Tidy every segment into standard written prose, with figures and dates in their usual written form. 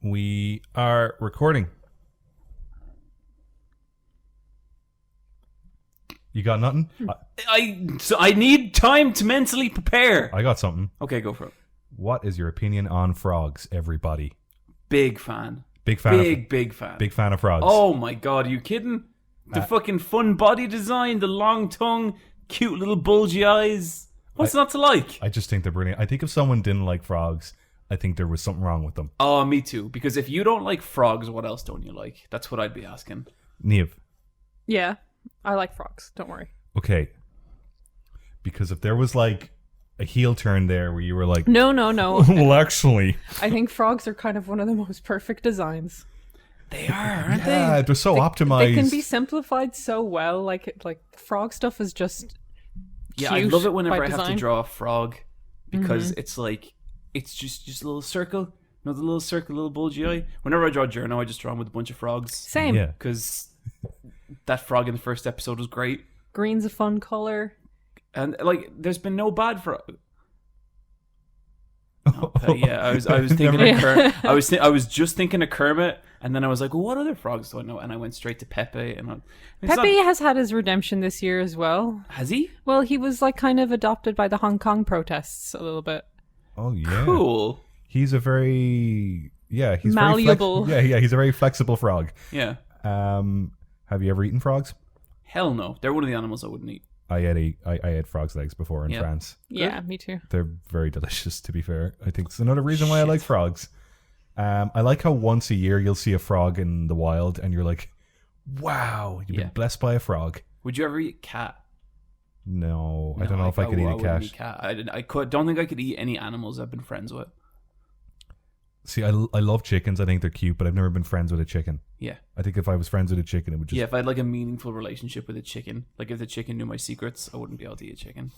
We are recording. You got nothing? I need time to mentally prepare. I got something. Okay, go for it. What is your opinion on frogs, everybody? Big fan. Big fan. Big fan. Big fan of frogs. Oh my god, are you kidding? The fucking fun body design, the long tongue, cute little bulgy eyes. What's not to like? I just think they're brilliant. I think if someone didn't like frogs, I think there was something wrong with them. Oh, me too. Because if you don't like frogs, what else don't you like? That's what I'd be asking. Niamh. Yeah, I like frogs. Don't worry. Okay. Because if there was like a heel turn there where you were like... No. Well, actually... I think frogs are kind of one of the most perfect designs. They are, aren't they? Yeah, they're so optimized. They can be simplified so well. Like frog stuff is just Yeah, I cute love it whenever by I have to design. draw a frog. Because it's like... It's just a little circle. Another little circle, little bulgy eye. Whenever I draw a journal, I just draw him with a bunch of frogs. Same. Yeah. Because that frog in the first episode was great. Green's a fun color. And like, there's been no bad frog. Yeah, I was thinking of Kermit. I was just thinking of Kermit, and then I was like, well, what other frogs do I know? And I went straight to Pepe. And Pepe has had his redemption this year as well. Has he? Well, he was like kind of adopted by the Hong Kong protests a little bit. Oh, yeah. Cool. He's a very... Yeah, he's malleable. Very he's a very flexible frog. Yeah. Have you ever eaten frogs? Hell no. They're one of the animals I wouldn't eat. I ate frog's legs before in France. Yeah, me too. They're very delicious, to be fair. I think it's another reason why I like frogs. I like how once a year you'll see a frog in the wild and you're like, wow, you've been blessed by a frog. Would you ever eat cat? No, I don't know if I could eat a cat. Eat cat. I don't think I could eat any animals I've been friends with. See, I love chickens. I think they're cute, but I've never been friends with a chicken. Yeah. I think if I was friends with a chicken, it would just... Yeah, if I had like a meaningful relationship with a chicken, like if the chicken knew my secrets, I wouldn't be able to eat a chicken.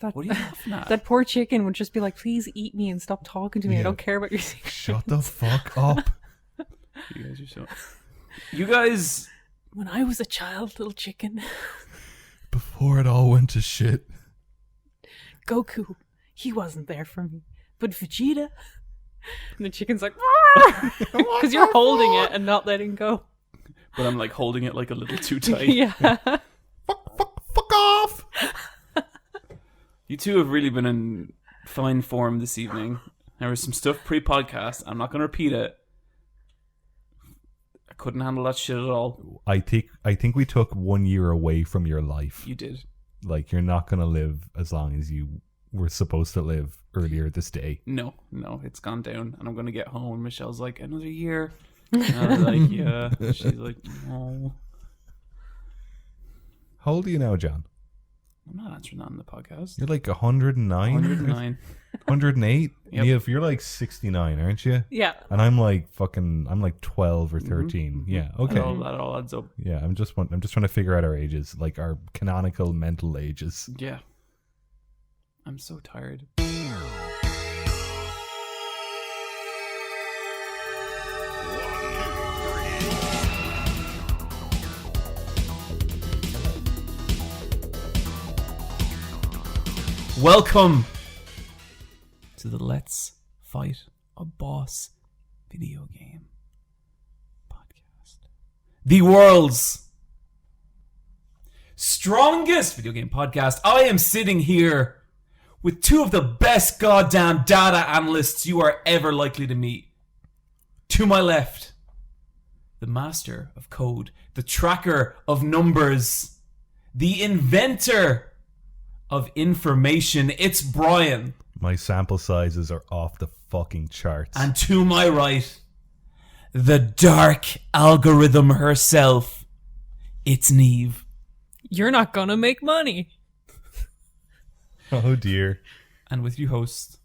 What are you laughing at? That poor chicken would just be like, please eat me and stop talking to me. I don't care about your secrets. Shut the fuck up. You guys are so... You guys... When I was a child, little chicken. Before it all went to shit. Goku, he wasn't there for me. But Vegeta... And the chicken's like, because you're holding it and not letting go. But I'm like holding it like a little too tight. Yeah. Fuck off. You two have really been in fine form this evening. There was some stuff pre-podcast. I'm not going to repeat it. I couldn't handle that shit at all. I think we took 1 year away from your life. You did. Like, you're not going to live as long as you were supposed to live earlier this day. No, it's gone down. And I'm going to get home and Michelle's like, another year. And I was like, yeah. She's like, no. How old are you now, John? I'm not answering that on the podcast. You're like 109? 109. 108? Yep. Niamh, you're like 69, aren't you? Yeah. And I'm like 12 or 13. Mm-hmm. Yeah, okay. That all adds up. Yeah, I'm just trying to figure out our ages, like our canonical mental ages. Yeah. I'm so tired. Welcome to the Let's Fight a Boss video game podcast. The world's strongest video game podcast. I am sitting here with two of the best goddamn data analysts you are ever likely to meet. To my left, the master of code, the tracker of numbers, the inventor of information. It's Bryan. My sample sizes are off the fucking charts. And to my right, the dark algorithm herself. It's Niamh. You're not gonna make money. Oh dear. And with you, host.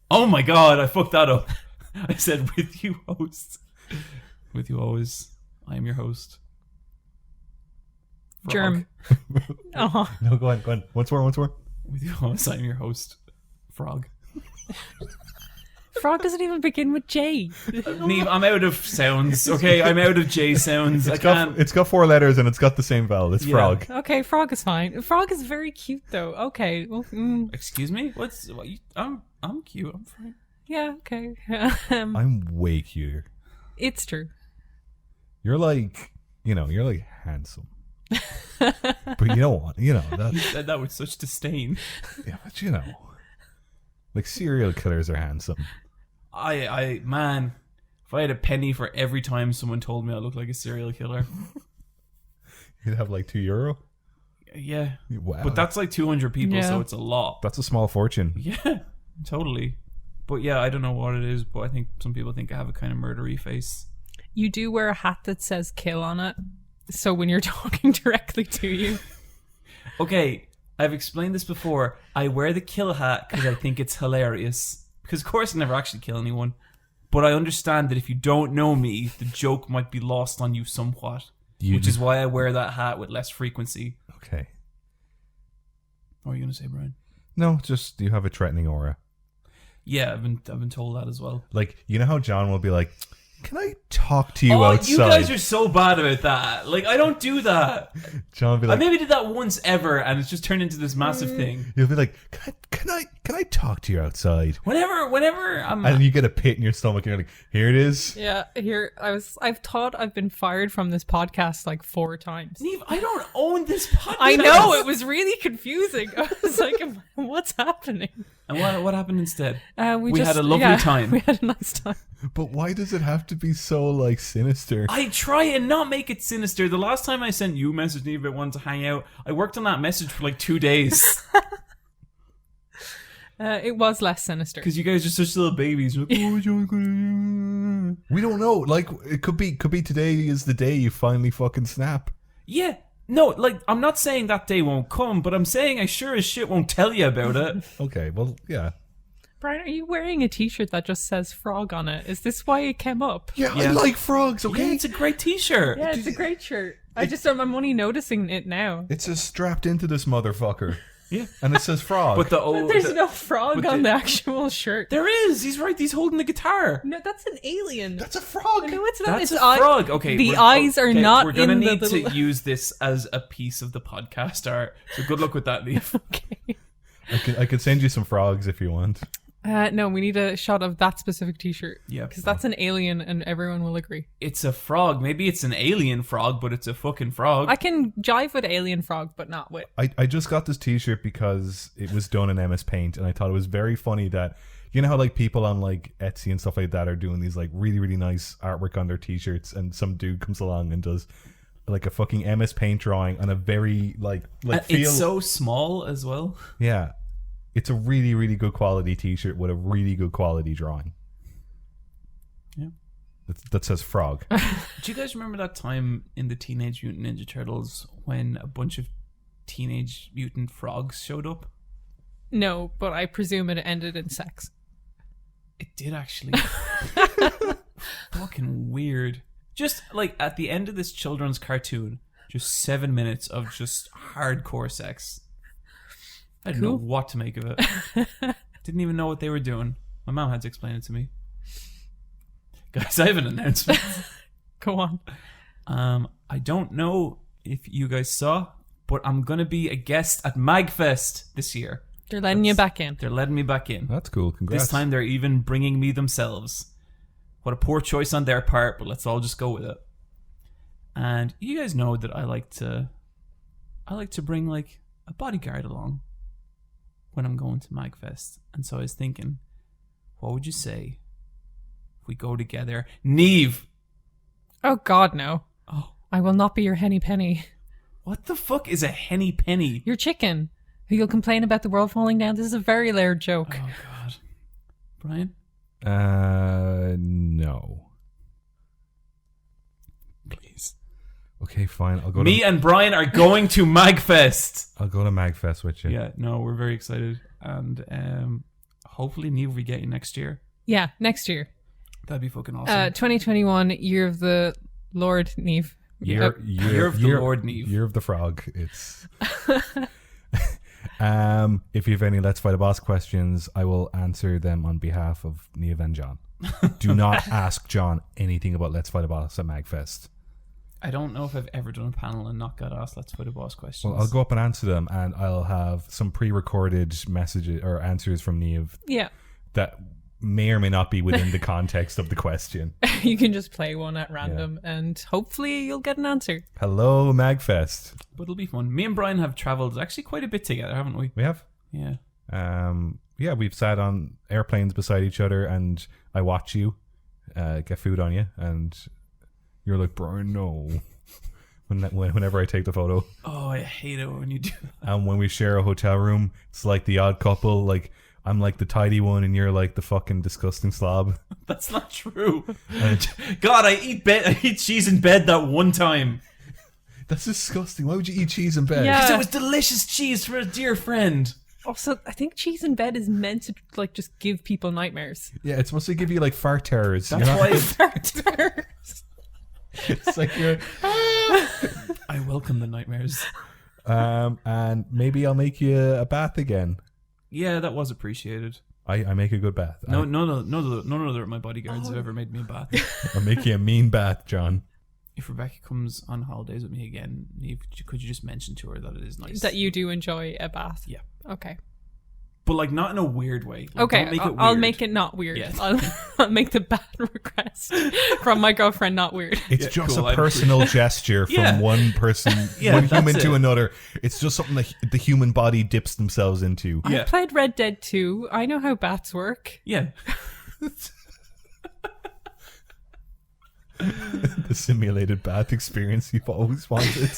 Oh my god, I fucked that up. I said with you, host. With you always, I am your host. Frog. Germ. Uh-huh. No, go on. Once more. With you always, I am your host. Frog. Frog doesn't even begin with J. Niamh, I'm out of sounds. Okay, I'm out of J sounds. I can't. It's got 4 letters and it's got the same vowel. It's frog. Okay, frog is fine. Frog is very cute though. Okay. Well, Excuse me? I'm cute. I'm fine. Yeah, okay. I'm way cuter. It's true. You're like, you're like handsome. But you don't want, that. You said that with such disdain. Yeah, but like serial killers are handsome. Man, if I had a penny for every time someone told me I look like a serial killer. You'd have like €2. Yeah. Wow. But that's like 200 people, so it's a lot. That's a small fortune. Yeah, totally. But yeah, I don't know what it is, but I think some people think I have a kind of murdery face. You do wear a hat that says kill on it. So when you're talking directly to you. Okay, I've explained this before. I wear the kill hat because I think it's hilarious. Because of course I never actually kill anyone. But I understand that if you don't know me, the joke might be lost on you somewhat. Which is why I wear that hat with less frequency. Okay. What are you going to say, Brian? No, just you have a threatening aura. Yeah, I've been told that as well. Like, you know how John will be like, can I talk to you outside? You guys are so bad about that. Like, I don't do that. John will be like, I maybe did that once ever, and it's just turned into this massive thing. You'll be like, can I talk to you outside? Whenever I'm... And you get a pit in your stomach, and you're like, here it is. Yeah, I've thought I've been fired from this podcast like 4 times. Niamh, I don't own this podcast. I know, it was really confusing. I was like, what's happening? And what happened instead? We had a lovely time. We had a nice time. But why does it have to be so, like, sinister? I try and not make it sinister. The last time I sent you a message, Niamh, about wanting to hang out, I worked on that message for like 2 days. It was less sinister. Because you guys are such little babies. Like, oh, John, we don't know. Like, it could be today is the day you finally fucking snap. yeah. No, like, I'm not saying that day won't come, but I'm saying I sure as shit won't tell you about it. Okay, well, yeah. Brian, are you wearing a t-shirt that just says frog on it? Is this why it came up? Yeah, I like frogs, okay? Yeah, it's a great t-shirt. Yeah, it's a great shirt. I'm only noticing it now. It's just strapped into this motherfucker. Yeah. And it says frog. But There's no frog on the actual shirt. There is. He's right. He's holding the guitar. No, that's an alien. That's a frog. No, it's not. That's it's a frog. Okay. The eyes are not we're gonna in need the little... to use this as a piece of the podcast art. So good luck with that, Niamh. Okay. I could send you some frogs if you want. No, we need a shot of that specific t-shirt. Yeah. Because that's an alien and everyone will agree. It's a frog. Maybe it's an alien frog, but it's a fucking frog. I can jive with alien frog, but not with... I just got this t-shirt because it was done in MS Paint, and I thought it was very funny that, you know how like people on like Etsy and stuff like that are doing these like really, really nice artwork on their t-shirts, and some dude comes along and does like a fucking MS Paint drawing on a very like it's so small as well. Yeah. It's a really, really good quality t-shirt with a really good quality drawing. Yeah. That says frog. Do you guys remember that time in the Teenage Mutant Ninja Turtles when a bunch of Teenage Mutant frogs showed up? No, but I presume it ended in sex. It did actually. Fucking weird. Just like at the end of this children's cartoon, just 7 minutes of just hardcore sex. I didn't know what to make of it. Didn't even know what they were doing. My mom had to explain it to me. Guys, I have an announcement. Go on. I don't know if you guys saw, but I'm going to be a guest at MagFest this year. They're letting you back in. They're letting me back in. That's cool. Congrats. This time they're even bringing me themselves. What a poor choice on their part, but let's all just go with it. And you guys know that I like to bring like a bodyguard along when I'm going to MagFest. And so I was thinking, what would you say if we go together? Niamh! Oh God, no. Oh, I will not be your henny penny. what the fuck is a henny penny? Your chicken, who you'll complain about the world falling down. This is a very layered joke. Oh God. Brian? No. Please. Okay, fine. I'll go Me and Brian are going to MagFest. I'll go to MagFest with you. Yeah, no, we're very excited. And hopefully Niamh will be getting next year. Yeah, next year. That'd be fucking awesome. 2021, year of the Lord Niamh. Year of the Lord Niamh. Year of the Frog. It's if you have any Let's Fight a Boss questions, I will answer them on behalf of Niamh and John. Do not ask John anything about Let's Fight a Boss at MagFest. I don't know if I've ever done a panel and not got asked Let's Fight a Boss questions. Well, I'll go up and answer them, and I'll have some pre-recorded messages or answers from Niamh. Yeah. That may or may not be within the context of the question. You can just play one at random and hopefully you'll get an answer. Hello, Magfest. But it'll be fun. Me and Bryan have travelled actually quite a bit together, haven't we? We have? Yeah. Yeah, we've sat on airplanes beside each other, and I watch you get food on you, and you're like, Bryan, no. Whenever I take the photo. Oh, I hate it when you do that. And when we share a hotel room, it's like the odd couple. Like, I'm like the tidy one, and you're like the fucking disgusting slob. That's not true. God, I eat cheese in bed that one time. That's disgusting. Why would you eat cheese in bed? Yeah. Because it was delicious cheese for a dear friend. Also, I think cheese in bed is meant to like just give people nightmares. Yeah, it's supposed to give you like fart terrors. That's why It's like you're... I welcome the nightmares. And maybe I'll make you a bath again. Yeah, that was appreciated. I make a good bath. None other of my bodyguards have ever made me a bath. I'll make you a mean bath, John. If Rebecca comes on holidays with me again, Niamh, could you just mention to her that it is nice? That you do enjoy a bath. Yeah. Okay. But like not in a weird way. Like, Okay, don't make it I'll weird. make it not weird. Yeah. I'll make the bath request from my girlfriend not weird. It's Yeah, just cool, a I'd personal gesture from Yeah. one person, Yeah, one that's human it. to another. It's just something that the human body dips themselves into. Yeah. I played Red Dead 2. I know how baths work. Yeah. The simulated bath experience you've always wanted.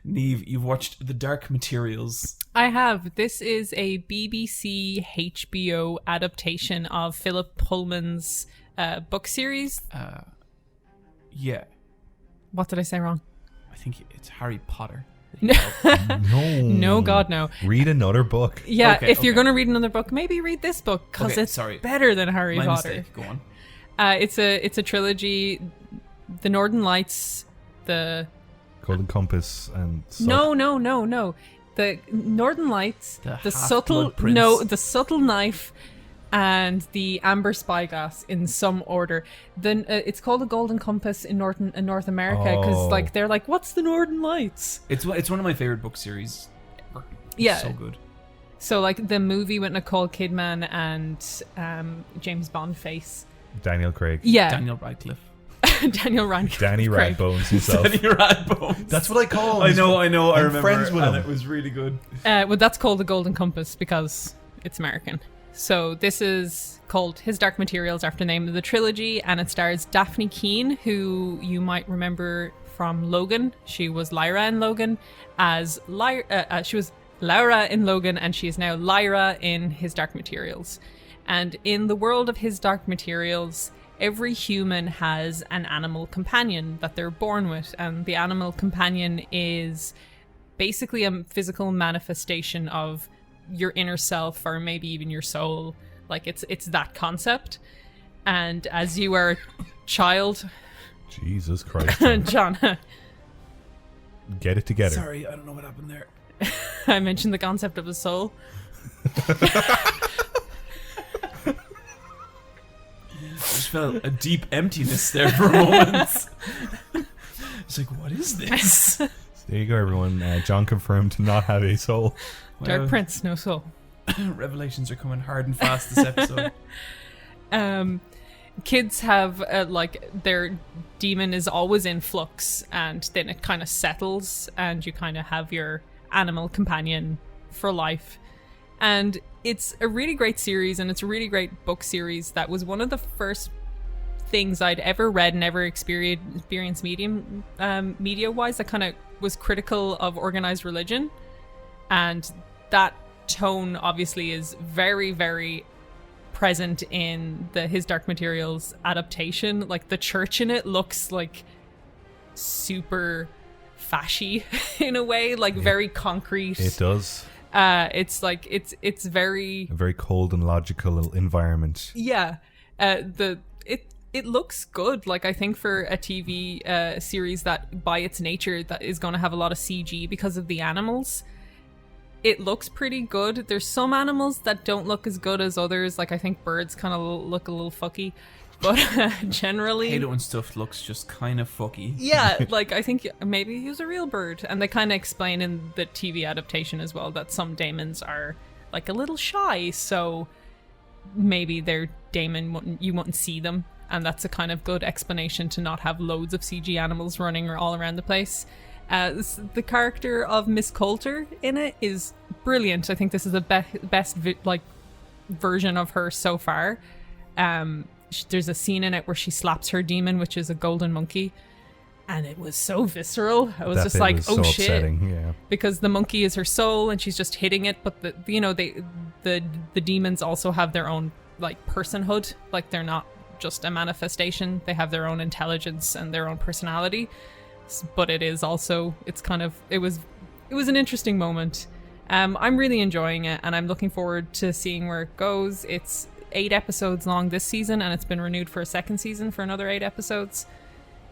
Niamh, you've watched The Dark Materials. I have. This is a BBC HBO adaptation of Philip Pullman's book series. Yeah. What did I say wrong? I think it's Harry Potter. No, No. no, God, no. Read another book. Yeah, Okay, if you're okay. going to read another book, maybe read this book because Okay, it's sorry. better than Harry My Potter. mistake. Go on. It's a trilogy. The Northern Lights, the Golden Compass and... no. The Northern Lights, The the subtle Half-Blood Prince. the subtle knife, and the amber spyglass in some order. Then it's called the Golden Compass in North America because Oh. like they're like, what's the Northern Lights? It's one of my favorite book series ever. It's Yeah. so good. So like the movie with Nicole Kidman and James Bond face. Daniel Craig. Yeah, Daniel Radcliffe. Daniel Radcliffe. Danny Craig. Radbones himself. Daniel Radbones. That's what I call him. I know. I I'm remember. friends with and him. it was really good. Well, that's called the Golden Compass because it's American. So this is called His Dark Materials after the name of the trilogy, and it stars Daphne Keane, who you might remember from Logan. She was Lyra in Logan she was Laura in Logan, and she is now Lyra in His Dark Materials. And in the world of His Dark Materials, every human has an animal companion that they're born with, and the animal companion is basically a physical manifestation of your inner self, or maybe even your soul. Like it's that concept. And as you are a child, Jesus Christ. John, Get it together. Sorry, I don't know what happened there. I mentioned the concept of a soul. I just felt a deep emptiness there for a moment. It's like, what is this? There you go, everyone. John confirmed to not have a soul. Dark Well, Prince, no soul. Revelations are coming hard and fast this episode. Kids have like their demon is always in flux, and then it kind of settles, and you kind of have your animal companion for life. And it's a really great series, and it's a really great book series that was one of the first things I'd ever read and ever experienced media-wise that kind of was critical of organized religion. And that tone obviously is very, very present in the His Dark Materials adaptation. Like the church in it looks like super fashy in a way, like very concrete. It does. It's like it's very A very cold and logical environment. yeah. It looks good. Like I think for a TV series that by its nature that is going to have a lot of CG because of the animals, it looks pretty good. There's some animals that don't look as good as others. Like I think birds kind of look a little fucky, but generally, Halo and stuff looks just kind of fucky. yeah. Like I think maybe he was a real bird, and they kind of explain in the TV adaptation as well that some daemons are like a little shy. So maybe their daemon you wouldn't see them, and that's a kind of good explanation to not have loads of CG animals running all around the place. The character of Miss Coulter in it is brilliant. I think this is the best version of her so far. There's a scene in it where she slaps her demon, which is a golden monkey, and it was so visceral. I was That just bit like, was oh so shit, upsetting, yeah. because the monkey is her soul and she's just hitting it, but the demons also have their own like personhood. Like they're not just a manifestation, they have their own intelligence and their own personality. But it is also, it was an interesting moment. I'm really enjoying it, and I'm looking forward to seeing where it goes. It's 8 episodes long this season, and it's been renewed for a second season for another 8 episodes.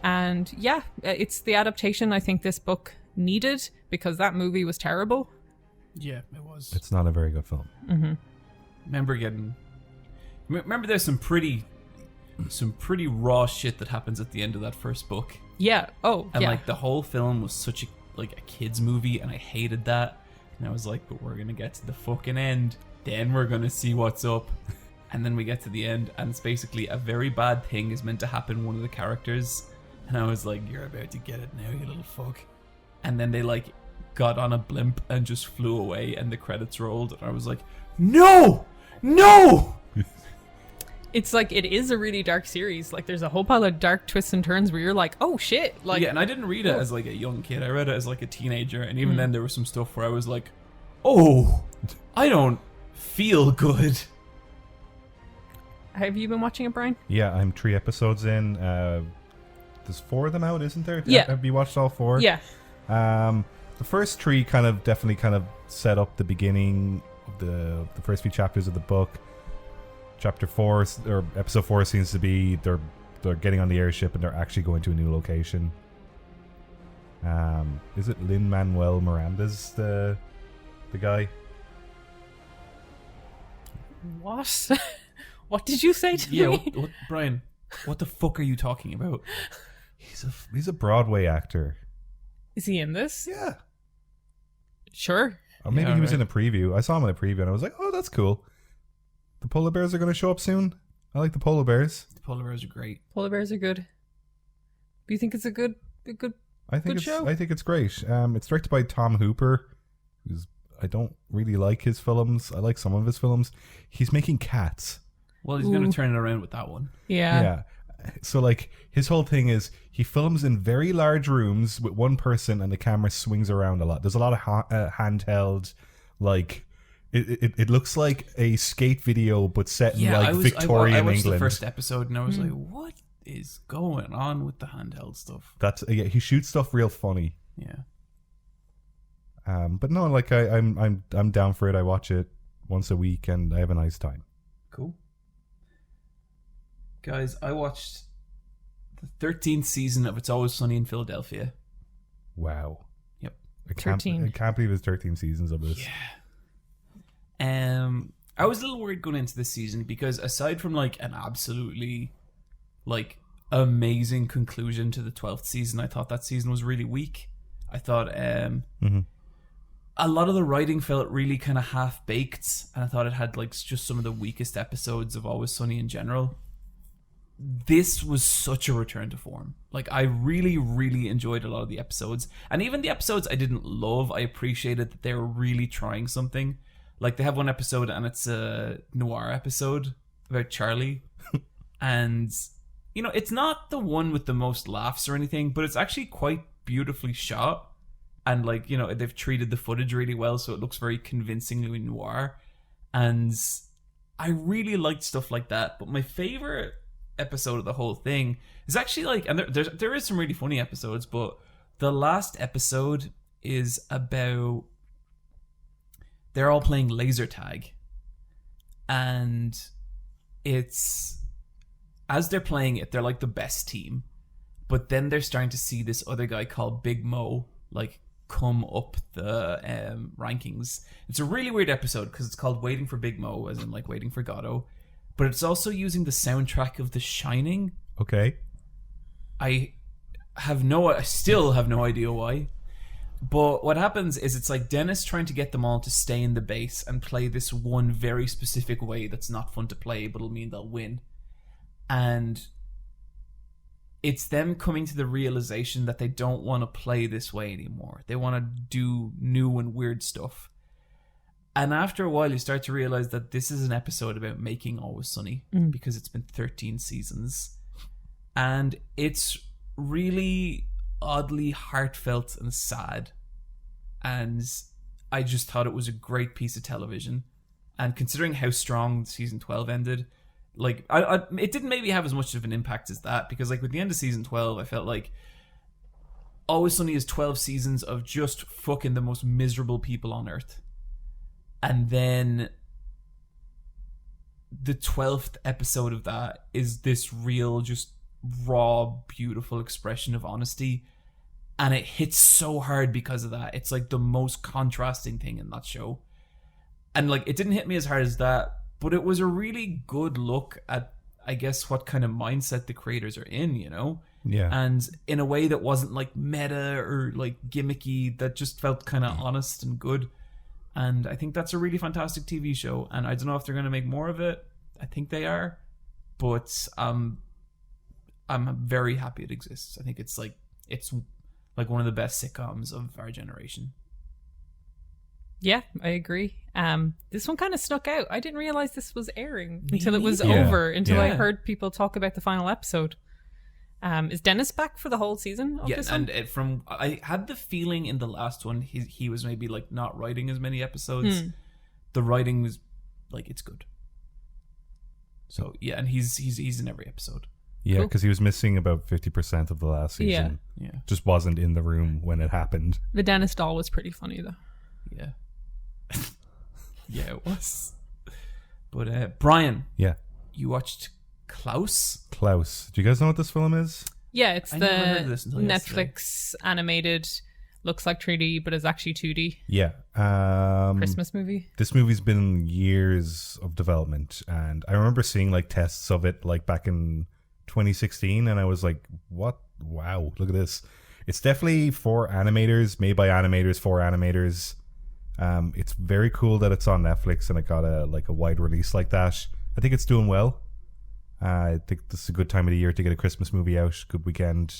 And yeah, it's the adaptation I think this book needed, because that movie was terrible. Yeah, it was. It's not a very good film. Mm-hmm. Remember there's some pretty raw shit that happens at the end of that first book. Yeah. Oh, and yeah. like the whole film was such a kid's movie, and I hated that. And I was like, but we're gonna get to the fucking end, then we're gonna see what's up. And then we get to the end, and it's basically a very bad thing is meant to happen to one of the characters. And I was like, you're about to get it now, you little fuck. And then they like got on a blimp and just flew away, and the credits rolled, and I was like, no! It's like, it is a really dark series. Like, there's a whole pile of dark twists and turns where you're like, oh shit. Like, yeah, and I didn't read it as like a young kid. I read it as like a teenager, and even then there was some stuff where I was like, oh, I don't feel good. Have you been watching it, Bryan? Yeah, I'm 3 episodes in. There's 4 of them out, isn't there? Yeah. Have you watched all 4? Yeah. The first 3 definitely set up the beginning of the first few chapters of the book. Chapter 4 or episode 4 seems to be they're getting on the airship and they're actually going to a new location. Is it Lin-Manuel Miranda's the guy? What? What did you say to me? What, Bryan? What the fuck are you talking about? He's a Broadway actor. Is he in this? Yeah. Sure. Or maybe Yeah, he was right. in a preview. I saw him in a preview and I was like, oh, that's cool. The polar bears are going to show up soon. I like the polar bears. The polar bears are great. Polar bears are good. Do you think it's a good I think Good it's show. I think it's great. It's directed by Tom Hooper, I don't really like his films. I like some of his films. He's making Cats. Well, he's going to turn it around with that one. Yeah. Yeah. So like his whole thing is he films in very large rooms with one person and the camera swings around a lot. There's a lot of handheld, like it looks like a skate video but set in like Victorian I watched England. the first episode and I was like, what is going on with the handheld stuff? That's he shoots stuff real funny. Yeah. But no, like I'm down for it. I watch it once a week and I have a nice time. Cool. Guys, I watched the 13th season of It's Always Sunny in Philadelphia. Wow. Yep. I can't 13. believe there's 13 seasons of this. I was a little worried going into this season because aside from like an absolutely like amazing conclusion to the 12th season, I thought that season was really weak. I thought a lot of the writing felt really kind of half-baked, and I thought it had like just some of the weakest episodes of Always Sunny in general. This was such a return to form. Like, I really, really enjoyed a lot of the episodes. And even the episodes I didn't love, I appreciated that they were really trying something. Like, they have one episode, and it's a noir episode about Charlie. And, you know, it's not the one with the most laughs or anything, but it's actually quite beautifully shot. And, like, you know, they've treated the footage really well, so it looks very convincingly noir. And I really liked stuff like that. But my favorite episode of the whole thing is actually like, and there is some really funny episodes, but the last episode is about they're all playing laser tag, and it's as they're playing it, they're like the best team, but then they're starting to see this other guy called Big Mo like come up the rankings. It's a really weird episode because it's called Waiting for Big Mo, as in like waiting for Godot. But it's also using the soundtrack of The Shining. Okay. I still have no idea why. But what happens is it's like Dennis trying to get them all to stay in the base and play this one very specific way that's not fun to play, but it'll mean they'll win. And it's them coming to the realization that they don't want to play this way anymore. They want to do new and weird stuff. And after a while, you start to realize that this is an episode about making Always Sunny, because it's been 13 seasons. And it's really oddly heartfelt and sad, and I just thought it was a great piece of television. And considering how strong season 12 ended, like it didn't maybe have as much of an impact as that, because like with the end of season 12, I felt like Always Sunny is 12 seasons of just fucking the most miserable people on earth, and then the 12th episode of that is this real, just raw, beautiful expression of honesty, and it hits so hard because of that. It's like the most contrasting thing in that show. And like, it didn't hit me as hard as that, but it was a really good look at, I guess, what kind of mindset the creators are in, you know? Yeah. And in a way that wasn't like meta or like gimmicky, that just felt kind of honest and good. And I think that's a really fantastic TV show, and I don't know if they're going to make more of it. I think they are, but I'm very happy it exists. I think it's like one of the best sitcoms of our generation. Yeah, I agree. This one kind of snuck out. I didn't realize this was airing until it was neither. over, until I Yeah. heard people talk about the final episode. Is Dennis back for the whole season of this one? And I had the feeling in the last one he was maybe like not writing as many episodes. The writing was like, it's good. So yeah, and he's in every episode. Yeah, Cool. because he was missing about 50% of the last season. Yeah. Just wasn't in the room when it happened. The Dennis doll was pretty funny though. Yeah. Yeah, it was. But Bryan, Yeah. you watched Klaus? Klaus. Do you guys know what this film is? Yeah, it's I never heard of this the until yesterday. Netflix animated, looks like 3D but is actually 2D Yeah. Christmas movie. This movie's been years of development, and I remember seeing like tests of it like back in 2016, and I was like, what? Wow, look at this. It's definitely for animators, made by animators, for animators. It's very cool that it's on Netflix and it got a wide release like that. I think it's doing well. I think this is a good time of the year to get a Christmas movie out. Good weekend,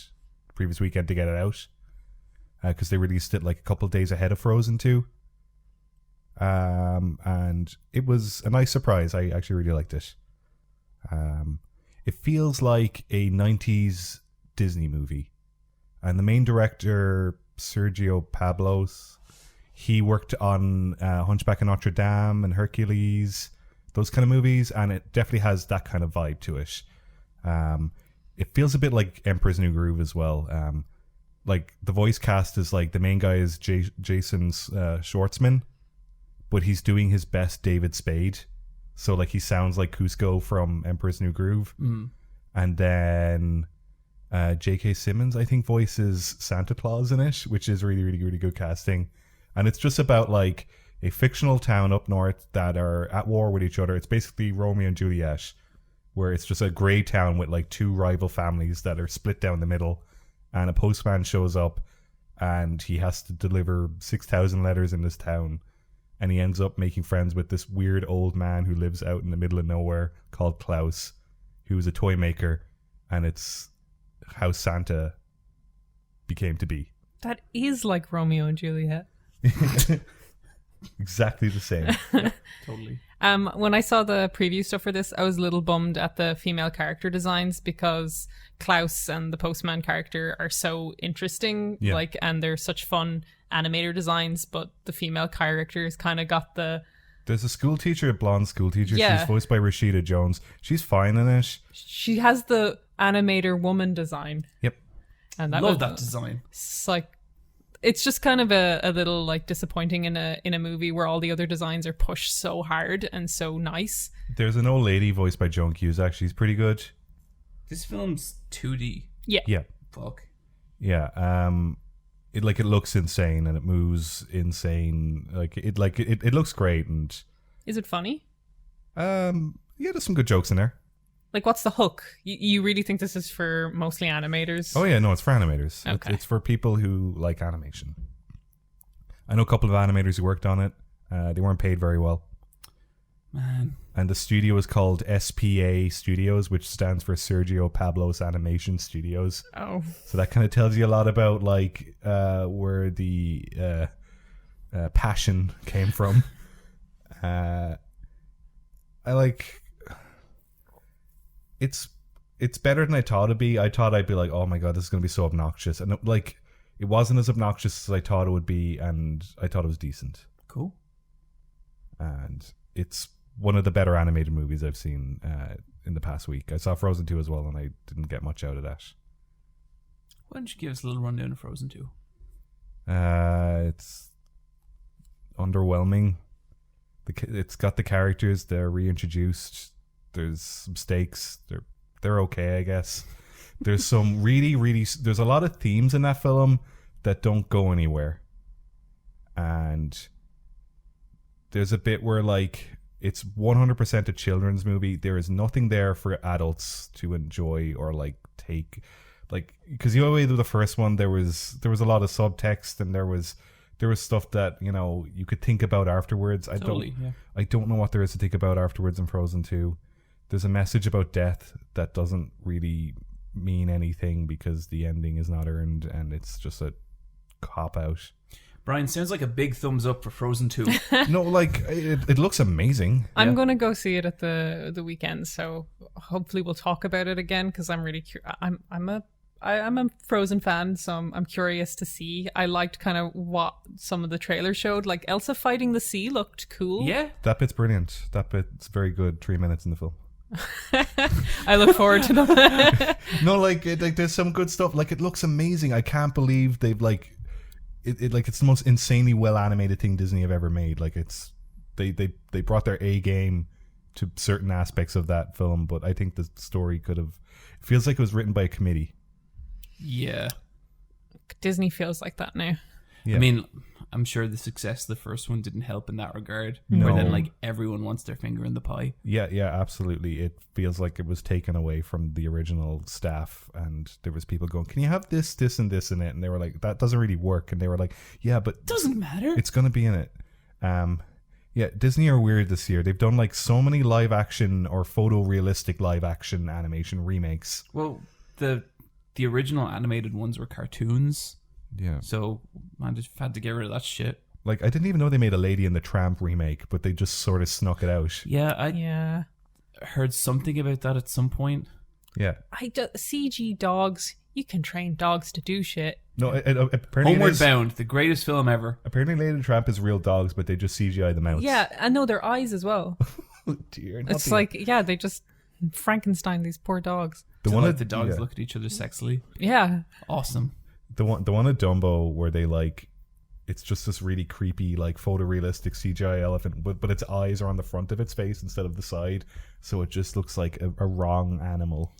previous weekend to get it out, because they released it like a couple of days ahead of Frozen 2. And it was a nice surprise. I actually really liked it. It feels like a 90s Disney movie. And the main director, Sergio Pablos, he worked on Hunchback of Notre Dame and Hercules, those kind of movies, and it definitely has that kind of vibe to it. It feels a bit like Emperor's New Groove as well. Like the voice cast is like, the main guy is Jason Schwartzman, but he's doing his best David Spade. So like he sounds like Cusco from Emperor's New Groove. And then J.K. Simmons, I think, voices Santa Claus in it, which is really, really, really good casting. And it's just about like a fictional town up north that are at war with each other. It's basically Romeo and Juliet, where it's just a grey town with like two rival families that are split down the middle. And a postman shows up and he has to deliver 6,000 letters in this town. And he ends up making friends with this weird old man who lives out in the middle of nowhere called Klaus, who is a toy maker. And it's how Santa became to be. That is like Romeo and Juliet. Exactly the same. Totally. When I saw the preview stuff for this, I was a little bummed at the female character designs, because Klaus and the postman character are so interesting, Yeah. like, and they're such fun animator designs, but the female characters kind of got the... There's a school teacher, a blonde school teacher. Yeah. She's voiced by Rashida Jones. She's fine in it. She has the animator woman design. Yep. And that Love was, that design. It's like, it's just kind of a little like disappointing in a movie where all the other designs are pushed so hard and so nice. There's an old lady voiced by Joan Cusack. She's pretty good. This film's 2D. Yeah. Yeah. Fuck. Yeah. It looks insane and it moves insane. It looks great, and Is it funny? yeah, there's some good jokes in there. Like, what's the hook? You really think this is for mostly animators? Oh yeah, no, it's for animators. Okay. It's for people who like animation. I know a couple of animators who worked on it. They weren't paid very well. Man. And the studio is called SPA Studios, which stands for Sergio Pablos Animation Studios. Oh. So that kind of tells you a lot about like where the passion came from. I like it's better than I thought it'd be. I thought I'd be like, oh my god, this is gonna be so obnoxious, and like it wasn't as obnoxious as I thought it would be, and I thought it was decent. Cool. And it's one of the better animated movies I've seen in the past week. I saw Frozen 2 as well, and I didn't get much out of that. Why don't you give us a little rundown of Frozen 2? It's underwhelming. It's got the characters, they're reintroduced. There's some stakes. They're okay, I guess. There's some really there's a lot of themes in that film that don't go anywhere. And there's a bit where like it's 100% a children's movie. There is nothing there for adults to enjoy or like take, like, because the way to the first one there was a lot of subtext, and there was stuff that, you know, you could think about afterwards. I don't know what there is to think about afterwards in Frozen 2. There's a message about death that doesn't really mean anything because the ending is not earned, and it's just a cop out. Bryan, sounds like a big thumbs up for Frozen 2. No, like it looks amazing. I'm gonna go see it at the weekend, so hopefully we'll talk about it again because I'm really I'm a Frozen fan, so I'm curious to see. I liked kind of what some of the trailers showed, like Elsa fighting the sea looked cool. Yeah, that bit's brilliant. That bit's very good. 3 minutes in the film. I look forward to them. No, like there's some good stuff. Like it looks amazing. I can't believe they've like. It like it's the most insanely well animated thing Disney have ever made. Like it's they brought their A game to certain aspects of that film, but I think the story could have. It feels like it was written by a committee. Yeah, Disney feels like that now. Yeah. I mean, I'm sure the success of the first one didn't help in that regard. No. Where then like everyone wants their finger in the pie. Yeah, absolutely. It feels like it was taken away from the original staff, and there was people going, "Can you have this, and this in it?" And they were like, "That doesn't really work." And they were like, "Yeah, but doesn't matter. It's gonna be in it." Yeah, Disney are weird this year. They've done like so many live action or photorealistic live action animation remakes. Well, the original animated ones were cartoons. Yeah. So man, just had to get rid of that shit. Like I didn't even know they made a Lady and the Tramp remake, but they just sort of snuck it out. Yeah, I heard something about that at some point. Yeah. CG dogs. You can train dogs to do shit. No, apparently Homeward Bound, the greatest film ever. Apparently Lady and the Tramp is real dogs, but they just CGI them out. Yeah, I know their eyes as well. Oh dear. It's like, yeah, they just Frankenstein these poor dogs. The dogs look at each other sexily. Yeah. Awesome. The one at Dumbo where they like, it's just this really creepy like photorealistic CGI elephant, but its eyes are on the front of its face instead of the side, so it just looks like a wrong animal.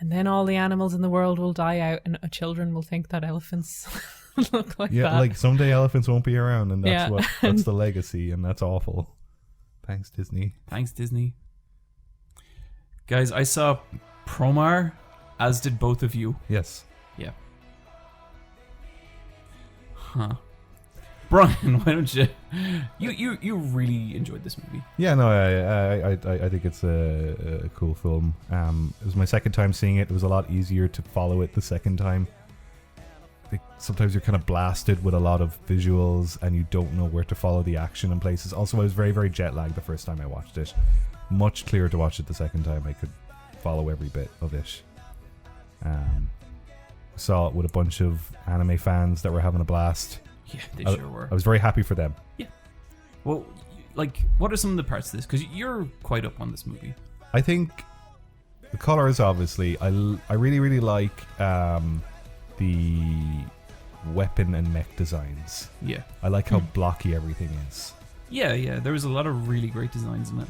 And then all the animals in the world will die out, and children will think that elephants look like that. Yeah, like someday elephants won't be around, and that's the legacy, and that's awful. Thanks, Disney. Thanks, Disney. Guys, I saw Promare, as did both of you. Yes. Yeah. Huh. Bryan, why don't you really enjoyed this movie? Yeah, no, I think it's a cool film. It was my second time seeing it. It was a lot easier to follow it the second time. I think sometimes you're kind of blasted with a lot of visuals and you don't know where to follow the action in places. Also, I was very, very jet lagged the first time I watched it. Much clearer to watch it the second time. I could follow every bit of it. Saw it with a bunch of anime fans that were having a blast. Yeah, they sure were. I was very happy for them. Yeah. Well, like, what are some of the parts of this? Because you're quite up on this movie. I think the colors, obviously. I really, really like the weapon and mech designs. Yeah. I like how blocky everything is. Yeah. There was a lot of really great designs in it.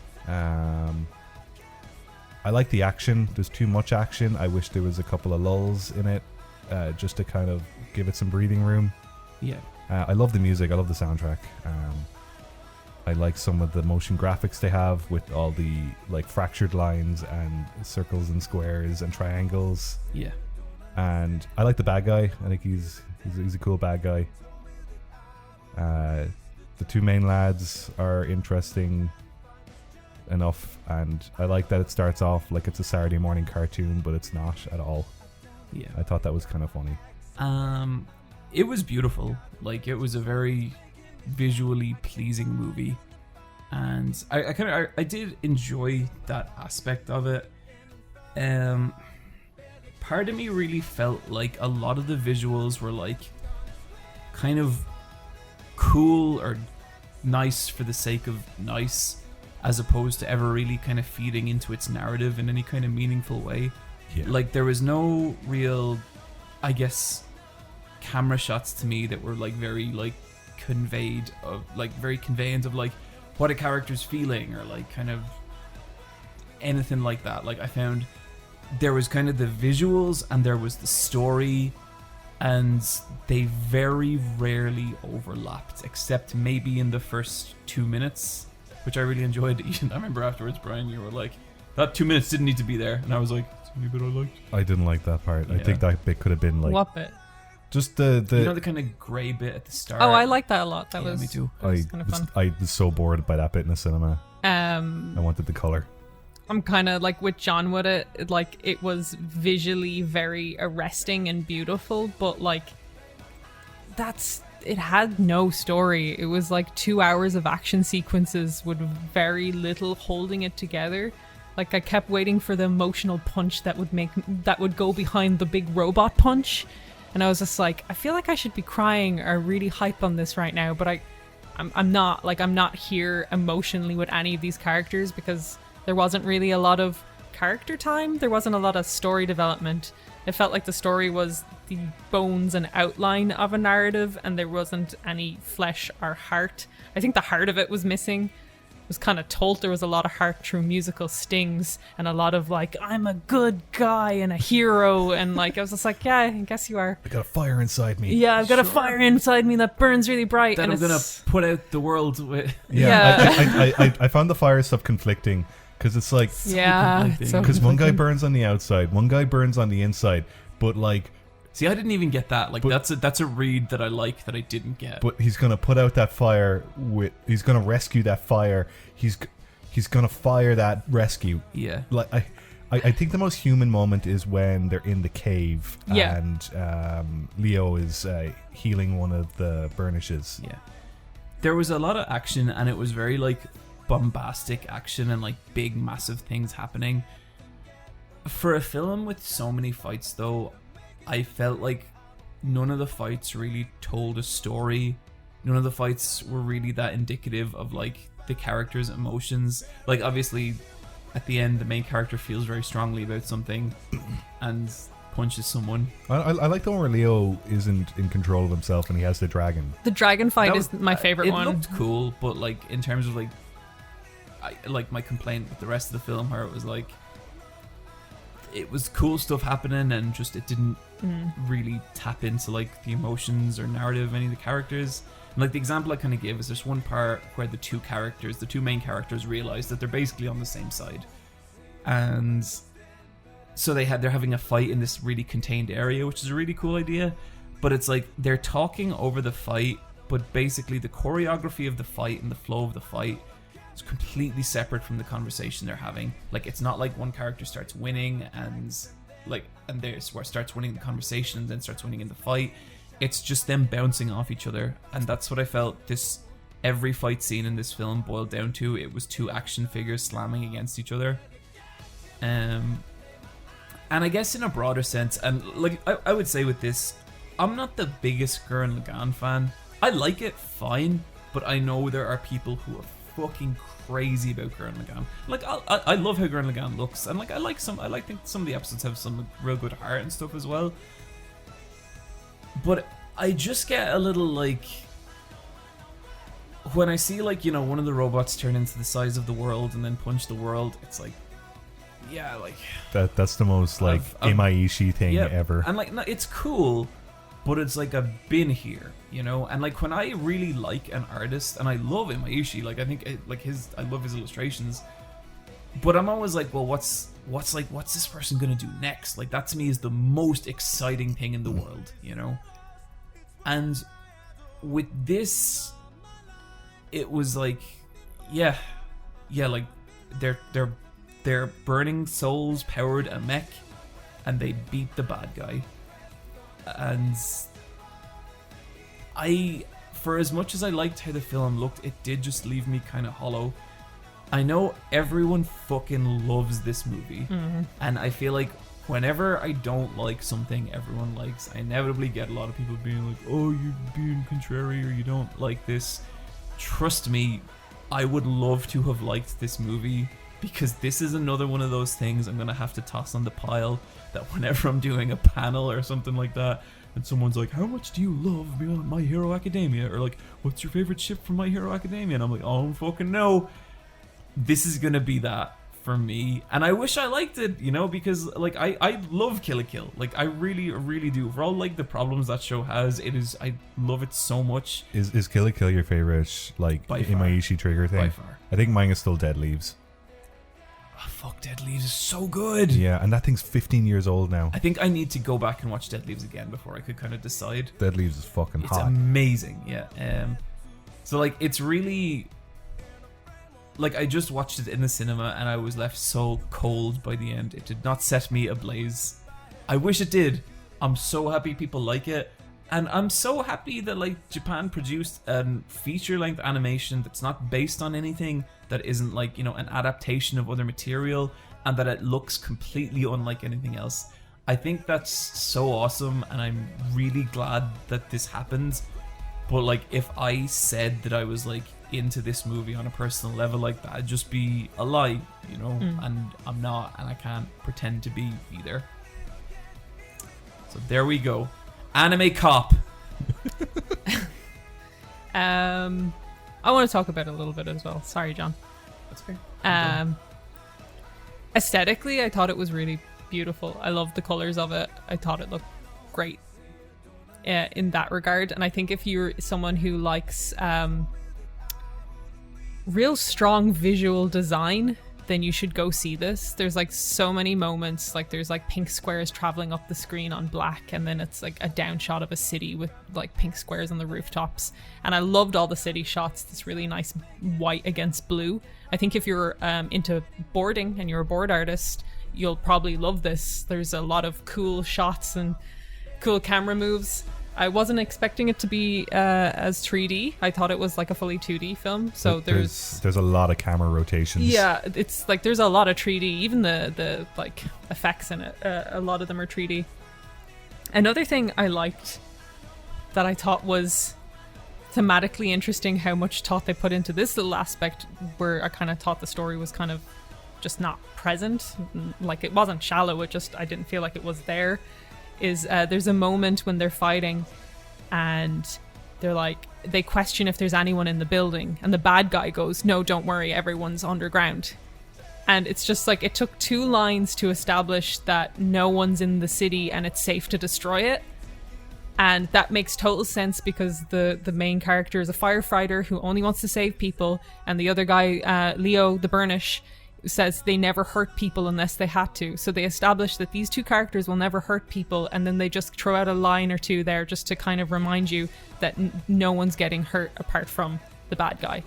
I like the action. There's too much action. I wish there was a couple of lulls in it, just to kind of give it some breathing room. Yeah. I love the music. I love the soundtrack. I like some of the motion graphics they have with all the like fractured lines and circles and squares and triangles. Yeah. And I like the bad guy. I think he's a cool bad guy. The two main lads are interesting enough, and I like that it starts off like it's a Saturday morning cartoon, but it's not at all. Yeah. I thought that was kind of funny. It was beautiful. Like, it was a very visually pleasing movie, and I did enjoy that aspect of it. Part of me really felt like a lot of the visuals were like kind of cool or nice for the sake of nice, as opposed to ever really kind of feeding into its narrative in any kind of meaningful way. Yeah. Like, there was no real, I guess, camera shots to me that were like very like conveyed of like very conveyant of like what a character's feeling, or like kind of anything like that. Like, I found there was kind of the visuals and there was the story, and they very rarely overlapped, except maybe in the first 2 minutes, which I really enjoyed. I remember afterwards, Brian, you were like, that 2 minutes didn't need to be there, and I was like, it's the only bit I liked. I didn't like that part. Yeah. I think that bit could have been like What bit? just the You know, the kind of grey bit at the start. Oh, I like that a lot. That Yeah, was me too. that was kind of fun. I was so bored by that bit in the cinema. I wanted the color. I'm kind of like with John with it. Like, it was visually very arresting and beautiful, but like it had no story. It was like 2 hours of action sequences with very little holding it together. Like, I kept waiting for the emotional punch that would go behind the big robot punch, and I was just like, I feel like I should be crying or really hype on this right now, but I'm not. Like, I'm not here emotionally with any of these characters because there wasn't really a lot of character time. There wasn't a lot of story development. It felt like the story was the bones and outline of a narrative, and there wasn't any flesh or heart. I think the heart of it was missing. It was kind of told. There was a lot of heart through musical stings and a lot of like, I'm a good guy and a hero, and like I was just like, yeah, I guess you are. I got a fire inside me. Yeah, I've got a fire inside me that burns really bright. That and I'm gonna put out the world with. I found the fire stuff conflicting. Because it's like, yeah, because one guy burns on the outside, one guy burns on the inside, but like, see, I didn't even get that. Like, that's a read that I like that I didn't get. but he's gonna put out that fire he's gonna rescue that fire. He's gonna fire that rescue. Yeah. Like I think the most human moment is when they're in the cave and Leo is healing one of the burnishes. Yeah. There was a lot of action, and it was very like bombastic action and like big massive things happening. For a film with so many fights though, I felt like none of the fights really told a story. None of the fights were really that indicative of like the character's emotions. Like, obviously at the end the main character feels very strongly about something and punches someone. I like the one where Leo isn't in control of himself and he has the dragon. The dragon fight is my favorite one. It looked cool, but like in terms of like my complaint with the rest of the film, where it was like, it was cool stuff happening and just it didn't really tap into like the emotions or narrative of any of the characters. And like the example I kind of give is there's one part where the two main characters realize that they're basically on the same side, and so they're having a fight in this really contained area, which is a really cool idea. But it's like they're talking over the fight, but basically the choreography of the fight and the flow of the fight is completely separate from the conversation they're having. Like, it's not like one character starts winning and starts winning the conversation and then starts winning in the fight. It's just them bouncing off each other, and that's what I felt every fight scene in this film boiled down to. It was two action figures slamming against each other. And I guess in a broader sense, and like I would say with this, I'm not the biggest Gurren Lagann fan. I like it fine, but I know there are people who are fucking crazy about Gurren Lagann. Like, I love how Gurren Lagann looks, and like I think some of the episodes have some real good heart and stuff as well. But I just get a little like, when I see like, you know, one of the robots turn into the size of the world and then punch the world, it's like, yeah, like that's the most like Imaishi thing ever. And like, no, it's cool, but it's like, I've been here, you know. And like, when I really like an artist, and I love Imaishi, like I think I love his illustrations, but I'm always like, well, what's this person gonna do next? Like, that to me is the most exciting thing in the world, you know. And with this, it was like, yeah, like they're burning souls powered a mech, and they beat the bad guy. And for as much as I liked how the film looked, it did just leave me kind of hollow. I know everyone fucking loves this movie, and I feel like whenever I don't like something everyone likes, I inevitably get a lot of people being like, oh, you're being contrary, or you don't like this. Trust me, I would love to have liked this movie, because this is another one of those things I'm going to have to toss on the pile, that whenever I'm doing a panel or something like that, and someone's like, how much do you love My Hero Academia? Or like, what's your favorite ship from My Hero Academia? And I'm like, oh, I don't fucking know. This is going to be that for me. And I wish I liked it, you know, because like I love Kill la Kill. Like I really, really do. For all like the problems that show has, I love it so much. Is Kill la Kill your favorite, like, Imaishi trigger thing? By far. I think mine is still Dead Leaves. Oh, fuck, Dead Leaves is so good. Yeah, and that thing's 15 years old now. I think I need to go back and watch Dead Leaves again before I could kind of decide. Dead Leaves is fucking It's hot. amazing, yeah. So like, it's really, like, I just watched it in the cinema and I was left so cold by the end. It did not set me ablaze. I wish it did. I'm so happy people like it. And I'm so happy that like Japan produced a feature-length animation that's not based on anything, that isn't like, you know, an adaptation of other material, and that it looks completely unlike anything else. I think that's so awesome, and I'm really glad that this happened. But like, if I said that I was like into this movie on a personal level, like, that'd just be a lie, you know. And I'm not, and I can't pretend to be either. So there we go. Anime Cop. I want to talk about it a little bit as well. Sorry, John. That's fair. Aesthetically, I thought it was really beautiful. I loved the colors of it. I thought it looked great in that regard. And I think if you're someone who likes real strong visual design, then you should go see this. There's like so many moments, like there's like pink squares traveling up the screen on black, and then it's like a down shot of a city with like pink squares on the rooftops. And I loved all the city shots. This really nice white against blue. I think if you're into boarding and you're a board artist, you'll probably love this. There's a lot of cool shots and cool camera moves. I wasn't expecting it to be as 3D. I thought it was like a fully 2D film. So there's a lot of camera rotations. Yeah, it's like there's a lot of 3D. Even the like effects in it, a lot of them are 3D. Another thing I liked that I thought was thematically interesting, how much thought they put into this little aspect, where I kind of thought the story was kind of just not present. Like, it wasn't shallow, it just, I didn't feel like it was there. Is there's a moment when they're fighting and they're like, they question if there's anyone in the building, and the bad guy goes, no, don't worry, everyone's underground. And it's just like, it took 2 lines to establish that no one's in the city and it's safe to destroy it. And that makes total sense, because the main character is a firefighter who only wants to save people, and the other guy, Leo the Burnish, says they never hurt people unless they had to. So they establish that these 2 characters will never hurt people, and then they just throw out a line or 2 there just to kind of remind you that no one's getting hurt apart from the bad guy.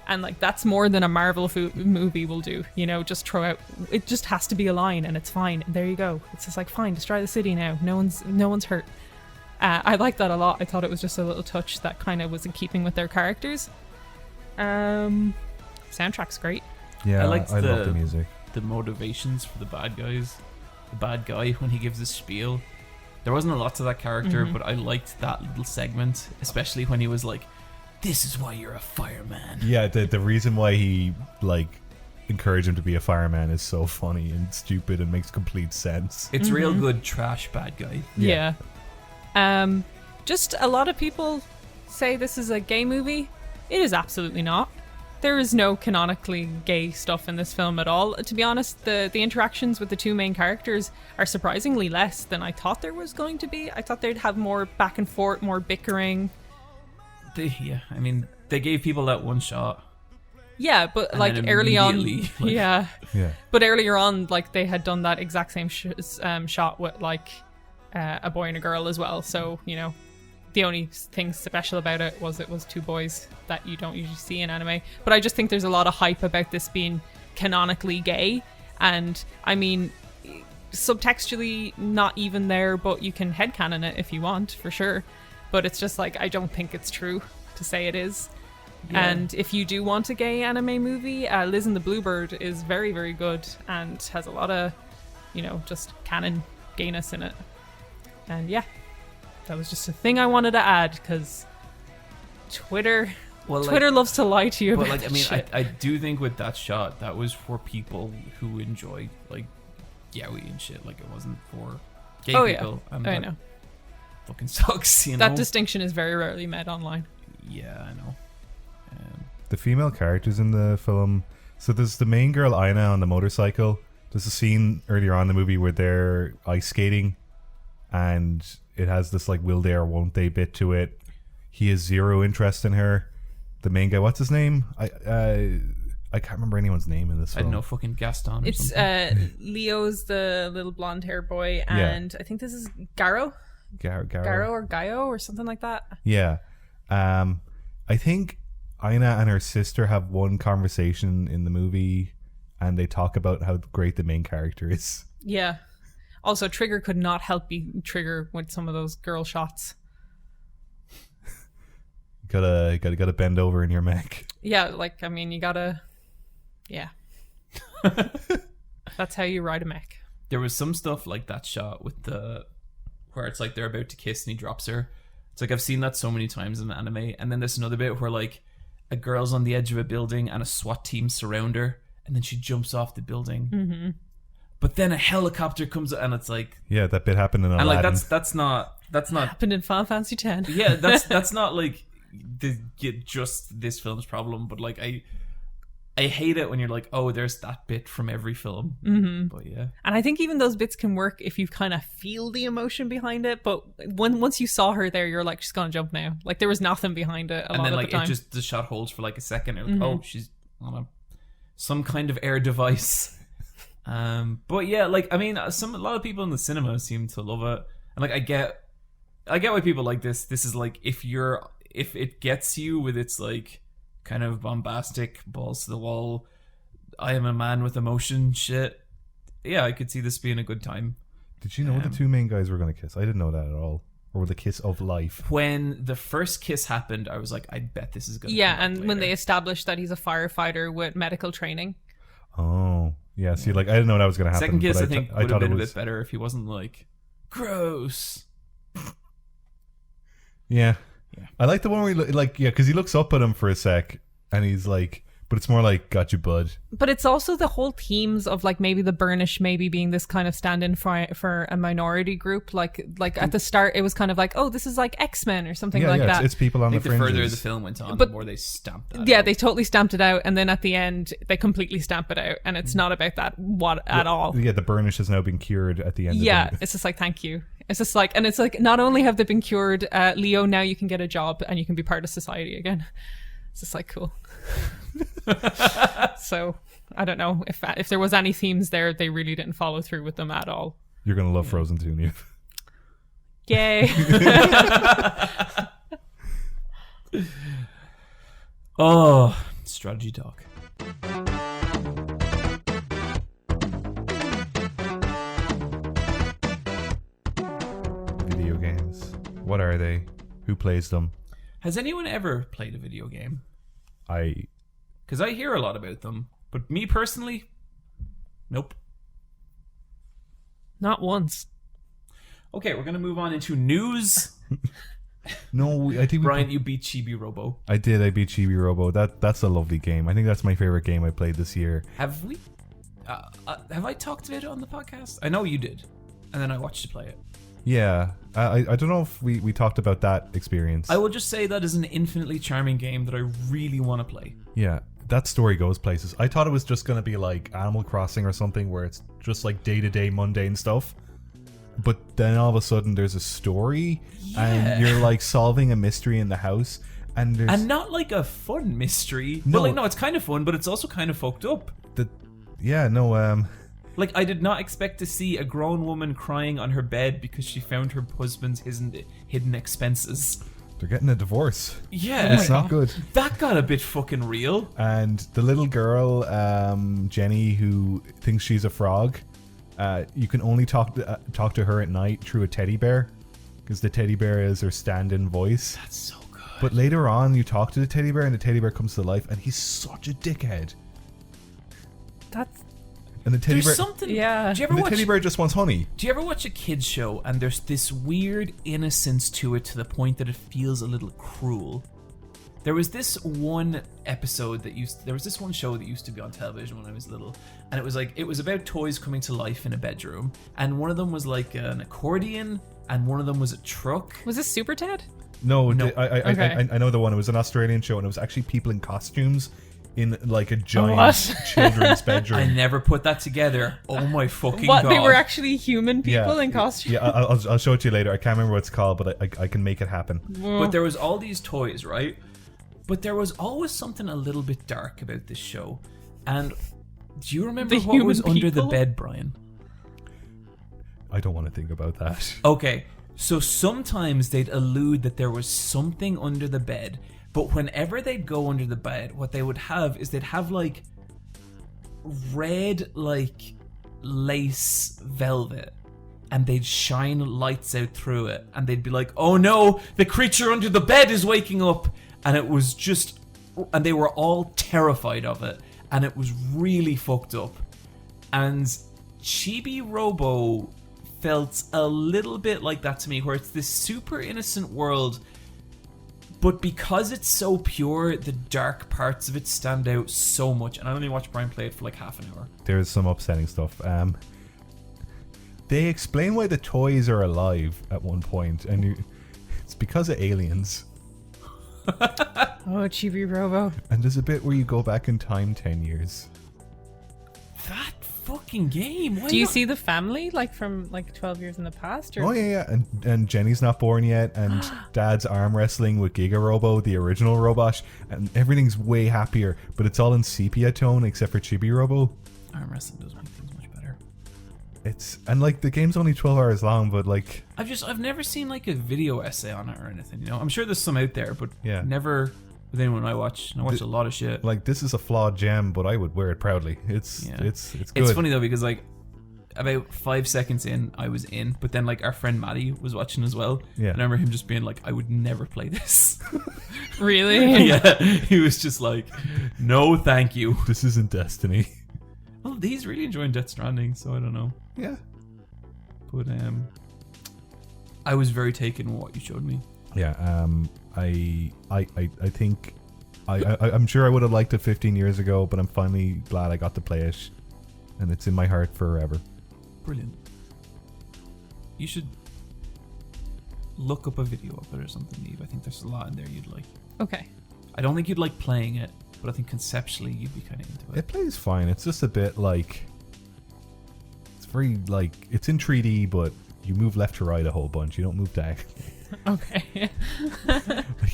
And like, that's more than a Marvel movie will do, you know. Just throw out, it just has to be a line and it's fine, and there you go. It's just like, fine, destroy the city now, no one's hurt. I like that a lot. I thought it was just a little touch that kind of was in keeping with their characters. Soundtrack's great. Yeah, I liked I love the music. The motivations for the bad guys. The bad guy, when he gives his spiel. There wasn't a lot to that character, but I liked that little segment, especially when he was like, this is why you're a fireman. Yeah, the reason why he like encouraged him to be a fireman is so funny and stupid and makes complete sense. It's real good trash bad guy. Yeah. Just a lot of people say this is a gay movie. It is absolutely not. There is no canonically gay stuff in this film at all. To be honest, the interactions with the 2 main characters are surprisingly less than I thought there was going to be. I thought they'd have more back and forth, more bickering. I mean, they gave people that one shot. Yeah, but And like then early on, immediately, yeah. Yeah. But earlier on, like, they had done that exact same shot with like a boy and a girl as well. So, you know, the only thing special about it was two boys that you don't usually see in anime. But I just think there's a lot of hype about this being canonically gay. And I mean, subtextually not even there, but you can headcanon it if you want, for sure. But it's just like, I don't think it's true to say it is. Yeah. And if you do want a gay anime movie, Liz and the Bluebird is very, very good and has a lot of, just canon gayness in it. And yeah, that was just a thing I wanted to add, because Twitter loves to lie to you about that shit. I do think with that shot, that was for people who enjoy like yaoi and shit. Like, it wasn't for gay people. Yeah. I know. Fucking sucks, That distinction is very rarely met online. Yeah, I know. The female characters in the film. So there's the main girl, Aina, on the motorcycle. There's a scene earlier on in the movie where they're ice skating, and it has this like will they or won't they bit to it. He has zero interest in her. The main guy, what's his name? I can't remember anyone's name in this film. I don't know, fucking Gaston or it's something. Leo's the little blonde hair boy, and I think this is Garo. Garo or Gaio or something like that. Yeah. I think Aina and her sister have one conversation in the movie, and they talk about how great the main character is. Yeah. Also, Trigger could not help being Trigger with some of those girl shots. Gotta bend over in your mech. Yeah, like, I mean, you gotta... Yeah. That's how you ride a mech. There was some stuff like that shot with where it's like they're about to kiss and he drops her. It's like, I've seen that so many times in anime. And then there's another bit where like a girl's on the edge of a building and a SWAT team surround her, and then she jumps off the building. Mm-hmm. But then a helicopter comes and it's like, yeah, that bit happened in Aladdin. And like that's not happened in Final Fantasy X. Yeah, that's not like just this film's problem, but like I hate it when you're like, oh, there's that bit from every film. Mm-hmm. But yeah. And I think even those bits can work if you kind of feel the emotion behind it. But once you saw her there, you're like, she's going to jump now. Like, there was nothing behind it a lot of the time. And then, like, the shot holds for like a second. You're like, oh, she's on some kind of air device. But yeah, like, I mean, a lot of people in the cinema seem to love it. And like, I get why people like this. This is like, if it gets you with its like, kind of bombastic, balls to the wall, I am a man with emotion shit. Yeah, I could see this being a good time. Did you know the two main guys were going to kiss? I didn't know that at all. Or the kiss of life. When the first kiss happened, I was like, I bet this is going to Yeah, and later. When they established that he's a firefighter with medical training. Oh, yeah. See, like, I didn't know that was going to happen. Second kiss, I think, would have been a bit better if he wasn't like, gross. Yeah. Yeah. I like the one where he, like, yeah, because he looks up at him for a sec and he's like, but it's more like, got you, bud. But it's also the whole themes of like maybe the Burnish maybe being this kind of stand-in for a minority group. Like at the start, it was kind of like, oh, this is like X-Men or something like that. It's people on the fringes. The further the film went on, the more they stamped that out. They totally stamped it out. And then at the end, they completely stamp it out. And it's not about that at all. Yeah, the Burnish has now been cured at the end of the it's just like, thank you. It's just like, and it's like, not only have they been cured, Leo, now you can get a job and you can be part of society again. It's just like, cool. So, I don't know if there was any themes there, they really didn't follow through with them at all. You're going to love Frozen 2, Niamh. Yay. Oh, strategy talk. Video games. What are they? Who plays them? Has anyone ever played a video game? Because I hear a lot about them, but me personally, nope. Not once. Okay, we're gonna move on into news. No, I think Bryan, you beat Chibi-Robo. I did. I beat Chibi-Robo. That's a lovely game. I think that's my favorite game I played this year. Have we? Have I talked about it on the podcast? I know you did, and then I watched you play it. Yeah, I don't know if we talked about that experience. I will just say that is an infinitely charming game that I really want to play. Yeah, that story goes places. I thought it was just going to be like Animal Crossing or something where it's just like day-to-day mundane stuff. But then all of a sudden there's a story and you're like solving a mystery in the house. And not like a fun mystery. No. Well, like, no, it's kind of fun, but it's also kind of fucked up. Like, I did not expect to see a grown woman crying on her bed because she found her husband's hidden expenses. They're getting a divorce. Yeah. It's not good. That got a bit fucking real. And the little girl, Jenny, who thinks she's a frog, you can only talk to her at night through a teddy bear, because the teddy bear is her stand-in voice. That's so good. But later on, you talk to the teddy bear, and the teddy bear comes to life, and he's such a dickhead. And the teddy There's bear, something... Yeah. Do you ever the watch... teddy bear just wants honey. Do you ever watch a kid's show and there's this weird innocence to it to the point that it feels a little cruel? There was this one episode there was this one show that used to be on television when I was little, and it was about toys coming to life in a bedroom, and one of them was like an accordion, and one of them was a truck. Was this Super Ted? No, No. I know the one. It was an Australian show, and it was actually people in costumes in like a giant children's bedroom. I never put that together. Oh my fucking What? god! They were actually human people in costume? Yeah, I'll show it to you later. I can't remember what it's called, but I can make it happen. But there was all these toys, right? But there was always something a little bit dark about this show. And do you remember The what was human under the people? bed, Brian? I don't want to think about that. Okay, so sometimes they'd allude that there was something under the bed, but whenever they'd go under the bed, what they would have is they'd have like red like lace velvet, and they'd shine lights out through it, and they'd be like, oh no, the creature under the bed is waking up. And it was just, and they were all terrified of it, and it was really fucked up. And Chibi-Robo felt a little bit like that to me, where it's this super innocent world, but because it's so pure, the dark parts of it stand out so much. And I only watched Brian play it for like half an hour. There's some upsetting stuff. They explain why the toys are alive at one point, and it's because of aliens. Oh, Chibi-Robo. And there's a bit where you go back in time 10 years. That fucking game. Why Do you not? see the family, like, from, like, 12 years in the past? Or? Oh, yeah. And Jenny's not born yet, and Dad's arm wrestling with Giga-Robo, the original robot, and everything's way happier, but it's all in sepia tone except for Chibi-Robo. Arm wrestling does make things much better. And like the game's only 12 hours long, but like I've never seen like a video essay on it or anything, you know. I'm sure there's some out there, but Yeah. never with anyone I watch. And I watch a lot of shit. like this is a flawed gem, but I would wear it proudly. It's good. It's funny though because like about 5 seconds in, I was in, but then like our friend Maddie was watching as well. Yeah. And I remember him just being like, I would never play this. Really? Yeah, he was just like, no, thank you. This isn't Destiny. Well, he's really enjoying Death Stranding, so I don't know. Yeah. But I was very taken with what you showed me. Yeah. I think I'm sure I would have liked it 15 years ago, but I'm finally glad I got to play it, and it's in my heart forever. Brilliant. You should look up a video of it or something, Niamh. I think there's a lot in there you'd like. Okay. I don't think you'd like playing it, but I think conceptually you'd be kind of into it. It plays fine. It's just a bit like it's very like it's in 3D, but you move left to right a whole bunch. You don't move diagonally. Okay.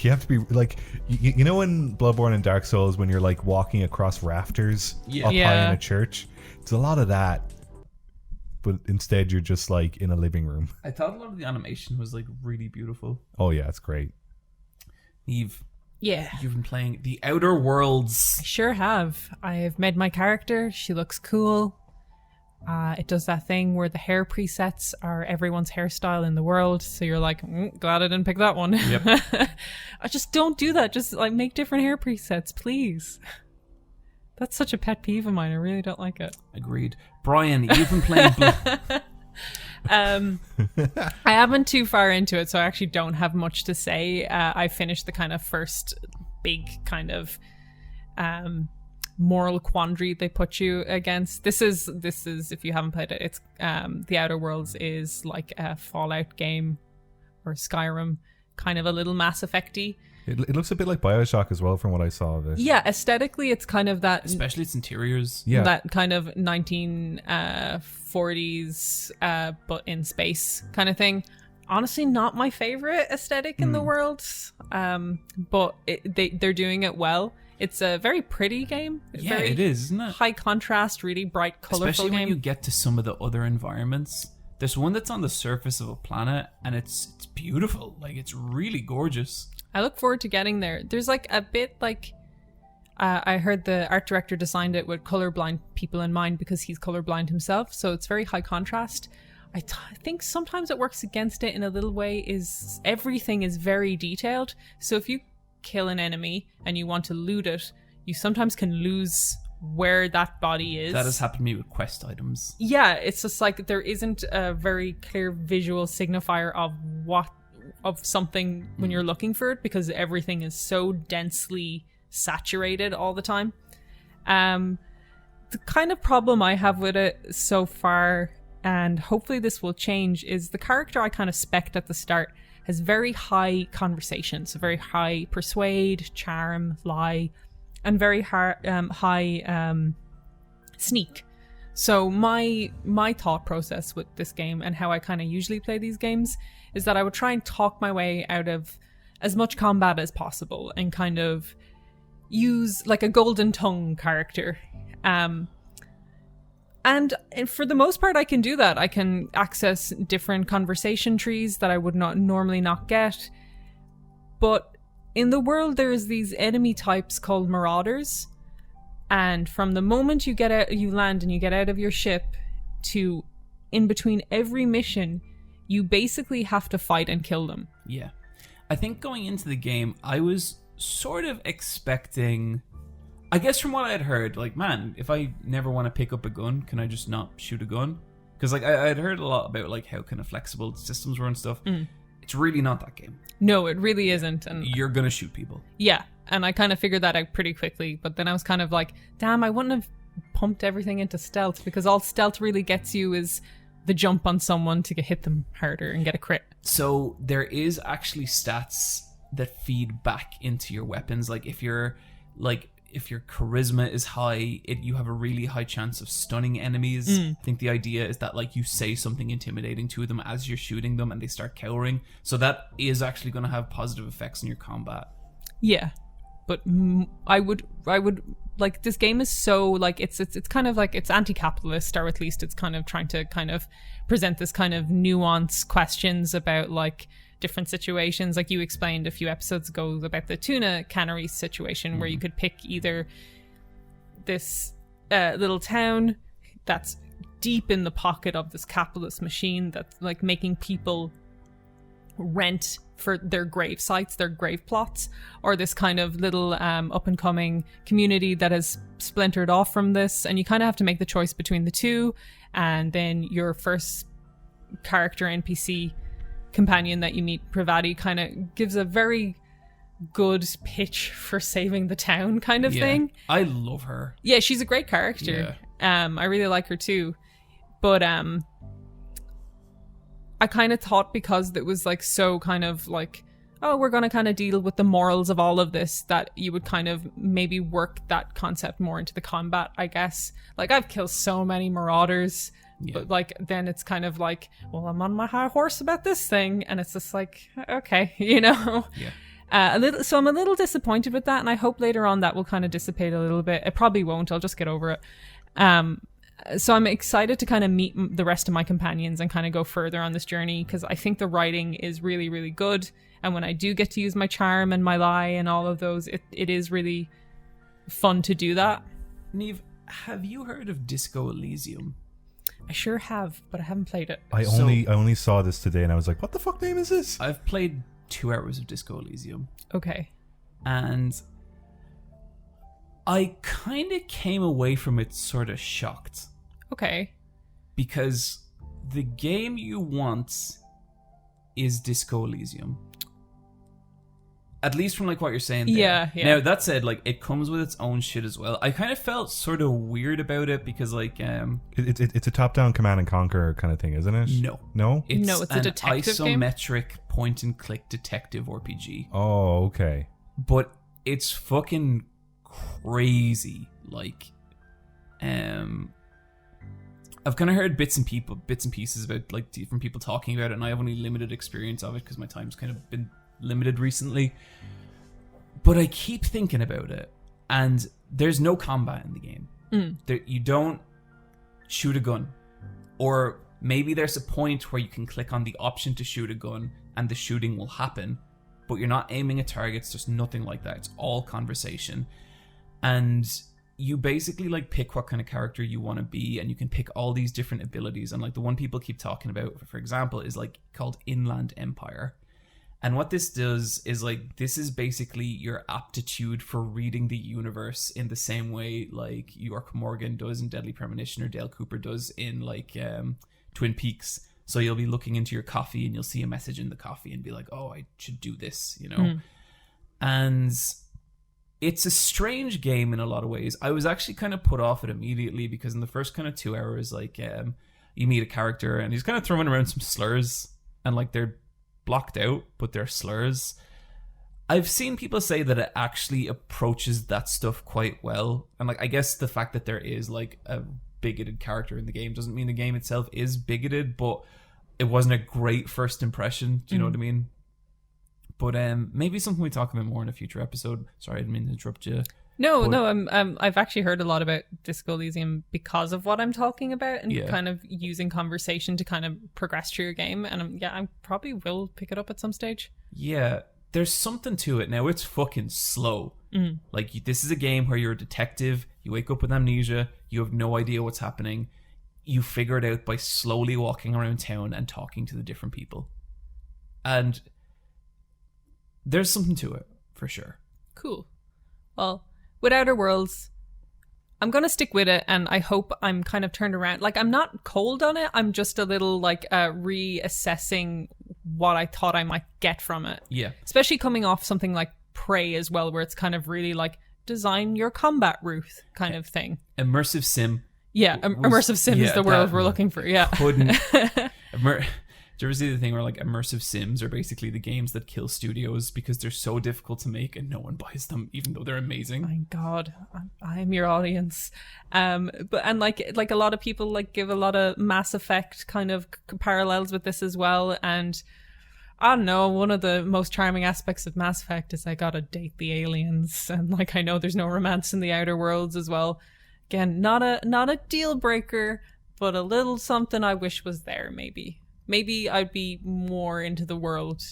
You have to be like you know in Bloodborne and Dark Souls when you're like walking across rafters up high in Yeah. a church. It's a lot of that, but instead you're just like in a living room. I thought a lot of the animation was like really beautiful. Oh yeah, it's great. Niamh, Yeah. you've been playing The Outer Worlds. I sure have. I've made my character. She looks cool. It does that thing where the hair presets are everyone's hairstyle in the world. So you're like, glad I didn't pick that one. Yep. I just don't do that. Just like make different hair presets, please. That's such a pet peeve of mine. I really don't like it. Agreed. Brian, you've been playing... I haven't too far into it, so I actually don't have much to say. I finished the kind of first big kind of moral quandary they put you against. This is if you haven't played it, it's The Outer Worlds is like a Fallout game or Skyrim, kind of a little Mass Effect-y. It looks a bit like BioShock as well from what I saw of it. Yeah, aesthetically it's kind of that, Especially its interiors. Yeah. that kind of 1940s but in space kind of thing. Honestly, not my favorite aesthetic in the world, but they're doing it well. It's a very pretty game. Yeah, very it is, isn't it? high contrast, really bright, colorful Especially game. when you get to some of the other environments. There's one that's on the surface of a planet, and it's beautiful. Like, it's really gorgeous. I look forward to getting there. There's like a bit like I heard the art director designed it with colorblind people in mind because he's colorblind himself, so it's very high contrast. I think sometimes it works against it in a little way. Is everything is very detailed, so if you kill an enemy and you want to loot it, you sometimes can lose where that body is. That has happened to me with quest items. Yeah, it's just like there isn't a very clear visual signifier of something when you're looking for it because everything is so densely saturated all the time. The kind of problem I have with it so far, and hopefully this will change, is the character I kind of spec'd at the start has very high conversation, so very high persuade, charm, lie, and very high sneak. So my thought process with this game and how I kind of usually play these games is that I would try and talk my way out of as much combat as possible and kind of use like a golden tongue character. And for the most part, I can do that. I can access different conversation trees that I would not normally not get. But in the world, there's these enemy types called marauders. And from the moment you land and you get out of your ship to in between every mission, you basically have to fight and kill them. Yeah. I think going into the game, I was sort of expecting... I guess from what I had heard, like, man, if I never want to pick up a gun, can I just not shoot a gun? Because, like, I had heard a lot about, like, how kind of flexible systems were and stuff. It's really not that game. No, it really isn't. And you're going to shoot people. Yeah, and I kind of figured that out pretty quickly. But then I was kind of like, damn, I wouldn't have pumped everything into stealth, because all stealth really gets you is the jump on someone to hit them harder and get a crit. So there is actually stats that feed back into your weapons. Like, if your charisma is high, you have a really high chance of stunning enemies. I think the idea is that, like, you say something intimidating to them as you're shooting them and they start cowering. So that is actually going to have positive effects on your combat. Yeah, but I would like, this game is so, like, it's kind of like, it's anti-capitalist, or at least it's kind of trying to kind of present this kind of nuanced questions about, like, different situations. Like you explained a few episodes ago about the tuna cannery situation, where you could pick either this little town that's deep in the pocket of this capitalist machine that's like making people rent for their grave sites, their grave plots, or this kind of little up and coming community that has splintered off from this, and you kind of have to make the choice between the two. And then your first character NPC companion that you meet, Pravati, kind of gives a very good pitch for saving the town kind of thing. I love her. Yeah, she's a great character. I really like her too. But I kind of thought, because it was like so kind of like, oh, we're going to kind of deal with the morals of all of this, that you would kind of maybe work that concept more into the combat, I guess. Like, I've killed so many marauders. Yeah. But like, then it's kind of like, well, I'm on my high horse about this thing, and it's just like, okay, you know. Yeah. So I'm a little disappointed with that, and I hope later on that will kind of dissipate a little bit. It probably won't. I'll just get over it. So I'm excited to kind of meet the rest of my companions and kind of go further on this journey, because I think the writing is really, really good. And when I do get to use my charm and my lie and all of those, it is really fun to do that. Niamh, have you heard of Disco Elysium? I sure have, but I haven't played it. I only saw this today, and I was like, what the fuck name is this? I've played 2 hours of Disco Elysium. Okay. And I kind of came away from it sort of shocked. Okay. Because the game you want is Disco Elysium. At least from like what you're saying there. Yeah. Now, that said, like, it comes with its own shit as well. I kind of felt sort of weird about it because, like... It's a top-down command and conquer kind of thing, isn't it? No. No? It's a detective game? Isometric point-and-click detective RPG. Oh, okay. But it's fucking crazy. Like, I've kind of heard bits and pieces about, like, different people talking about it, and I have only limited experience of it because my time's kind of been limited recently. But I keep thinking about it, And there's no combat in the game. You don't shoot a gun. Or maybe there's a point where you can click on the option to shoot a gun and the shooting will happen, but you're not aiming at targets. There's nothing like that. It's all conversation. And you basically like pick what kind of character you want to be, and you can pick all these different abilities. And like the one people keep talking about, for example, is like called Inland Empire. And what this does is like, this is basically your aptitude for reading the universe in the same way like York Morgan does in Deadly Premonition or Dale Cooper does in like Twin Peaks. So you'll be looking into your coffee and you'll see a message in the coffee and be like, oh, I should do this, you know? And it's a strange game in a lot of ways. I was actually kind of put off it immediately because in the first kind of 2 hours, like you meet a character and he's kind of throwing around some slurs and like they're blocked out, but they're slurs. I've seen people say that it actually approaches that stuff quite well. And like, I guess the fact that there is like a bigoted character in the game doesn't mean the game itself is bigoted, but it wasn't a great first impression. Do you know what I mean? But maybe something we talk about more in a future episode. Sorry, I didn't mean to interrupt you. I've actually heard a lot about Disco Elysium because of what I'm talking about and kind of using conversation to kind of progress through your game. And I probably will pick it up at some stage. Yeah, there's something to it. Now, it's fucking slow. Like, this is a game where you're a detective, you wake up with amnesia, you have no idea what's happening. You figure it out by slowly walking around town and talking to the different people. And there's something to it, for sure. Cool. Well, with Outer Worlds, I'm going to stick with it, and I hope I'm kind of turned around. Like, I'm not cold on it. I'm just a little, like, reassessing what I thought I might get from it. Yeah. Especially coming off something like Prey as well, where it's kind of really, like, design your combat route kind of thing. Immersive sim. Yeah, immersive sim is the word we're looking for, yeah. Do you ever see the thing where like immersive sims are basically the games that kill studios because they're so difficult to make and no one buys them even though they're amazing? My God, I am your audience. But like a lot of people like give a lot of Mass Effect kind of parallels with this as well. And I don't know, one of the most charming aspects of Mass Effect is I gotta date the aliens, and like I know there's no romance in the Outer Worlds as well. Again, not a deal breaker, but a little something I wish was there maybe. Maybe I'd be more into the world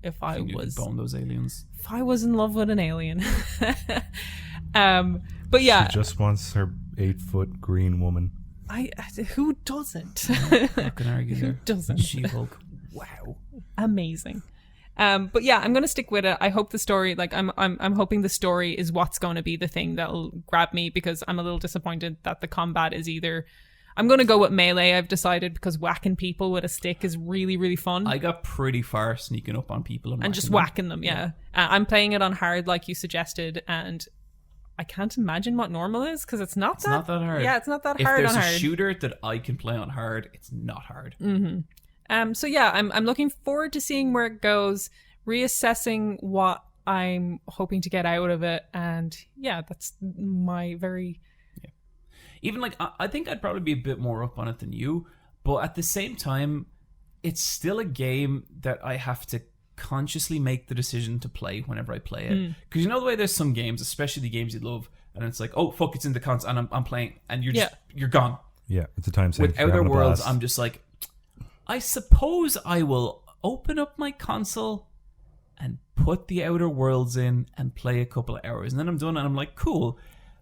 if I was bone those aliens. If I was in love with an alien. But yeah, she just wants her 8-foot green woman. Who doesn't? Not gonna argue there. Who doesn't? She-Hulk. Wow. Amazing. But yeah, I'm gonna stick with it. I hope the story, like I'm hoping the story is what's going to be the thing that'll grab me, because I'm a little disappointed that the combat is either. I'm going to go with melee, I've decided, because whacking people with a stick is really, really fun. I got pretty far sneaking up on people and just whacking them, yeah. I'm playing it on hard like you suggested, and I can't imagine what normal is, because it's not that hard. Yeah, it's not that hard on hard. If there's a shooter that I can play on hard, it's not hard. So yeah, I'm looking forward to seeing where it goes, reassessing what I'm hoping to get out of it, and yeah, that's my very... Even like, I think I'd probably be a bit more up on it than you, but at the same time, it's still a game that I have to consciously make the decision to play whenever I play it. Because you know the way there's some games, especially the games you love, and it's like, oh fuck, it's in the console, and I'm playing, and you're gone. Yeah, it's a time save. With Outer Worlds, I'm just like, I suppose I will open up my console and put the Outer Worlds in and play a couple of hours, and then I'm done, and I'm like, cool.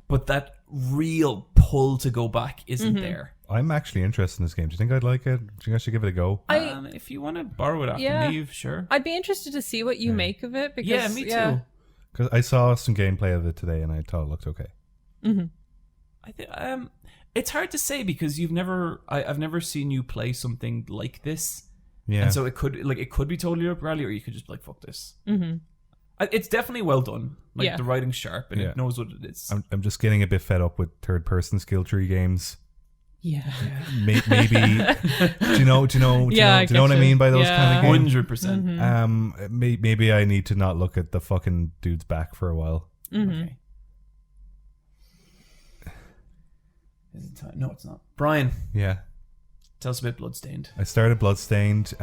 But that real pull to go back isn't there. I'm actually interested in this game. Do you think I'd like it? Do you think I should give it a go? If you want to borrow it after Niamh, sure. I'd be interested to see what you make of it. Because, me too. Because I saw some gameplay of it today and I thought it looked okay. I think it's hard to say because I've never seen you play something like this. Yeah. And so it could be totally up your alley, or you could just be like, fuck this. It's definitely well done. Like the writing's sharp and it knows what it is. I'm just getting a bit fed up with third-person skill tree games. Yeah. Maybe. do you know what I mean by those kind of games? 100%. Maybe I need to not look at the fucking dude's back for a while. Okay. Is it time? No, it's not. Bryan. Yeah. Tell us about Bloodstained. I started Bloodstained.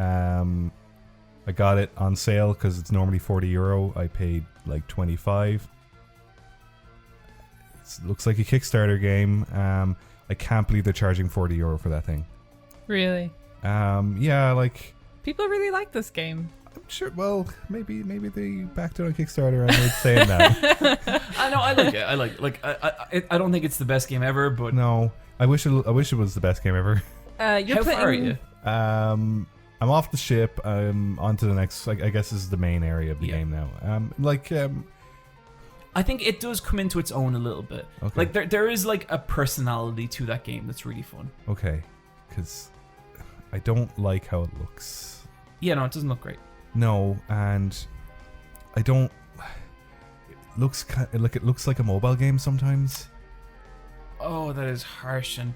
I got it on sale because it's normally €40. I paid like 25. looks like a Kickstarter game. I can't believe they're charging €40 for that thing. Really? Yeah, like People really like this game. I'm sure. Well, maybe they backed it on Kickstarter and they're saying that. I know. I like it. I don't think it's the best game ever, but No, I wish it was the best game ever. You're how far are you? I'm off the ship. I'm on to the next. I guess this is the main area of the game now. I think it does come into its own a little bit. Okay. Like there is like a personality to that game that's really fun. Okay, because I don't like how it looks. Yeah, no, it doesn't look great. No, and I don't. It looks like a mobile game sometimes. Oh, that is harsh and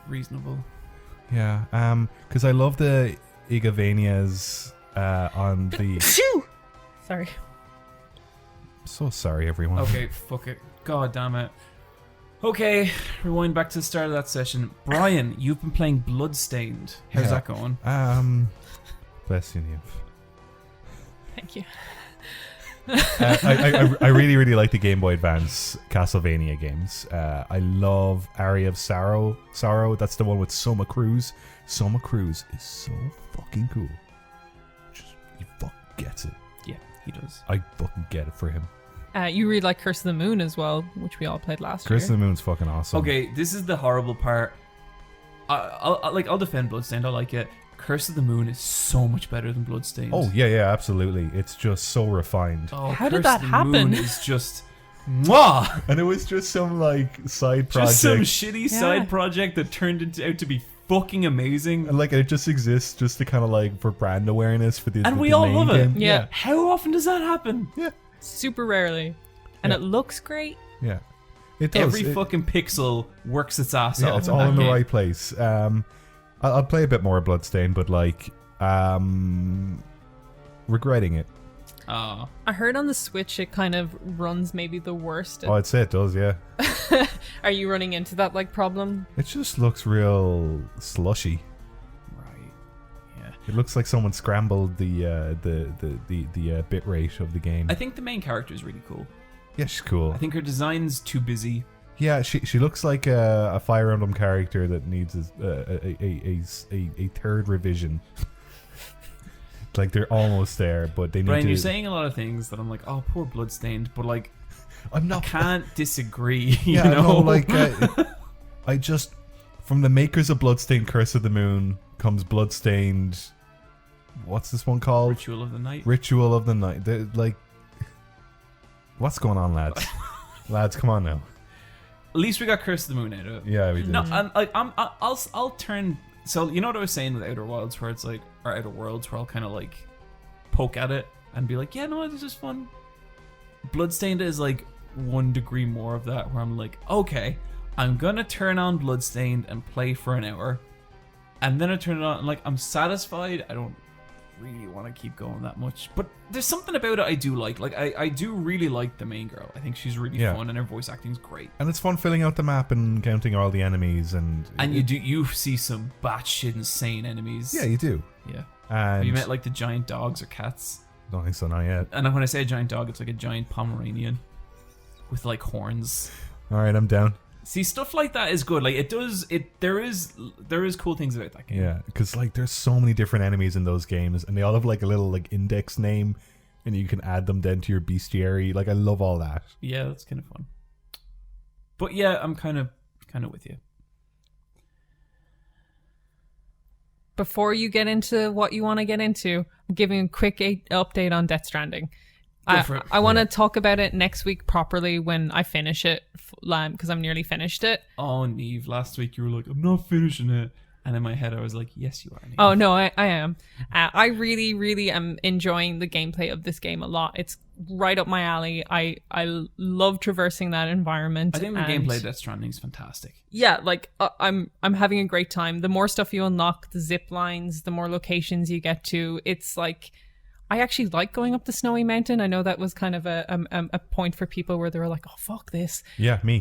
reasonable. Yeah, because I love the Igavanias on the. Sorry. So sorry, everyone. Okay, fuck it. God damn it. Okay, rewind back to the start of that session. Bryan, you've been playing Bloodstained. How's that going? Bless you, Niamh. Thank you. I really, really like the Game Boy Advance Castlevania games. I love Aria of Sorrow. That's the one with Soma Cruz. Soma Cruz is so fucking cool. He fucking gets it. Yeah, he does. I fucking get it for him. You really like Curse of the Moon as well, which we all played last Curse year. of the Moon's fucking awesome. Okay, this is the horrible part. I'll defend Bloodstained. I like it. Curse of the Moon is so much better than Bloodstained. Oh yeah, absolutely. It's just so refined. Oh, How did Curse that of the happen? Moon is just mwah! And it was just some like side project. Just some shitty side project that turned out to be fucking amazing. And like it just exists just to kind of like for brand awareness for the And we the all main love it. game. Yeah. How often does that happen? Yeah. Super rarely. And Yeah. it looks great. Yeah. It does. Every fucking pixel works its ass Yeah, off. it's in all that in the game. right place. I'll play a bit more Bloodstained, but like regretting it. Oh. I heard on the Switch it kind of runs maybe the worst. Oh, I'd say it does, yeah. Are you running into that like problem? It just looks real slushy. Right. Yeah. It looks like someone scrambled the bit rate of the game. I think the main character is really cool. Yeah, she's cool. I think her design's too busy. Yeah, she looks like a Fire Emblem character that needs a third revision. Like they're almost there, but they need Bryan, to. you're saying a lot of things that I'm like, oh, poor Bloodstained, but like, I'm I not. can't disagree. Yeah, you know, no, like I just from the makers of Bloodstained: Curse of the Moon comes Bloodstained. What's this one called? Ritual of the Night. Ritual of the Night. They're, like, what's going on, lads? Lads, come on now. At least we got Curse of the Moon out of it. Yeah, we did. No, I'll turn. So you know what I was saying with Outer Wilds, where it's like, or Outer Worlds, where I'll kind of like poke at it and be like, yeah, no, this is fun. Bloodstained is like 1 degree more of that, where I'm like, okay, I'm gonna turn on Bloodstained and play for an hour, and then I turn it on and like I'm satisfied. I don't really want to keep going that much, but there's something about it I do like. Like I do really like the main girl. I think she's really fun, and her voice acting's great. And it's fun filling out the map and counting all the enemies, and you see some batshit insane enemies. Yeah, you do. Yeah. And Have you met like the giant dogs or cats? don't think so, not yet. And when I say a giant dog, it's like a giant Pomeranian with like horns. All right, I'm down. See, stuff like that is good. Like there is cool things about that game. Yeah, because like there's so many different enemies in those games, and they all have like a little like index name, and you can add them then to your bestiary. Like I love all that. Yeah, that's kind of fun. But yeah, I'm kind of with you. Before you get into what you want to get into, I'm giving a quick update on Death Stranding. Go for it. I want to talk about it next week properly when I finish it, because I'm nearly finished it. Oh, Niamh, last week you were like, I'm not finishing it. And in my head, I was like, yes, you are, Niamh. Oh, no, I am. I really, really am enjoying the gameplay of this game a lot. It's right up my alley. I love traversing that environment. I think the gameplay of Death Stranding is fantastic. Yeah, like I'm having a great time. The more stuff you unlock, the zip lines, the more locations you get to, it's like... I actually like going up the snowy mountain. I know that was kind of a point for people where they were like, oh, fuck this. Yeah, me.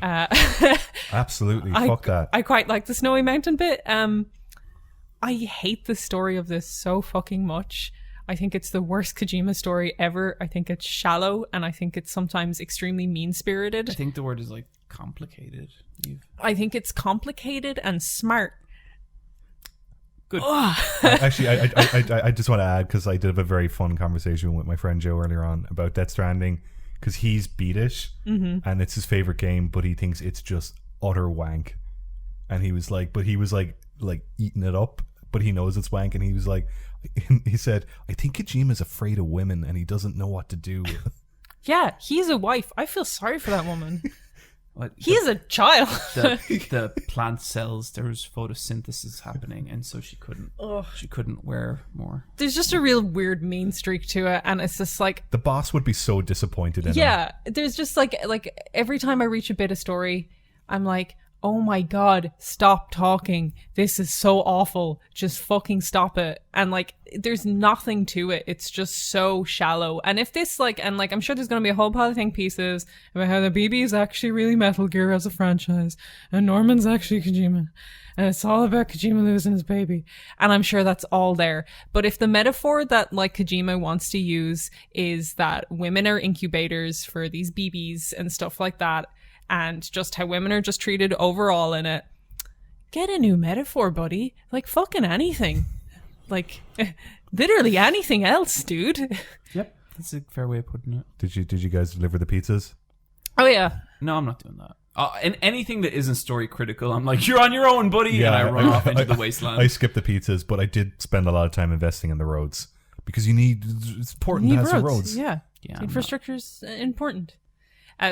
Absolutely. Fuck that. I quite like the snowy mountain bit. I hate the story of this so fucking much. I think it's the worst Kojima story ever. I think it's shallow, and I think it's sometimes extremely mean-spirited. I think the word is like complicated. Niamh. I think it's complicated and smart. Good. Actually, I just want to add, because I did have a very fun conversation with my friend Joe earlier on about Death Stranding, because he's beat it, and it's his favorite game, but he thinks it's just utter wank. And he was like eating it up, but he knows it's wank, and he was like, he said, I think Kojima's afraid of women and he doesn't know what to do. Yeah, he's a wife. I feel sorry for that woman. What, He's a child. the plant cells, there was photosynthesis happening, and so she couldn't wear more. There's just a real weird mean streak to it, and it's just like, The boss would be so disappointed in him. yeah, there's just like every time I reach a bit of story, I'm like, oh my god, stop talking. This is so awful. Just fucking stop it. And like, there's nothing to it. It's just so shallow. And if this I'm sure there's going to be a whole pile of think pieces about how the BB is actually really Metal Gear as a franchise, and Norman's actually Kojima, and it's all about Kojima losing his baby. And I'm sure that's all there. But if the metaphor that like Kojima wants to use is that women are incubators for these BBs and stuff like that, and just how women are just treated overall in it, get a new metaphor, buddy. Like fucking anything. Like literally anything else, dude. Yep, that's a fair way of putting it. Did you guys deliver the pizzas? Oh yeah. No, I'm not doing that. And anything that isn't story critical, I'm like, you're on your own, buddy, Yeah, and I run off into the wasteland. I skipped the pizzas, but I did spend a lot of time investing in the roads, because it's important to have some roads. Yeah. Yeah, Infrastructure's important.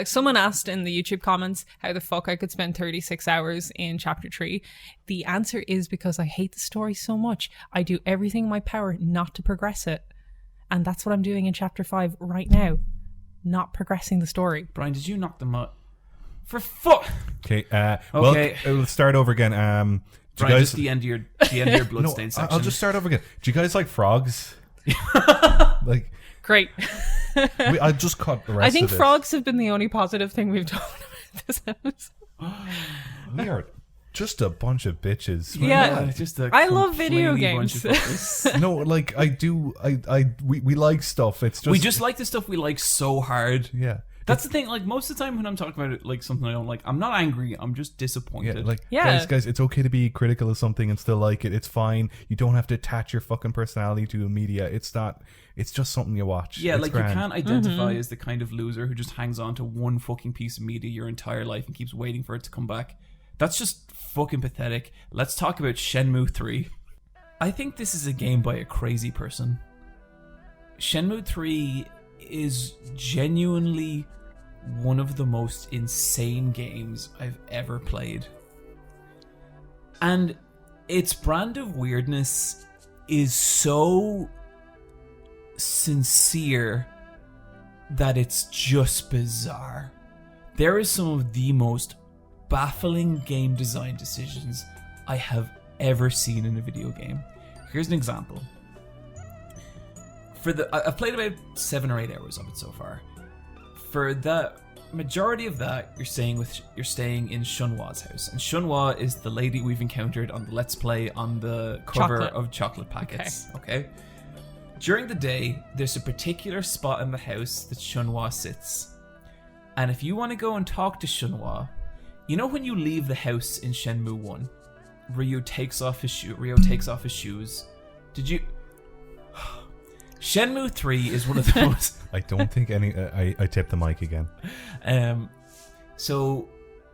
Someone asked in the YouTube comments how the fuck I could spend 36 hours in Chapter 3. The answer is because I hate the story so much. I do everything in my power not to progress it. And that's what I'm doing in Chapter 5 right now. Not progressing the story. Brian, did you knock them out? For fuck. Okay. Okay. Well, let's start over again. Brian, just the end of your Bloodstained section. I'll just start over again. Do you guys like frogs? Like, Great. I just cut the rest I think of this. frogs have been the only positive thing we've done about this episode. We are just a bunch of bitches. Yeah. just a I love video completely bunch games. of fuckers. No, like we like stuff. It's just We just like the stuff we like so hard. yeah. That's the thing. Like most of the time when I'm talking about it, like something I don't like, I'm not angry. I'm just Yeah, disappointed. like Yeah. guys, it's okay to be critical of something and still like it. It's fine. You don't have to attach your fucking personality to a media. It's not. It's just something you watch. Yeah, It's like grand. you can't identify as the kind of loser who just hangs on to one fucking piece of media your entire life and keeps waiting for it to come back. That's just fucking pathetic. Let's talk about Shenmue 3. I think this is a game by a crazy person. Shenmue 3 is genuinely one of the most insane games I've ever played. And its brand of weirdness is so sincere that it's just bizarre. There is some of the most baffling game design decisions I have ever seen in a video game. Here's an example. I've played about 7 or 8 hours of it so far. For the majority of that, you're staying in Shunwa's house, and Shunwa is the lady we've encountered on the Let's Play on the cover of Chocolate Packets. Okay. During the day, there's a particular spot in the house that Shunwa sits, and if you want to go and talk to Shunwa, you know when you leave the house in Shenmue 1, Ryo takes off his shoes. Did you? Shenmue 3 is one of the most. I don't think any. I tipped the mic again. So,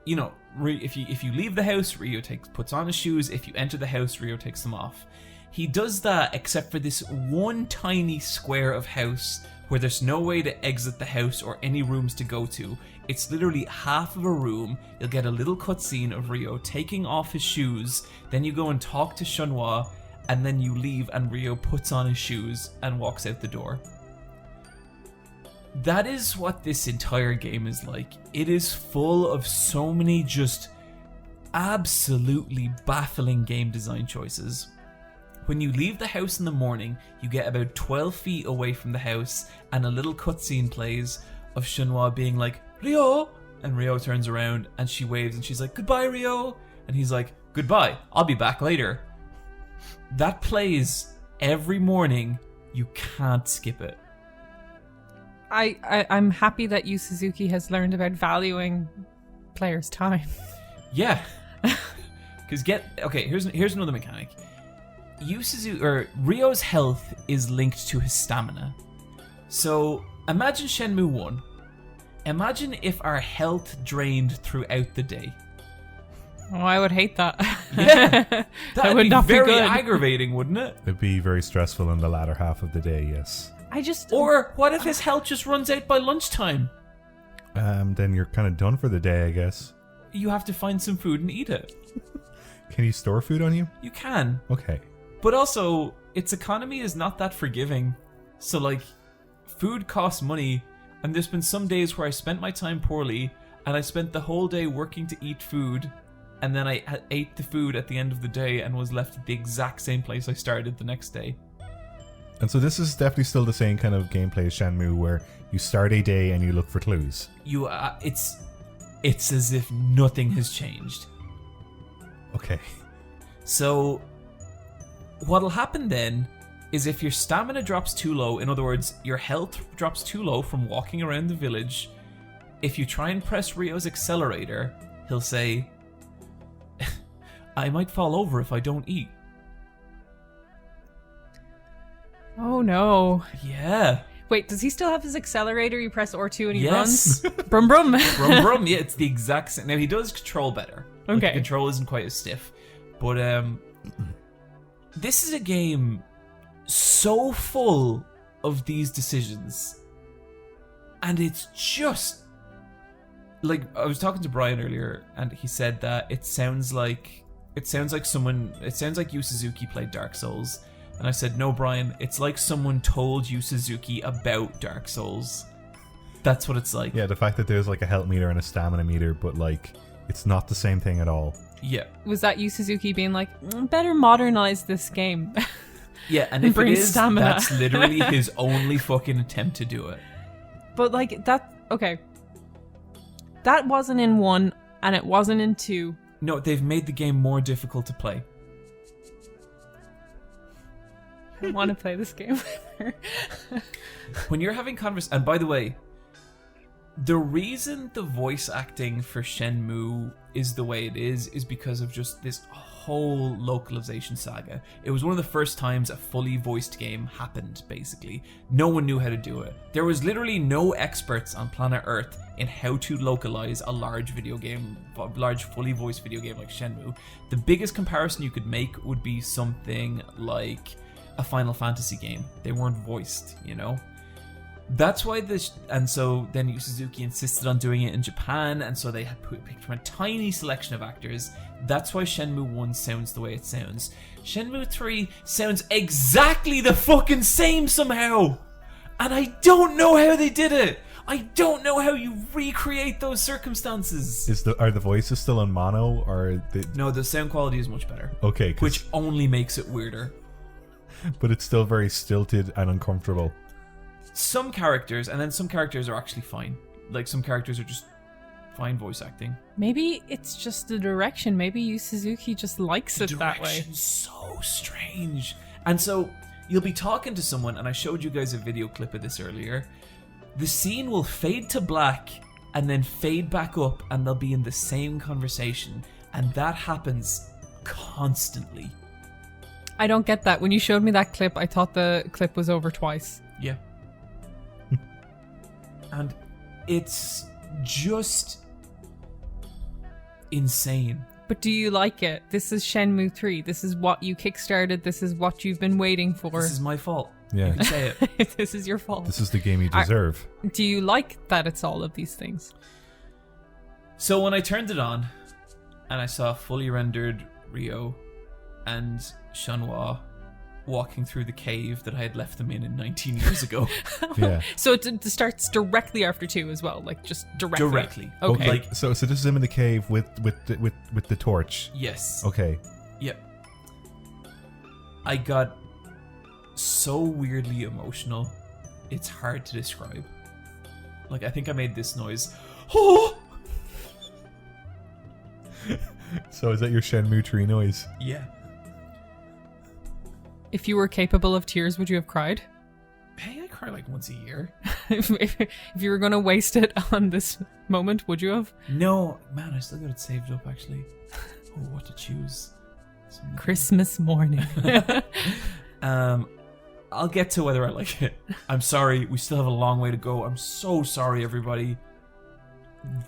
you know, if you leave the house, Ryo puts on his shoes. If you enter the house, Ryo takes them off. He does that except for this one tiny square of house where there's no way to exit the house or any rooms to go to. It's literally half of a room. You'll get a little cutscene of Ryo taking off his shoes. Then you go and talk to Shunwa, and then you leave and Ryo puts on his shoes and walks out the door. That is what this entire game is like. It is full of so many just absolutely baffling game design choices. When you leave the house in the morning, you get about 12 feet away from the house and a little cutscene plays of Shunwa being like, Ryo! And Ryo turns around and she waves and she's like, goodbye, Ryo! And he's like, goodbye, I'll be back later. That plays every morning. You can't skip it. I'm happy that Yu Suzuki has learned about valuing player's time. Yeah. Because here's another mechanic. Ryo's health is linked to his stamina. So imagine Shenmue 1. Imagine if our health drained throughout the day. Oh, I would hate that. Yeah, that would not be very good. aggravating, wouldn't it? It'd be very stressful in the latter half of the day, yes. Or what if his health just runs out by lunchtime? Then you're kind of done for the day, I guess. You have to find some food and eat it. Can you store food on you? You can. Okay. But also, its economy is not that forgiving. So, like, food costs money, and there's been some days where I spent my time poorly, and I spent the whole day working to eat food, and then I ate the food at the end of the day and was left at the exact same place I started the next day. And so this is definitely still the same kind of gameplay as Shenmue, where you start a day and you look for clues. It's as if nothing has changed. Okay. So, what'll happen then is if your stamina drops too low, in other words, your health drops too low from walking around the village, if you try and press Ryo's accelerator, he'll say, I might fall over if I don't eat. Oh no. Yeah. Wait, does he still have his accelerator? You press R2 and he Yes. runs? Brum brum. Brum brum, yeah, it's the exact same. Now, he does control better. Like, Okay. the control isn't quite as stiff. But, this is a game so full of these decisions. And it's just... Like, I was talking to Bryan earlier, and he said that it sounds like Yu Suzuki played Dark Souls. And I said, no, Bryan, it's like someone told Yu Suzuki about Dark Souls. That's what it's like. Yeah, the fact that there's like a health meter and a stamina meter, but like it's not the same thing at all. Yeah. Was that Yu Suzuki being like, better modernize this game? Yeah, and if it bring is, stamina. that's literally his only fucking attempt to do it. But like, okay. That wasn't in 1, and it wasn't in 2. No, they've made the game more difficult to play. I want to play this game. When you're having and by the way, the reason the voice acting for Shenmue is the way it is because of just this whole localization saga. It was one of the first times a fully voiced game happened, basically. No one knew how to do it. There was literally no experts on planet Earth in how to localize a large fully voiced video game like Shenmue. The biggest comparison you could make would be something like a Final Fantasy game. They weren't voiced, you know? That's why and so then Yu Suzuki insisted on doing it in Japan, and so they had picked from a tiny selection of actors. That's why Shenmue 1 sounds the way it sounds. Shenmue 3 sounds exactly the fucking same somehow! And I don't know how they did it! I don't know how you recreate those circumstances! Are the voices still in mono, or No, the sound quality is much better. Okay, which only makes it weirder. But it's still very stilted and uncomfortable. Some characters, and then some characters are actually fine. Like, some characters are just fine voice acting. Maybe it's just the direction. Maybe Yu Suzuki just likes it that way. Direction's so strange. And so, you'll be talking to someone, and I showed you guys a video clip of this earlier. The scene will fade to black, and then fade back up, and they'll be in the same conversation. And that happens constantly. I don't get that. When you showed me that clip, I thought the clip was over twice. Yeah. And it's just insane. But do you like it? This is Shenmue 3. This is what you kickstarted. This is what you've been waiting for. This is my fault. Yeah. You can say it. This is your fault. This is the game you deserve. Do you like that it's all of these things? So when I turned it on, and I saw fully rendered Ryo and Shenmue walking through the cave that I had left them in 19 years ago. Yeah. So it starts directly after 2 as well, like just directly. Directly. Okay. Like, so this is him in the cave with the torch. yes. Okay. Yep. I got so weirdly emotional. It's hard to describe. Like, I think I made this noise. Oh! So is that your Shenmue 3 noise? Yeah. If you were capable of tears, would you have cried? Hey, I cry like once a year. if you were going to waste it on this moment, would you have? No, man, I still got it saved up actually. Oh, what to choose? Christmas morning. I'll get to whether I like it. I'm sorry, we still have a long way to go. I'm so sorry, everybody.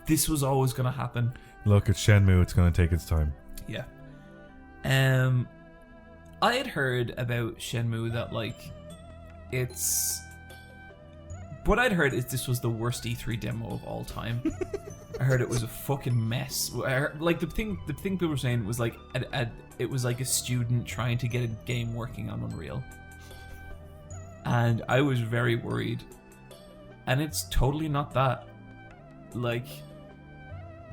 This was always going to happen. Look, it's Shenmue. It's going to take its time. Yeah. I had heard about Shenmue that, like, it's... What I'd heard is this was the worst E3 demo of all time. I heard it was a fucking mess. Like, the thing people were saying was, like, it was like a student trying to get a game working on Unreal. And I was very worried. And it's totally not that. Like,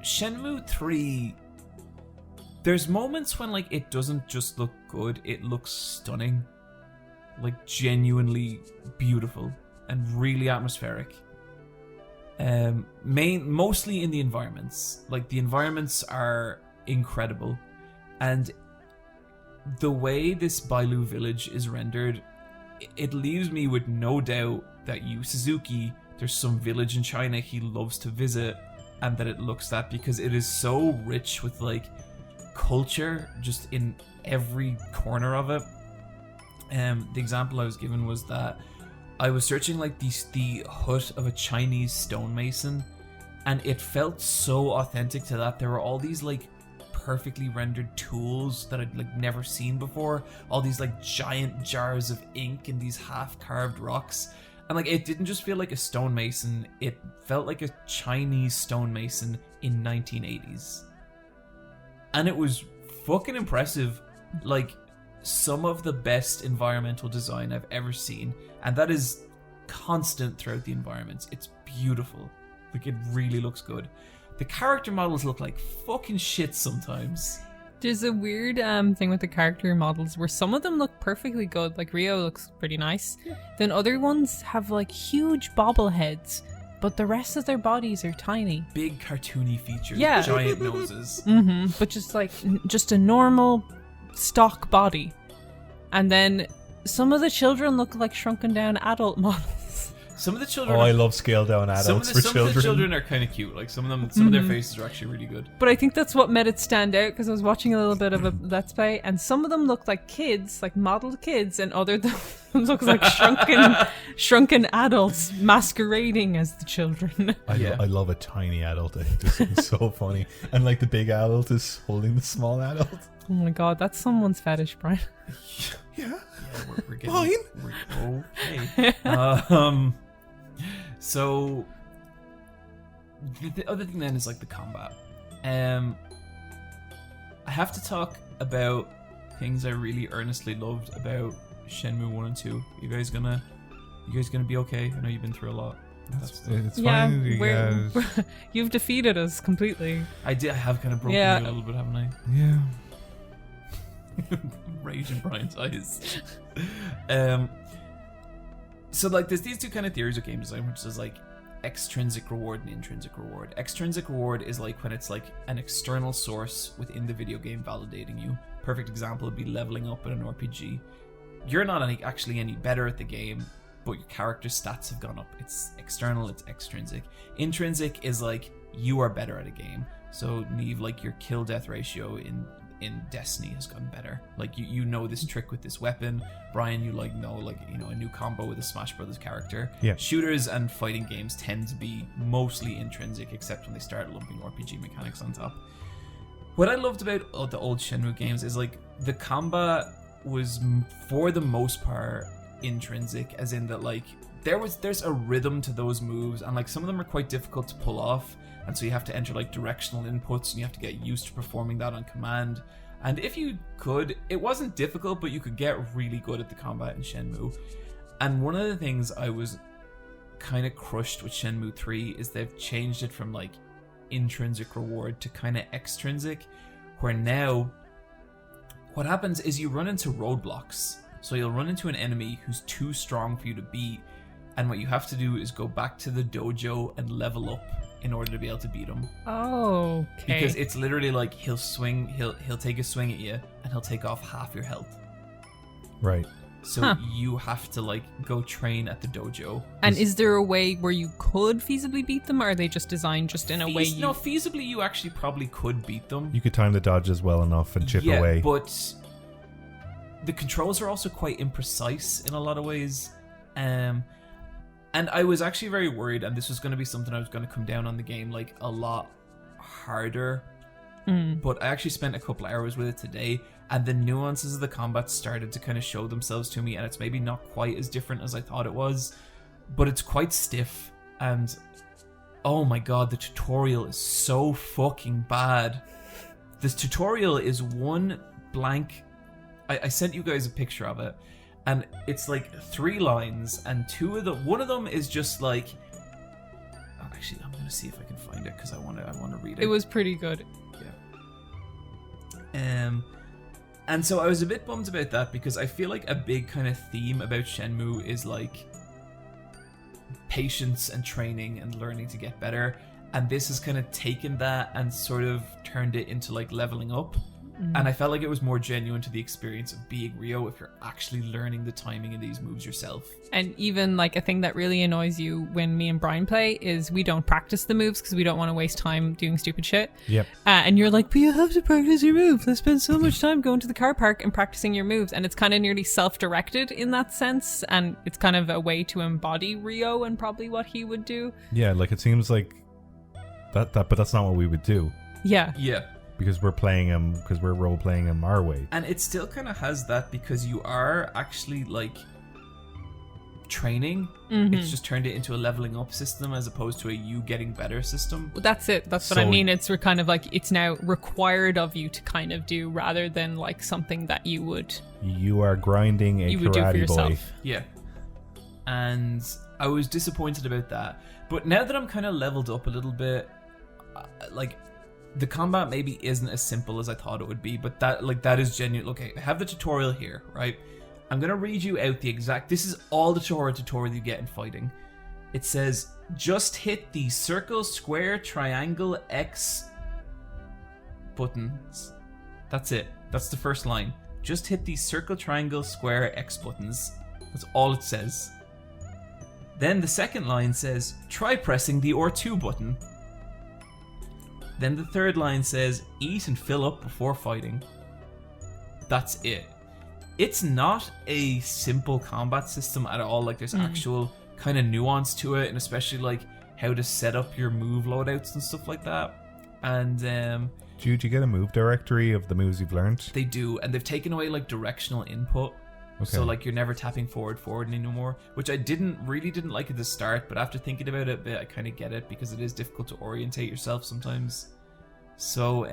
Shenmue 3... There's moments when, like, it doesn't just look good, it looks stunning. Like, genuinely beautiful and really atmospheric. Mostly in the environments. Like, the environments are incredible. And the way this Bailu village is rendered, it leaves me with no doubt that Yu Suzuki, there's some village in China he loves to visit, and that it looks that, because it is so rich with, like, culture just in every corner of it. The example I was given was that I was searching, like, the hut of a Chinese stonemason, and it felt so authentic to that. There were all these, like, perfectly rendered tools that I'd, like, never seen before. All these, like, giant jars of ink and these half-carved rocks. And, like, it didn't just feel like a stonemason. It felt like a Chinese stonemason in 1980s. And it was fucking impressive. Like, some of the best environmental design I've ever seen. And that is constant throughout the environments. It's beautiful. Like, it really looks good. The character models look like fucking shit sometimes. There's a weird thing with the character models where some of them look perfectly good. Like, Rio looks pretty nice. Yeah. Then other ones have, like, huge bobbleheads, but the rest of their bodies are tiny. Big cartoony features. Yeah. Giant noses. But just, like, just a normal stock body. And then some of the children look like shrunken down adult models. Some of the children. I love scaled down adults for children. Some of the children are kind of cute. Like, some of their faces are actually really good. But I think that's what made it stand out, because I was watching a little bit of a Let's Play, and some of them look like kids, like modeled kids, and other them look like shrunken adults masquerading as the children. I love a tiny adult. I think this is so funny. And, like, the big adult is holding the small adult. Oh my god, that's someone's fetish, Brian. Yeah. We're getting... Mine? Okay. So, the other thing then is, like, the combat. I have to talk about things I really earnestly loved about Shenmue 1 and 2. You guys gonna be okay? I know you've been through a lot. It's fine. You've defeated us completely. I have kind of broken you a little bit, haven't I? Yeah. Rage in Brian's eyes. So, like, there's these two kind of theories of game design, which is, like, extrinsic reward and intrinsic reward. Extrinsic reward is, like, when it's, like, an external source within the video game validating you. Perfect example would be leveling up in an RPG. You're not actually any better at the game, but your character's stats have gone up. It's external, it's extrinsic. Intrinsic is, like, you are better at a game. So, Niamh, like, your kill-death ratio in Destiny has gotten better. Like, you know this trick with this weapon. Bryan, you, like, know, like, you know, a new combo with a Smash Brothers character. Yeah. Shooters and fighting games tend to be mostly intrinsic, except when they start lumping RPG mechanics on top. What I loved about the old Shenmue games is, like, the combat was, for the most part, intrinsic, as in that, like, there's a rhythm to those moves, and, like, some of them are quite difficult to pull off. And so you have to enter, like, directional inputs, and you have to get used to performing that on command. And if you could, it wasn't difficult, but you could get really good at the combat in Shenmue. And one of the things I was kind of crushed with Shenmue 3 is they've changed it from, like, intrinsic reward to kind of extrinsic, where now what happens is you run into roadblocks. So you'll run into an enemy who's too strong for you to beat, and what you have to do is go back to the dojo and level up in order to be able to beat him. Oh, okay. Because it's literally like he'll take a swing at you and he'll take off half your health. Right. So you have to like go train at the dojo. And is there a way where you could feasibly beat them, or are they just designed just in a way you... No, feasibly you actually probably could beat them. You could time the dodges well enough and chip yeah, away. But the controls are also quite imprecise in a lot of ways. And I was actually very worried, and this was going to be something I was going to come down on the game like a lot harder. But I actually spent a couple hours with it today, and the nuances of the combat started to kind of show themselves to me, and it's maybe not quite as different as I thought it was, but it's quite stiff, and oh my god, the tutorial is so fucking bad. This tutorial is one blank... I sent you guys a picture of it, and it's like 3 lines, and one of them is just like... Oh, actually, I'm going to see if I can find it, because I want to read it. It was pretty good. And so I was a bit bummed about that, because I feel like a big kind of theme about Shenmue is like patience and training and learning to get better, and this has kind of taken that and sort of turned it into like leveling up. And I felt like it was more genuine to the experience of being Ryo if you're actually learning the timing of these moves yourself. And even like a thing that really annoys you when me and Bryan play is we don't practice the moves because we don't want to waste time doing stupid shit. Yep. And you're like, but you have to practice your moves. I spend so much time going to the car park and practicing your moves. And it's kind of nearly self-directed in that sense. And it's kind of a way to embody Ryo and probably what he would do. Yeah, like it seems like that, but that's not what we would do. Yeah. Yeah. Because we're playing him, because we're role playing him our way. And it still kind of has that because you are actually like training. It's just turned it into a leveling up system as opposed to a you getting better system. Well, that's it. That's what I mean. It's kind of like it's now required of you to kind of do rather than like something that you would. You are grinding a you would do for karate yourself. boy. Yeah. And I was disappointed about that. But now that I'm kind of leveled up a little bit, like the combat maybe isn't as simple as I thought it would be, but that is genuine. Okay, I have the tutorial here, right? I'm gonna read you out the exact. This is all the tutorial you get in fighting. It says, just hit the circle, square, triangle, X buttons. That's it. That's the first line. Just hit the circle, triangle, square, X buttons. That's all it says. Then the second line says, try pressing the R2 button. Then the third line says, eat and fill up before fighting. That's it. It's not a simple combat system at all. Like there's actual kind of nuance to it, and especially like how to set up your move loadouts and stuff like that. And Do you get a move directory of the moves you've learned? they do, and they've taken away like directional input. Okay. So like you're never tapping forward anymore, which I didn't like at the start, but after thinking about it a bit, I kind of get it because it is difficult to orientate yourself sometimes. So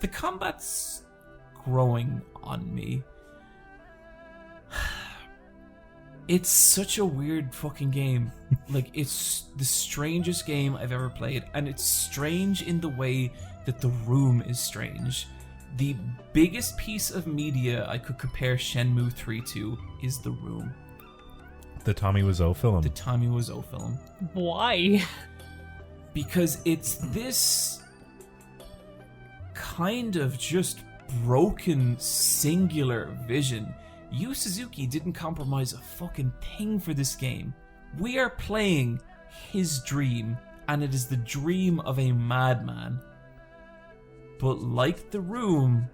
the combat's growing on me. It's such a weird fucking game. Like it's the strangest game I've ever played, and it's strange in the way that the room is strange. The biggest piece of media I could compare Shenmue III to is the room. The Tommy Wiseau film. The Tommy Wiseau film. Why? Because it's this kind of just broken, singular vision. Yu Suzuki didn't compromise a fucking thing for this game. We are playing his dream, and it is the dream of a madman. But like the room,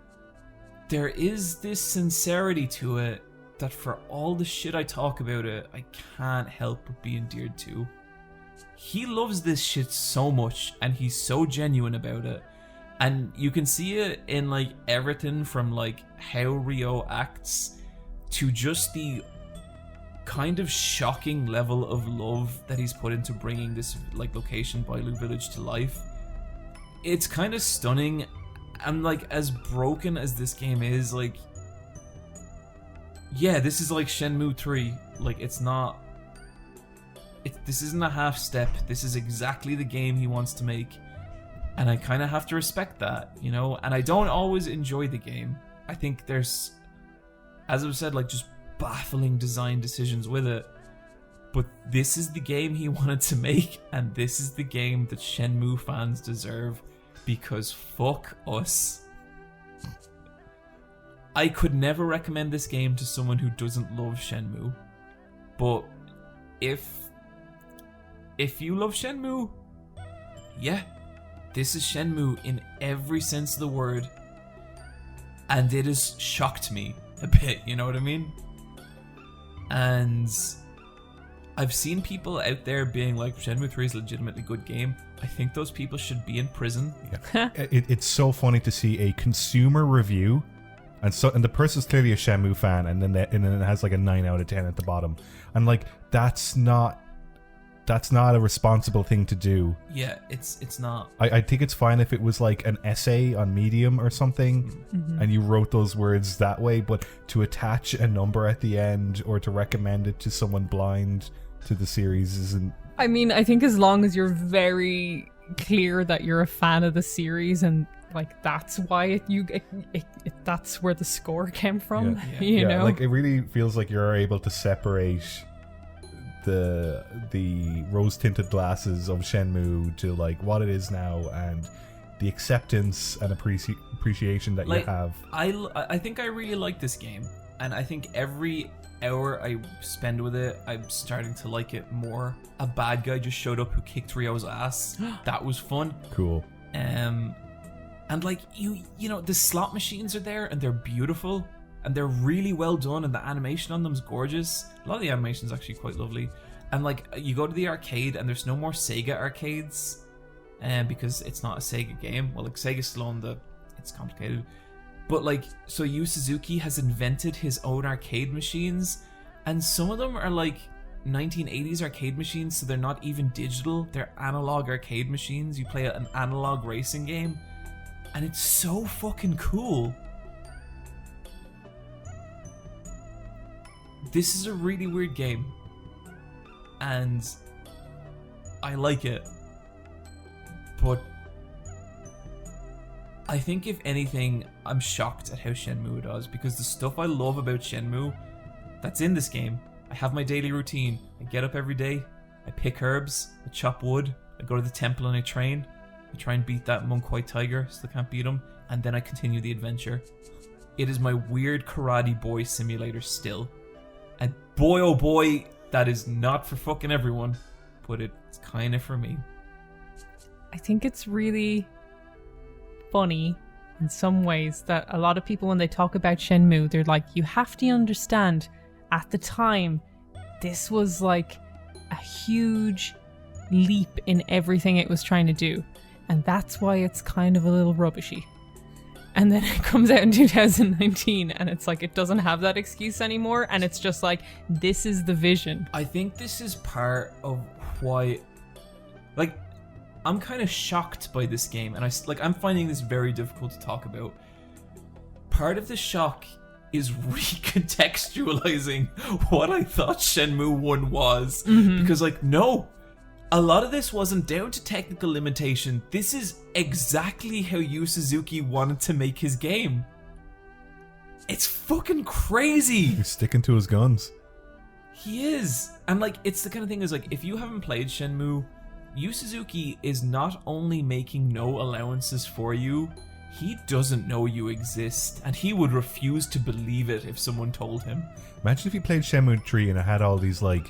there is this sincerity to it that for all the shit I talk about it, I can't help but be endeared to. He loves this shit so much, and he's so genuine about it. And you can see it in like everything from like how Ryo acts to just the kind of shocking level of love that he's put into bringing this like location, Bailu Village, to life. It's kind of stunning, and like as broken as this game is, like yeah, this is like Shenmue 3. Like it's not. This isn't a half step. This is exactly the game he wants to make, and I kind of have to respect that, you know. And I don't always enjoy the game. I think there's, as I've said, like just baffling design decisions with it. But this is the game he wanted to make, and this is the game that Shenmue fans deserve, because fuck us. I could never recommend this game to someone who doesn't love Shenmue. But if you love Shenmue, yeah, this is Shenmue in every sense of the word. And it has shocked me a bit, you know what I mean? And I've seen people out there being like, Shenmue 3 is a legitimately good game. I think those people should be in prison. Yeah. It's so funny to see a consumer review, and the person's clearly a Shenmue fan, and then it has like a 9 out of 10 at the bottom. And like, that's not a responsible thing to do. Yeah, it's not. I think it's fine if it was like an essay on Medium or something, and you wrote those words that way, but to attach a number at the end or to recommend it to someone blind to the series isn't. I mean, I think as long as you're very clear that you're a fan of the series and like that's why that's where the score came from, you know? Like it really feels like you're able to separate the rose-tinted glasses of Shenmue to like what it is now and the acceptance and appreciation that you have. I think I really like this game, and I think every hour I spend with it, I'm starting to like it more. A bad guy just showed up who kicked Ryo's ass. That was fun. Cool. And like you know, the slot machines are there and they're beautiful and they're really well done and the animation on them is gorgeous. A lot of the animation is actually quite lovely. And like you go to the arcade and there's no more Sega arcades, because it's not a Sega game. Well, like Sega's still on it's complicated. But like, so Yu Suzuki has invented his own arcade machines, and some of them are like 1980s arcade machines, so they're not even digital. They're analog arcade machines. You play an analog racing game, and it's so fucking cool. This is a really weird game, and I like it. But I think if anything, I'm shocked at how Shenmue does, because the stuff I love about Shenmue that's in this game, I have my daily routine. I get up every day, I pick herbs, I chop wood, I go to the temple and I train. I try and beat that monk white tiger, still can't beat him, and then I continue the adventure. It is my weird karate boy simulator still. And boy oh boy, that is not for fucking everyone, but it's kind of for me. I think it's really funny in some ways that a lot of people, when they talk about Shenmue, they're like, you have to understand, at the time, this was like a huge leap in everything it was trying to do, and that's why it's kind of a little rubbishy. And then it comes out in 2019 and it's like it doesn't have that excuse anymore, and it's just like, this is the vision. I think this is part of why, like, I'm kind of shocked by this game, and I'm finding this very difficult to talk about. Part of the shock is recontextualizing what I thought Shenmue 1 was. Because, like, no, a lot of this wasn't down to technical limitation. This is exactly how Yu Suzuki wanted to make his game. It's fucking crazy. He's sticking to his guns. He is. And, like, it's the kind of thing is, like, if you haven't played Shenmue, Yu Suzuki is not only making no allowances for you, he doesn't know you exist, and he would refuse to believe it if someone told him. Imagine if you played Shenmue 3 and it had all these like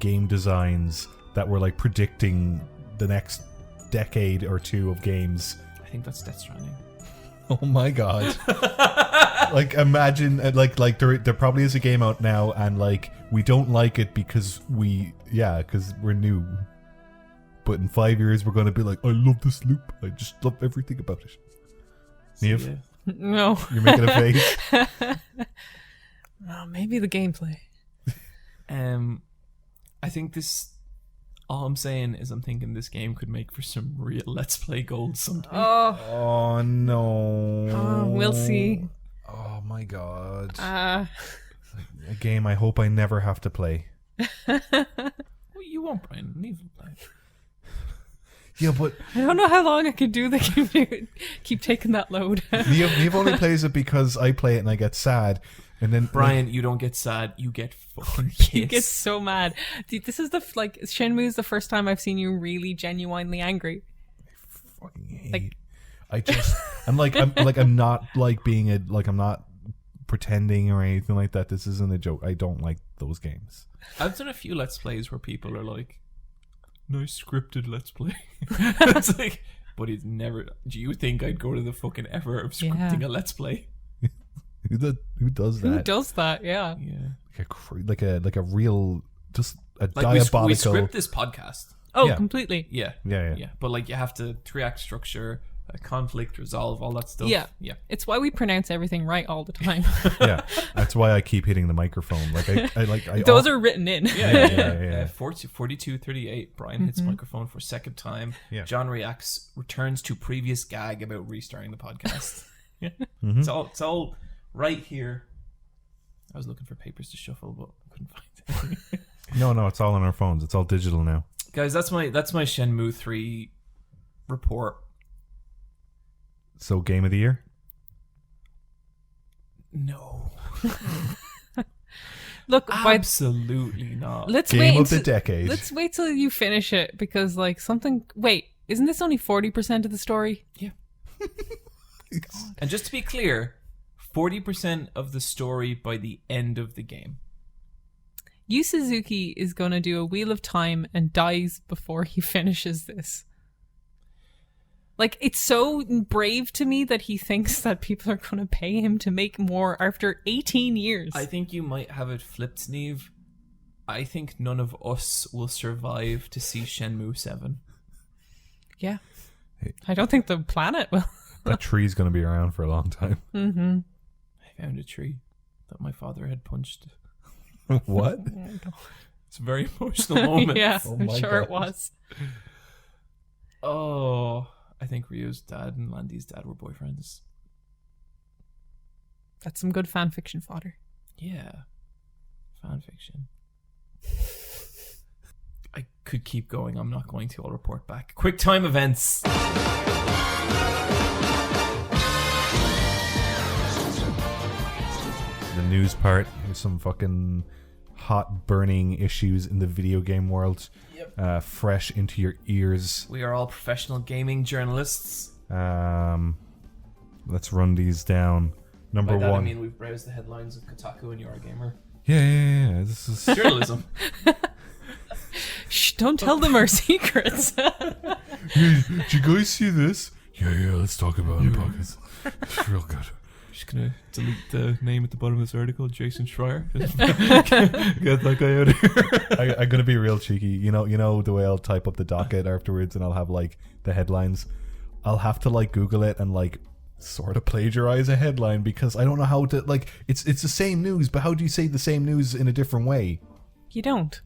game designs that were like predicting the next decade or two of games. I think that's Death Stranding. Oh my god. Like imagine like there probably is a game out now and like we don't like it because because we're new. But in 5 years, we're going to be like, I love this loop. I just love everything about it. Niamh? No. You're making a face? Oh, maybe the gameplay. I think this... All I'm saying is I'm thinking this game could make for some real Let's Play gold someday. Oh no. We'll see. Oh my god. A game I hope I never have to play. Well, you won't, Bryan. Niamh will play. Yeah, but I don't know how long I could do the keep taking that load. Niamh only plays it because I play it and I get sad. And then Bryan, you don't get sad, you get fucking pissed. You get so mad. Dude, this is Shenmue is the first time I've seen you really genuinely angry. I fucking hate. I'm not like being I'm not pretending or anything like that. This isn't a joke. I don't like those games. I've done a few Let's Plays where people are like, nice scripted Let's Play. It's like, but it's never. Do you think I'd go to the fucking effort of scripting a Let's Play? Who does that? Who does that? Yeah. Yeah. Like a real, just a Like diabolical. we script this podcast. Oh, Yeah. completely. Yeah. Yeah. But like you have to 3-act structure, conflict, resolve, all that stuff. Yeah. Yeah. It's why we pronounce everything right all the time. Yeah. That's why I keep hitting the microphone. Like I Those are written in. Yeah. 42-38. Brian hits microphone for second time. Yeah. John returns to previous gag about restarting the podcast. Yeah. Mm-hmm. It's all right here. I was looking for papers to shuffle, but I couldn't find it. No, it's all on our phones. It's all digital now. Guys, that's my Shenmue 3 report. So, game of the year? No. Look, Absolutely not. let's Game wait of the until- decade. Let's wait till you finish it because, like, something. Wait, isn't this only 40% of the story? Yeah. And just to be clear, 40% of the story by the end of the game. Yu Suzuki is going to do a Wheel of Time and dies before he finishes this. Like, it's so brave to me that he thinks that people are going to pay him to make more after 18 years. I think you might have it flipped, Niamh. I think none of us will survive to see Shenmue 7. Yeah. I don't think the planet will. That tree's going to be around for a long time. Mm-hmm. I found a tree that my father had punched. What? It's a very emotional moment. Yeah, Oh I'm my sure it God. was. Oh, I think Ryu's dad and Landy's dad were boyfriends. That's some good fan fiction fodder. Yeah. Fan fiction. I could keep going. I'm not going to. I'll report back. Quicktime Events. The news part. Here's some fucking hot burning issues in the video game world. Yep. Fresh into your ears. We are all professional gaming journalists. Let's run these down. Number By that one. I mean we've browsed the headlines of Kotaku and Eurogamer. Yeah. This is Journalism. Shh, don't tell them our secrets. Did you guys see this? Yeah, let's talk about it, Pockets. It's real good. Just gonna delete the name at the bottom of this article, Jason Schreier. Just get that guy out of here. I'm gonna be real cheeky. You know the way I'll type up the docket afterwards, and I'll have like the headlines. I'll have to like Google it and like sort of plagiarize a headline because I don't know how to like. It's the same news, but how do you say the same news in a different way? You don't.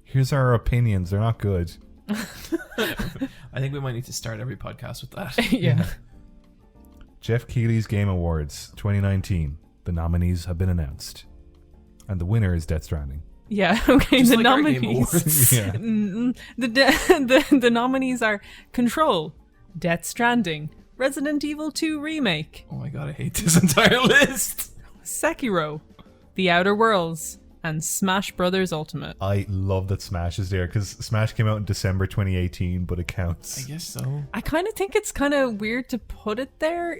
Here's our opinions. They're not good. I think we might need to start every podcast with that. Yeah. Jeff Keighley's Game Awards 2019. The nominees have been announced, and the winner is Death Stranding. Yeah, okay, Just the like our Game nominees. Awards. Yeah. The nominees are Control, Death Stranding, Resident Evil 2 Remake, Oh my god, I hate this entire list. Sekiro, The Outer Worlds, and Smash Brothers Ultimate. I love that Smash is there because Smash came out in December 2018, but it counts. I guess so. I kind of think it's kind of weird to put it there,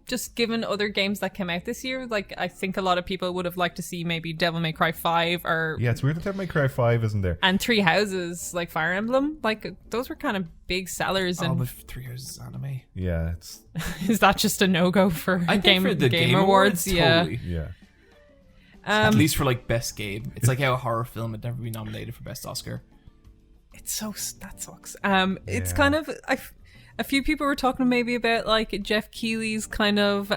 just given other games that came out this year. Like, I think a lot of people would have liked to see maybe Devil May Cry 5 or... Yeah, it's weird that Devil May Cry 5 isn't there. And Three Houses, like Fire Emblem. Like, those were kind of big sellers. Oh, And but 3 years is anime. Yeah, it's is that just a no-go for I think for the Game Awards, Yeah. totally. yeah. At least for like best game. It's like how a horror film had never been nominated for best Oscar. It's so... That sucks. It's Yeah. kind of... A few people were talking maybe about like Jeff Keighley's kind of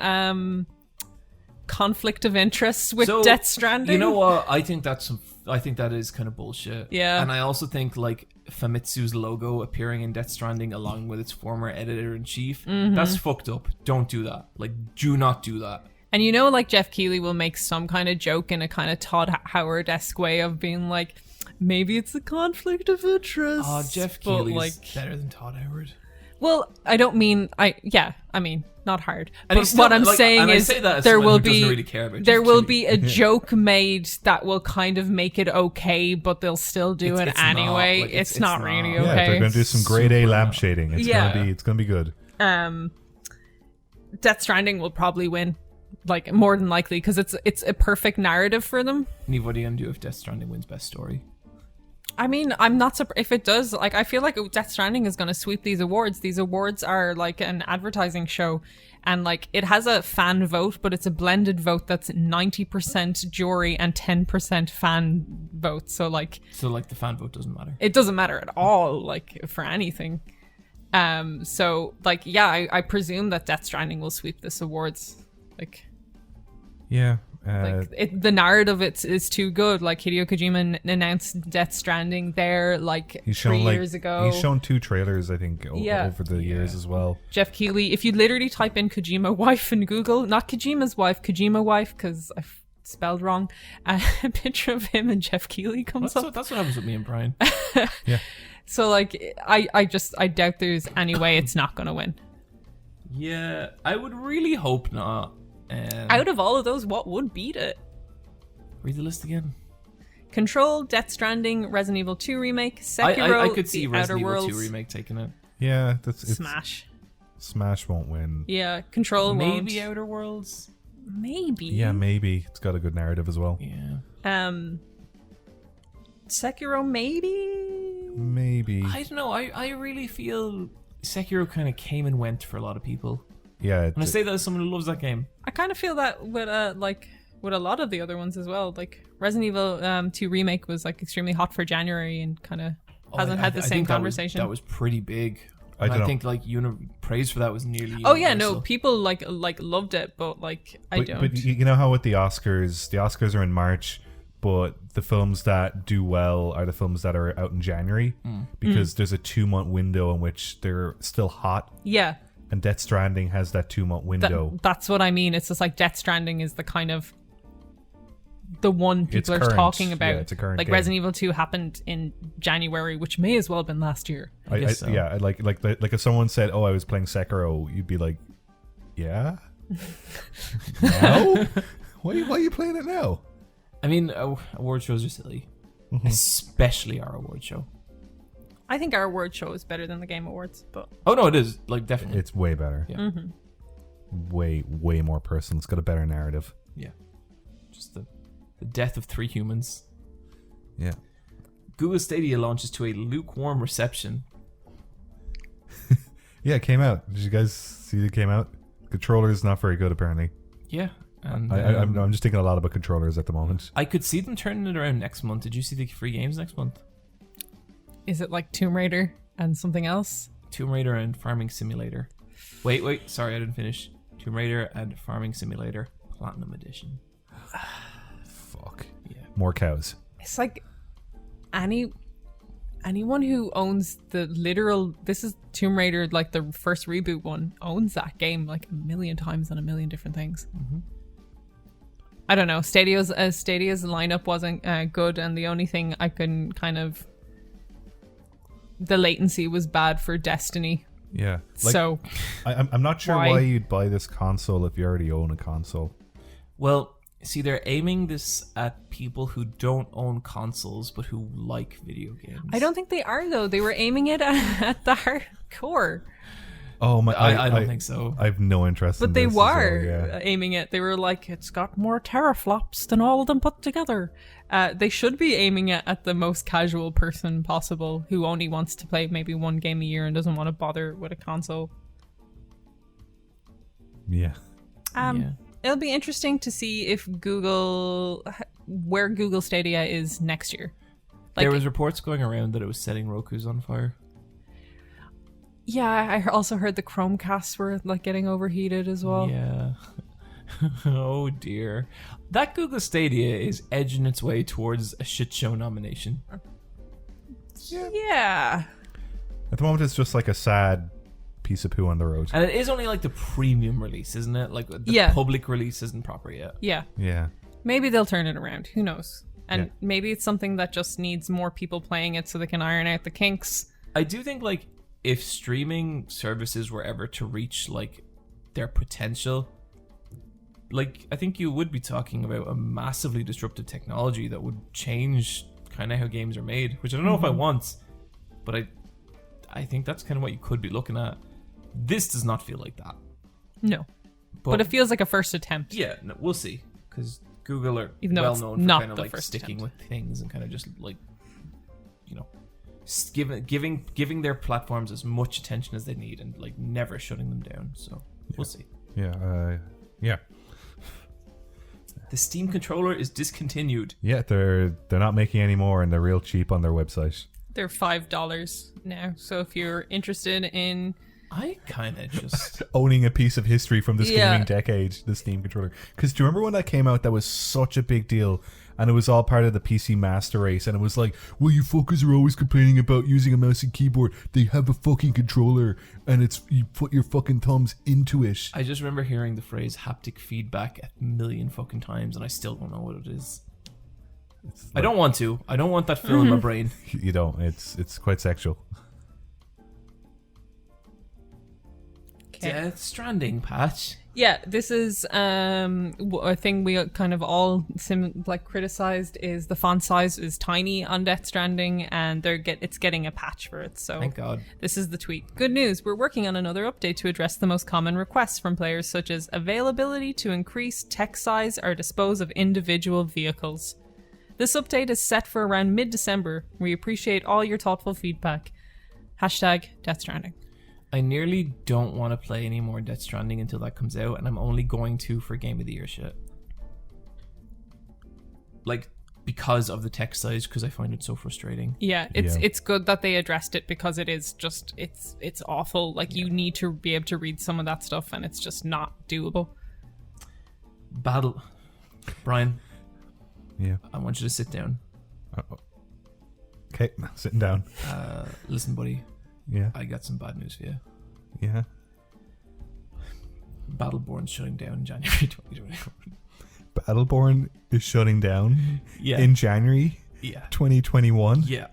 conflict of interests with So, Death Stranding. You know what? I think that is kind of bullshit. Yeah. And I also think like Famitsu's logo appearing in Death Stranding along with its former editor-in-chief, that's fucked up. Don't do that. Like, do not do that. And you know, like Jeff Keighley will make some kind of joke in a kind of Todd Howard-esque way of being like, maybe it's a conflict of interest. Oh, Jeff but, Keighley's like, better than Todd Howard. well, I don't mean not hard. And But he's still, what I'm like, saying and I is say that as there someone will who doesn't be really care about there Jeff will Keighley. be a joke made that will kind of make it okay, but they'll still do it It's not. anyway. Like, it's it's not not. really Yeah, Yeah, okay. they're gonna do some grade A Super lamp not. shading. It's Yeah. gonna be good. Death Stranding will probably win like more than likely, because it's a perfect narrative for them. Niamh, what are you gonna do if Death Stranding wins Best Story? I mean, I'm not surprised if it does. Like, I feel like Death Stranding is going to sweep these awards. These awards are like an advertising show, and like it has a fan vote, but it's a blended vote that's 90% jury and 10% fan vote. So like the fan vote doesn't matter. It doesn't matter at all, like for anything. So like, yeah, I presume that Death Stranding will sweep this awards. Like, Yeah. the narrative is too good. Like Hideo Kojima announced Death Stranding there like He's shown 3 years ago. He's shown 2 trailers, I think, over the years as well. Jeff Keighley. If you literally type in Kojima wife in Google, not Kojima's wife, Kojima wife, because I spelled wrong, a picture of him and Jeff Keighley comes up. That's what happens with me and Bryan. Yeah. So like, I doubt there's any way it's not going to win. Yeah, I would really hope not. Out of all of those, what would beat it? Read the list again. Control, Death Stranding, Resident Evil 2 remake, Sekiro, I could see The Resident Outer Evil Worlds, 2 remake taking it. Yeah, it's Smash. Smash won't win. Yeah, Control Maybe won't. Outer Worlds. Maybe. Yeah, maybe. It's got a good narrative as well. Yeah. Sekiro, maybe. Maybe. I don't know. I really feel Sekiro kind of came and went for a lot of people. Yeah. And I say that as someone who loves that game. I kind of feel that with with a lot of the other ones as well. Like Resident Evil 2 remake was like extremely hot for January and kind of hasn't had the same think conversation. That was pretty big. I don't know. think like praise for that was nearly. Oh yeah, no, universal. people like loved it, but like I don't. But you know how with the Oscars are in March, but the films that do well are the films that are out in January because there's a 2-month window in which they're still hot. Yeah. And Death Stranding has that 2-month window. That's what I mean. It's just like Death Stranding is the kind of the one people are current. talking about. Yeah, it's a current like game. Resident Evil 2 happened in January, which may as well have been last year. I guess so. Yeah, like if someone said, "Oh, I was playing Sekiro," you'd be like, "Yeah, now? Why are you playing it now?" I mean, award shows are silly, especially our award show. I think our award show is better than the Game Awards, but Oh no, it is like definitely. It's way better. Yeah. Way more personal. It's got a better narrative. Yeah, just the death of 3 humans. Yeah. Google Stadia launches to a lukewarm reception. Yeah, it came out. Did you guys see it came out? Controller's not very good, apparently. Yeah, and I'm just thinking a lot about controllers at the moment. I could see them turning it around next month. Did you see the free games next month? is it like Tomb Raider and something else? Tomb Raider and Farming Simulator. Wait, sorry, I didn't finish. Tomb Raider and Farming Simulator Platinum Edition. Fuck. Yeah. More cows. It's like anyone who owns the literal, this is Tomb Raider, like the first reboot one, owns that game like a million times on a million different things. I don't know. Stadia's lineup wasn't good, and the only thing I can kind of, the latency was bad for Destiny. Yeah. So I'm not sure why? why you'd buy this console if you already own a console. Well, see, they're aiming this at people who don't own consoles but who like video games. I don't think they are though. They were aiming it at the hardcore. Oh my! I don't think so. I have no interest. But in they this as well, were yeah. aiming it. They were like, it's got more teraflops than all of them put together. They should be aiming it at the most casual person possible who only wants to play maybe one game a year and doesn't want to bother with a console. Yeah. Yeah. It'll be interesting to see if where Google Stadia is next year. Like, There was reports going around that it was setting Roku's on fire. yeah, I also heard the Chromecasts were like getting overheated as well. Yeah. Oh dear. That Google Stadia is edging its way towards a shit show nomination. Yeah. At the moment, it's just like a sad piece of poo on the road. And it is only like the premium release, isn't it? Like the Yeah. public release isn't proper yet. Yeah. Yeah. Maybe they'll turn it around. Who knows? And Yeah. maybe it's something that just needs more people playing it so they can iron out the kinks. I do think like if streaming services were ever to reach like their potential, like I think you would be talking about a massively disruptive technology that would change kind of how games are made, which I don't know if I want, but I think that's kind of what you could be looking at. This does not feel like that. No. But it feels like a first attempt. Yeah, no, we'll see. Because Google are Even though well it's known for not kind of the like first sticking attempt. with things and kind of just like, you know, giving their platforms as much attention as they need and like never shutting them down. So we'll see. Yeah. Yeah. The Steam controller is discontinued. Yeah. They're not making any more, and they're real cheap on their website. They're $5 now. So if you're interested in... I kind of just... Owning a piece of history from this Yeah. gaming decade, the Steam controller. Because do you remember when that came out? That was such a big deal. And it was all part of the PC master race. And it was like, well, you fuckers are always complaining about using a mouse and keyboard. They have a fucking controller. And it's you put your fucking thumbs into it. I just remember hearing the phrase haptic feedback a million fucking times, and I still don't know what it is. I don't want to. I don't want that fill in my brain. You don't. It's quite sexual. Death Stranding patch. Yeah, this is a thing we kind of all criticized is the font size is tiny on Death Stranding, and it's getting a patch for it. So Thank God. this is the tweet. Good news, we're working on another update to address the most common requests from players, such as availability to increase text size or dispose of individual vehicles. This update is set for around mid-December. We appreciate all your thoughtful feedback. Hashtag Death Stranding. I nearly don't want to play any more Death Stranding until that comes out, and I'm only going to for Game of the Year shit. Like, because of the text size, because I find it so frustrating. Yeah, it's good that they addressed it, because it is just it's awful. Like you need to be able to read some of that stuff, and it's just not doable. Bryan. Yeah. I want you to sit down. Okay, sitting down. Listen, buddy. Yeah. I got some bad news for you. Yeah. Battleborn's shutting down in January 2021. Battleborn is shutting down Yeah. in January Yeah. 2021. Yeah.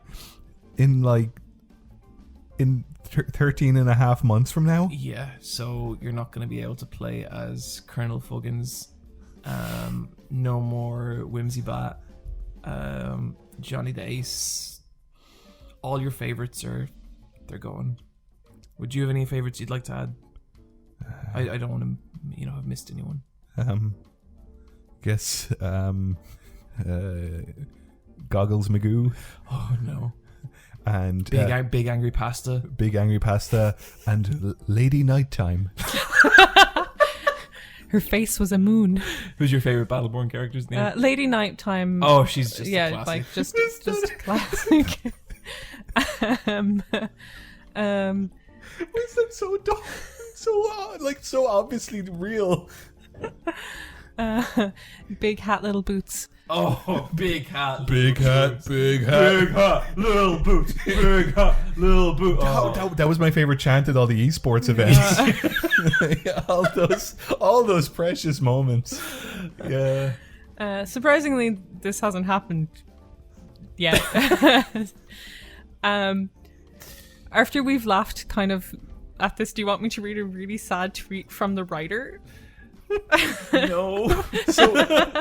In 13 and a half months from now. Yeah. So you're not going to be able to play as Colonel Fuggins. No more Whimsy Bat. Johnny the Ace. All your favorites they're going. Would you have any favorites you'd like to add? I don't want to, have missed anyone. Guess Goggles Magoo Oh no! and Big Angry Pasta. Big Angry Pasta and Lady Nighttime. Her face was a moon. Who's your favorite Battleborn character's name? Lady Nighttime. Oh, she's just a classic. like just classic. What's that so dumb? So obviously real. Big hat, little boots. Oh, big hat. Big hat, big hat. Big hat, little boot. Big hat, little boot. Oh. That was my favorite chant at all the esports events. all those precious moments. Yeah. Surprisingly, this hasn't happened yet. After we've laughed kind of at this, do you want me to read a really sad tweet from the writer? No. So,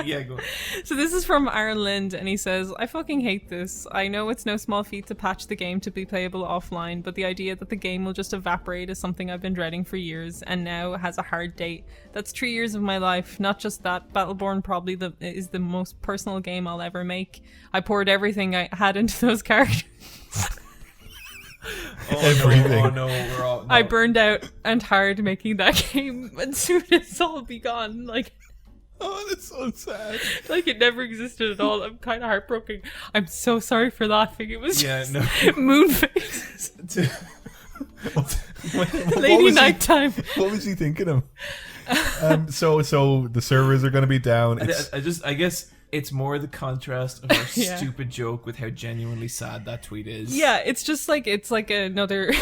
yeah, go on. So this is from Aaron Lind, and he says, I fucking hate this. I know it's no small feat to patch the game to be playable offline, but the idea that the game will just evaporate is something I've been dreading for years, and now has a hard date. That's 3 years of my life. Not just that, Battleborn probably is the most personal game I'll ever make. I poured everything I had into those characters. Everything. No, we're all. No. I burned out and tired making that game, and soon it's all be gone. Oh, that's so sad. Like it never existed at all. I'm kind of heartbroken. I'm so sorry for laughing. It was just moon faces. Lady Nighttime. What was he thinking of? So the servers are going to be down. I guess it's more the contrast of our Yeah. stupid joke with how genuinely sad that tweet is. Yeah, it's just it's like another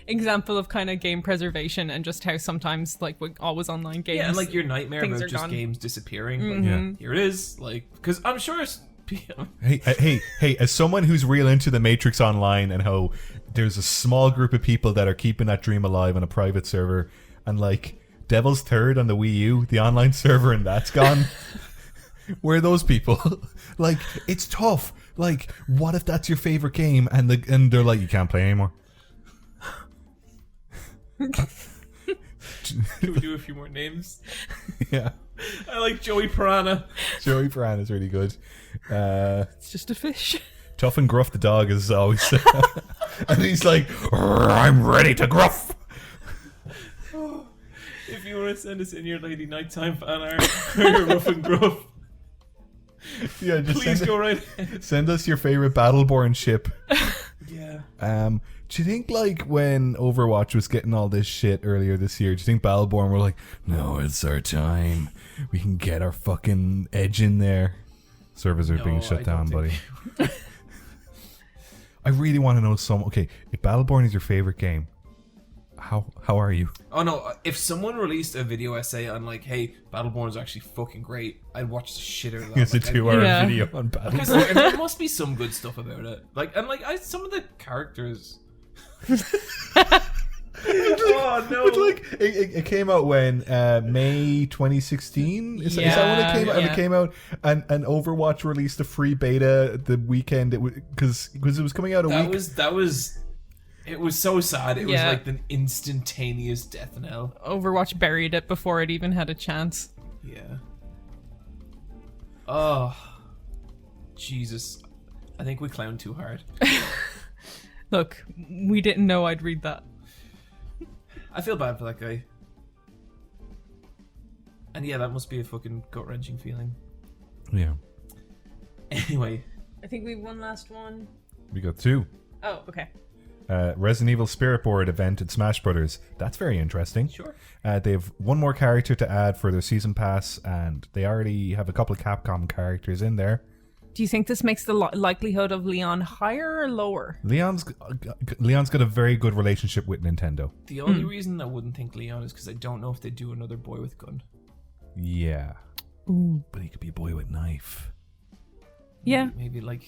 example of kind of game preservation and just how sometimes with always online games. Yeah, and like your nightmare things about are just gone. games disappearing. Mm-hmm. Like, here it is. Because I'm sure it's. Hey, as someone who's real into the Matrix Online and how there's a small group of people that are keeping that dream alive on a private server, and Devil's Third on the Wii U, the online server, and that's gone. Where are those people? It's tough. What if that's your favorite game and they're like, you can't play anymore? Can we do a few more names? Yeah. I like Joey Piranha. Joey Bryan is really good. It's just a fish. Tough and Gruff the dog is always... and he's like, I'm ready to gruff. If you want to send us in your Lady Nighttime fan art for your rough and gruff, Yeah, just please go right ahead. send us your favorite Battleborn ship. Yeah. Do you think, like, when Overwatch was getting all this shit earlier this year, do you think Battleborn were like, no, it's our time. We can get our fucking edge in there. Servers are being shut down, buddy. I really want to know okay, if Battleborn is your favorite game, how are you? Oh no, if someone released a video essay on like, hey, Battleborn is actually fucking great, I'd watch the shit out of that. It's a Like, 2-hour Yeah. video on Battleborn. because there must be some good stuff about it. Like, and like, some of the characters. Oh no! But like, it came out when May 2016. Is that when it came out? And it came out, and Overwatch released a free beta the weekend. Because it was coming out a week. It was so sad. It was Yeah. like an instantaneous death knell. Overwatch buried it before it even had a chance. Yeah. Oh, Jesus! I think we clowned too hard. Look, we didn't know I'd read that. I feel bad for that guy. And yeah, that must be a fucking gut-wrenching feeling. Yeah, Anyway, I think we have one last one. we got 2. Oh, okay. Resident Evil Spirit Board event at Smash Brothers. That's very interesting. sure. They have one more character to add for their season pass, and they already have a couple of Capcom characters in there. Do you think this makes the likelihood of Leon higher or lower? Leon's got a very good relationship with Nintendo. The only reason I wouldn't think Leon is because I don't know if they do another boy with gun. Yeah, Ooh. but he could be a boy with knife. Yeah. Maybe like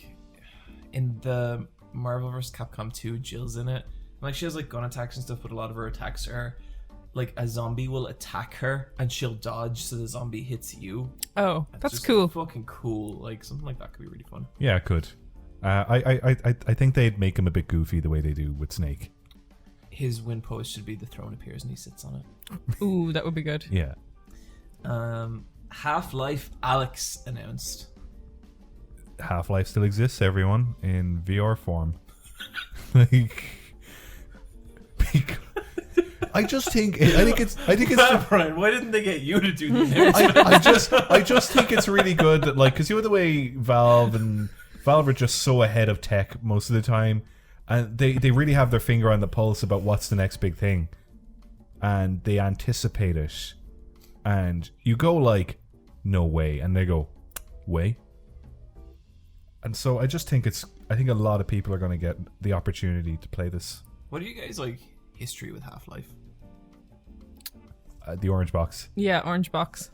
in the Marvel vs. Capcom 2, Jill's in it. Like she has like gun attacks and stuff, but a lot of her attacks are like a zombie will attack her and she'll dodge so the zombie hits you. Oh, It's that's just cool. Fucking cool. Like something like that could be really fun. Yeah, it could. I think they'd make him a bit goofy the way they do with Snake. His win post should be the throne appears and he sits on it. Ooh, that would be good. Yeah. Half-Life Alyx announced. Half-Life still exists, everyone, in VR form. Like, I think it's Bryan, why didn't they get you to do the announcement? I just think it's really good that, like, because you know the way Valve are just so ahead of tech most of the time, and they really have their finger on the pulse about what's the next big thing, and they anticipate it, and you go like, no way, and they go, way. And so I just think I think a lot of people are going to get the opportunity to play this. What are you guys like history with Half-Life? The orange box. Yeah, orange box.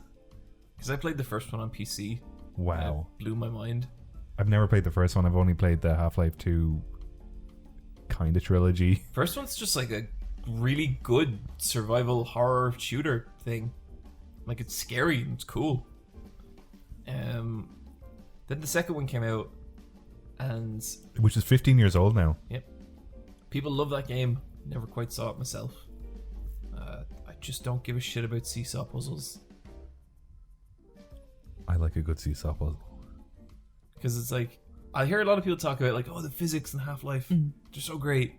Because I played the first one on PC. Wow. It blew my mind. I've never played the first one. I've only played the Half-Life 2 kind of trilogy. First one's just like a really good survival horror shooter thing. Like it's scary and it's cool. Then the second one came out, and Which is 15 years old now. yep, people love that game. Never quite saw it myself. I just don't give a shit about seesaw puzzles I like a good seesaw puzzle. because it's like I hear a lot of people talk about like, oh, the physics in Half-Life, they're so great.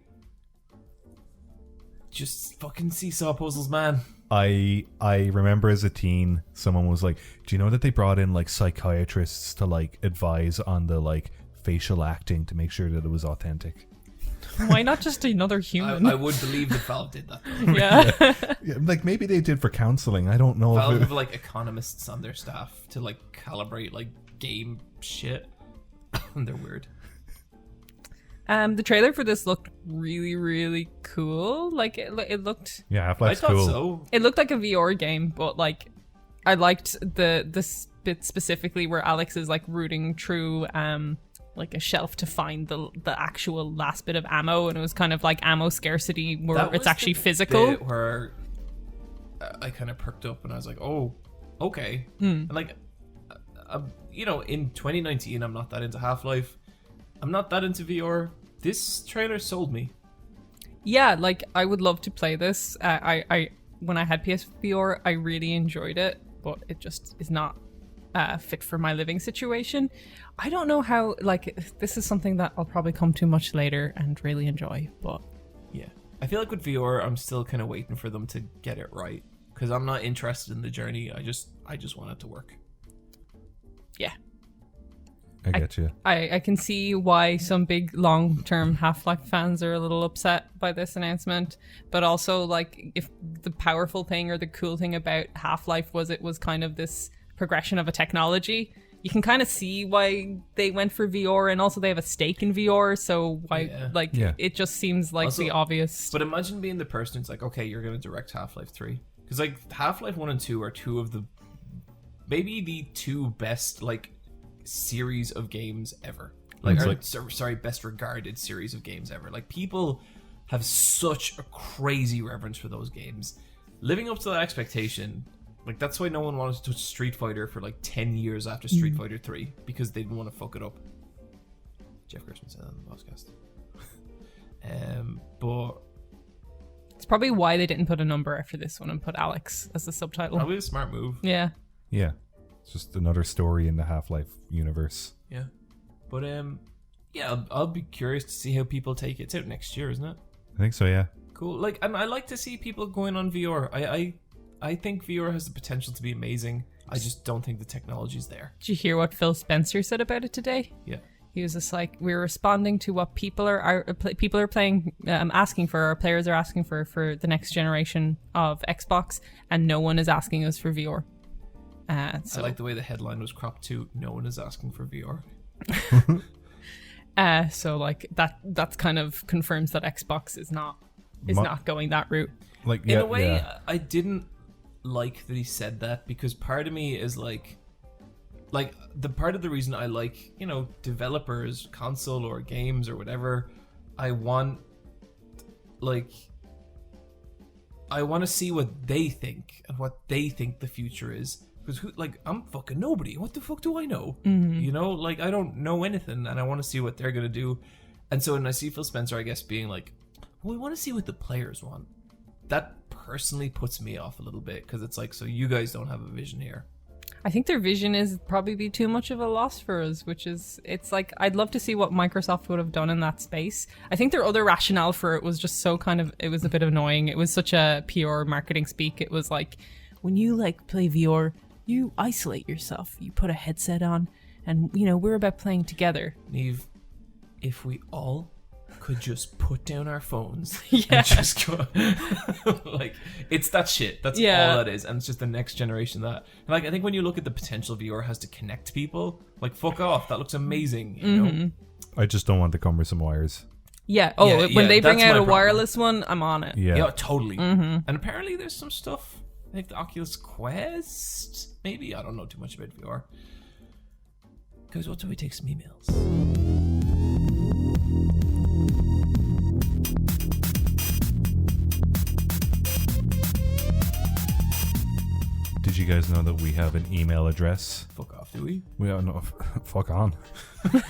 Just fucking seesaw puzzles, man. I remember as a teen, someone was like, do you know that they brought in like psychiatrists to like advise on the like facial acting to make sure that it was authentic? Why not just another human? I would believe that Valve did that. Yeah. Yeah, like maybe they did for counseling. I don't know Valve if have like economists on their staff to like calibrate like game shit. They're weird. The trailer for this looked really, really cool. Like it looked. Yeah, I Half-Life's thought cool. so. It looked like a VR game, but like I liked the bit specifically where Alyx is like rooting through like a shelf to find the actual last bit of ammo, and it was kind of like ammo scarcity where That it's was actually the physical. bit where I kind of perked up and I was like, oh, okay. And like, you know, in 2019, I'm not that into Half-Life. I'm not that into VR. This trailer sold me. Yeah, like I would love to play this. I when I had PSVR, I really enjoyed it, but it just is not fit for my living situation. I don't know how, like, this is something that I'll probably come to much later and really enjoy, but Yeah. I feel like with VR, I'm still kind of waiting for them to get it right. Because I'm not interested in the journey. I just want it to work. yeah. I get you. I can see why some big long-term Half-Life fans are a little upset by this announcement, but also, like, if the powerful thing or the cool thing about Half-Life was it was kind of this progression of a technology, you can kind of see why they went for VR, and also they have a stake in VR, so why, it just seems like Also, the obvious. But imagine being the person who's like, okay, you're going to direct Half-Life 3. Because, like, Half-Life 1 and 2 are two of the, maybe the two best, like, series of games ever. Best regarded series of games ever. Like, people have such a crazy reverence for those games. Living up to that expectation, like, that's why no one wanted to touch Street Fighter for like 10 years after Street Fighter 3, because they didn't want to fuck it up. Jeff Gerstmann said that on the podcast. But It's probably why they didn't put a number after this one and put Alyx as the subtitle. probably a smart move. Yeah. Yeah. It's just another story in the Half-Life universe. Yeah. But I'll be curious to see how people take it. It's out next year, isn't it? I think so, yeah. Cool. Like, and I like to see people going on VR. I think VR has the potential to be amazing. I just don't think the technology's there. Did you hear what Phil Spencer said about it today? Yeah. He was just like, we're responding to what people are playing, asking for, our players are asking for the next generation of Xbox, and no one is asking us for VR. So I like the way the headline was cropped too. No one is asking for VR. So like that's kind of confirms that Xbox is not going that route. Like, In a way, I didn't like that he said that, because part of me is like the part of the reason I like, developers, console or games or whatever, I want to see what they think and what they think the future is. Because I'm fucking nobody. What the fuck do I know? Mm-hmm. I don't know anything, and I want to see what they're gonna do. And so when I see Phil Spencer, I guess, being like, well, we want to see what the players want, that personally puts me off a little bit, because it's like, so you guys don't have a vision here. I think their vision is probably be too much of a loss for us, it's like, I'd love to see what Microsoft would have done in that space. I think their other rationale for it was just so it was a bit annoying. It was such a PR marketing speak. It was like, when you play VR, you isolate yourself. You put a headset on, and we're about playing together. Niamh, if we all could just put down our phones Yeah. and just go, it's that shit. That's all that is, and it's just the next generation of that. And I think when you look at the potential VR has to connect people, fuck off. That looks amazing. You know. I just don't want the cumbersome wires. Yeah. Oh, Yeah, when they bring that's out my a problem. wireless one, I'm on it. Yeah. Totally. Mm-hmm. And apparently there's some stuff. I think the Oculus Quest, maybe. I don't know too much about VR. Guys, what do we take some emails? Did you guys know that we have an email address? Fuck off, do we? We are no fuck on.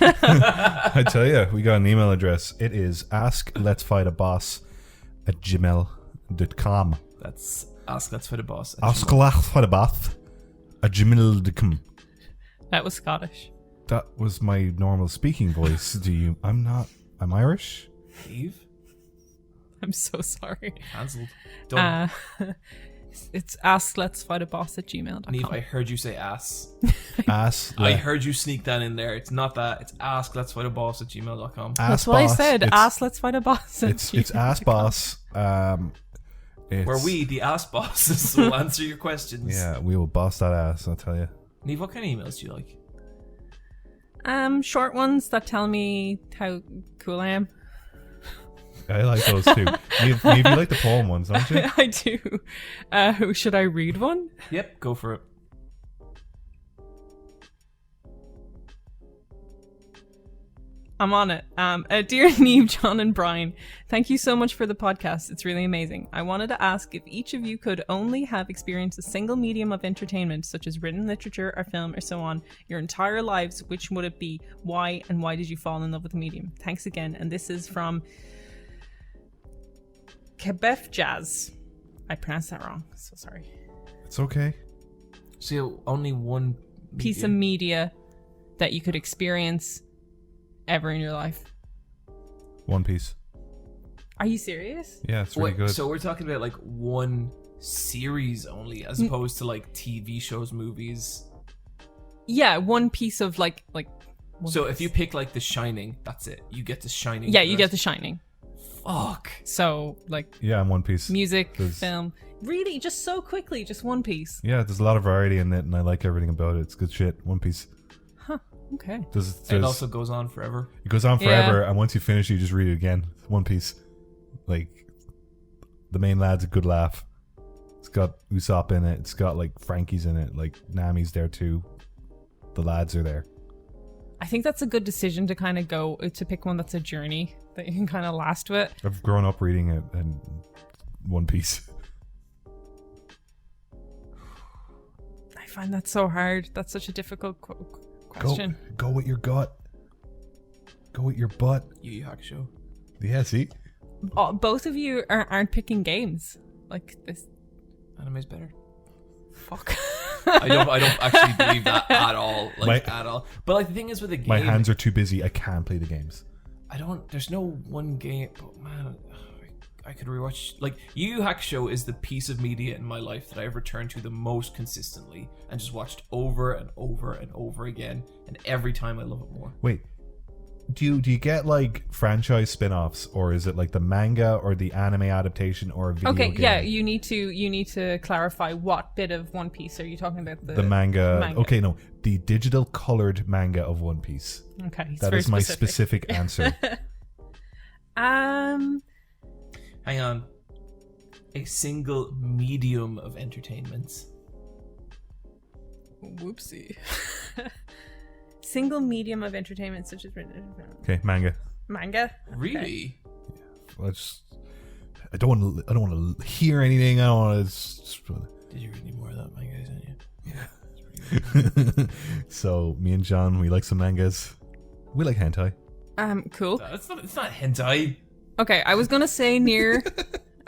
I tell you, we got an email address. It is askletsfightboss@gmail.com. That's Ask Let's Fight a Boss. Askletsfightboss@gmail.com. That was Scottish. That was my normal speaking voice. I'm Irish. Niamh? I'm so sorry. Cancelled. Done. It's askletsfightboss@gmail.com. Niamh, I heard you say ass. I I heard you sneak that in there. It's not that. It's askletsfightboss@gmail.com. That's what I said. Askletsfightboss. It's ass boss. Where we, the ass bosses, will answer your questions. Yeah, we will boss that ass, I'll tell you. Niamh, what kind of emails do you like? Short ones that tell me how cool I am. I like those too. You like the poem ones, don't you? I do. Should I read one? Yep, go for it. I'm on it. Dear Niamh, John, and Bryan, thank you so much for the podcast. It's really amazing. I wanted to ask if each of you could only have experienced a single medium of entertainment, such as written literature or film or so on, your entire lives, which would it be? Why, and why did you fall in love with the medium? Thanks again. And this is from Kebef Jazz. I pronounced that wrong. So sorry. It's okay. So only one Piece of media that you could experience ever in your life. One Piece. Are you serious? Yeah, it's really good. So we're talking about like one series only, as opposed to like TV shows, movies. Yeah, one piece of like. So if you pick like The Shining, that's it. You get The Shining. Yeah, you get The Shining. Fuck. So like. Yeah, I'm One Piece. Music, film, really, just so quickly, just One Piece. Yeah, there's a lot of variety in it, and I like everything about it. It's good shit. One Piece. Huh. Okay. It also goes on forever. It goes on forever, and once you finish, you just read it again. One Piece. Like, the main lad's a good laugh. It's got Usopp in it. It's got like Frankie's in it. Like Nami's there too. The lads are there. I think that's a good decision to kind of go to pick one that's a journey that you can kind of last with. I've grown up reading it and One Piece. I find that so hard. That's such a difficult question. Go with your gut. Go with your butt. Yu Yu Hakusho. Yeah, see? Both of you aren't picking games like this. Anime's better. Fuck. I don't actually believe that at all. At all. But like the thing is with a game, My hands are too busy. I can't play the games. There's no one game. Oh man, I could rewatch. Like Yu Yu Hakusho is the piece of media in my life that I've returned to the most consistently and just watched over and over and over again. And every time I love it more. Wait. Do you get like franchise spin-offs, or is it like the manga or the anime adaptation or a video game? Yeah, you need to clarify what bit of One Piece are you talking about? The manga. Okay, no, the digital colored manga of One Piece. Okay, that is my specific answer. Hang on. A single medium of entertainment. Whoopsie. Single medium of entertainment such as okay, manga. Really? Yeah. I don't want to hear anything. I don't want to. Did you read any more of that manga? Yeah. So me and John, we like some mangas. We like hentai. Cool. It's not hentai. Okay, I was gonna say Nier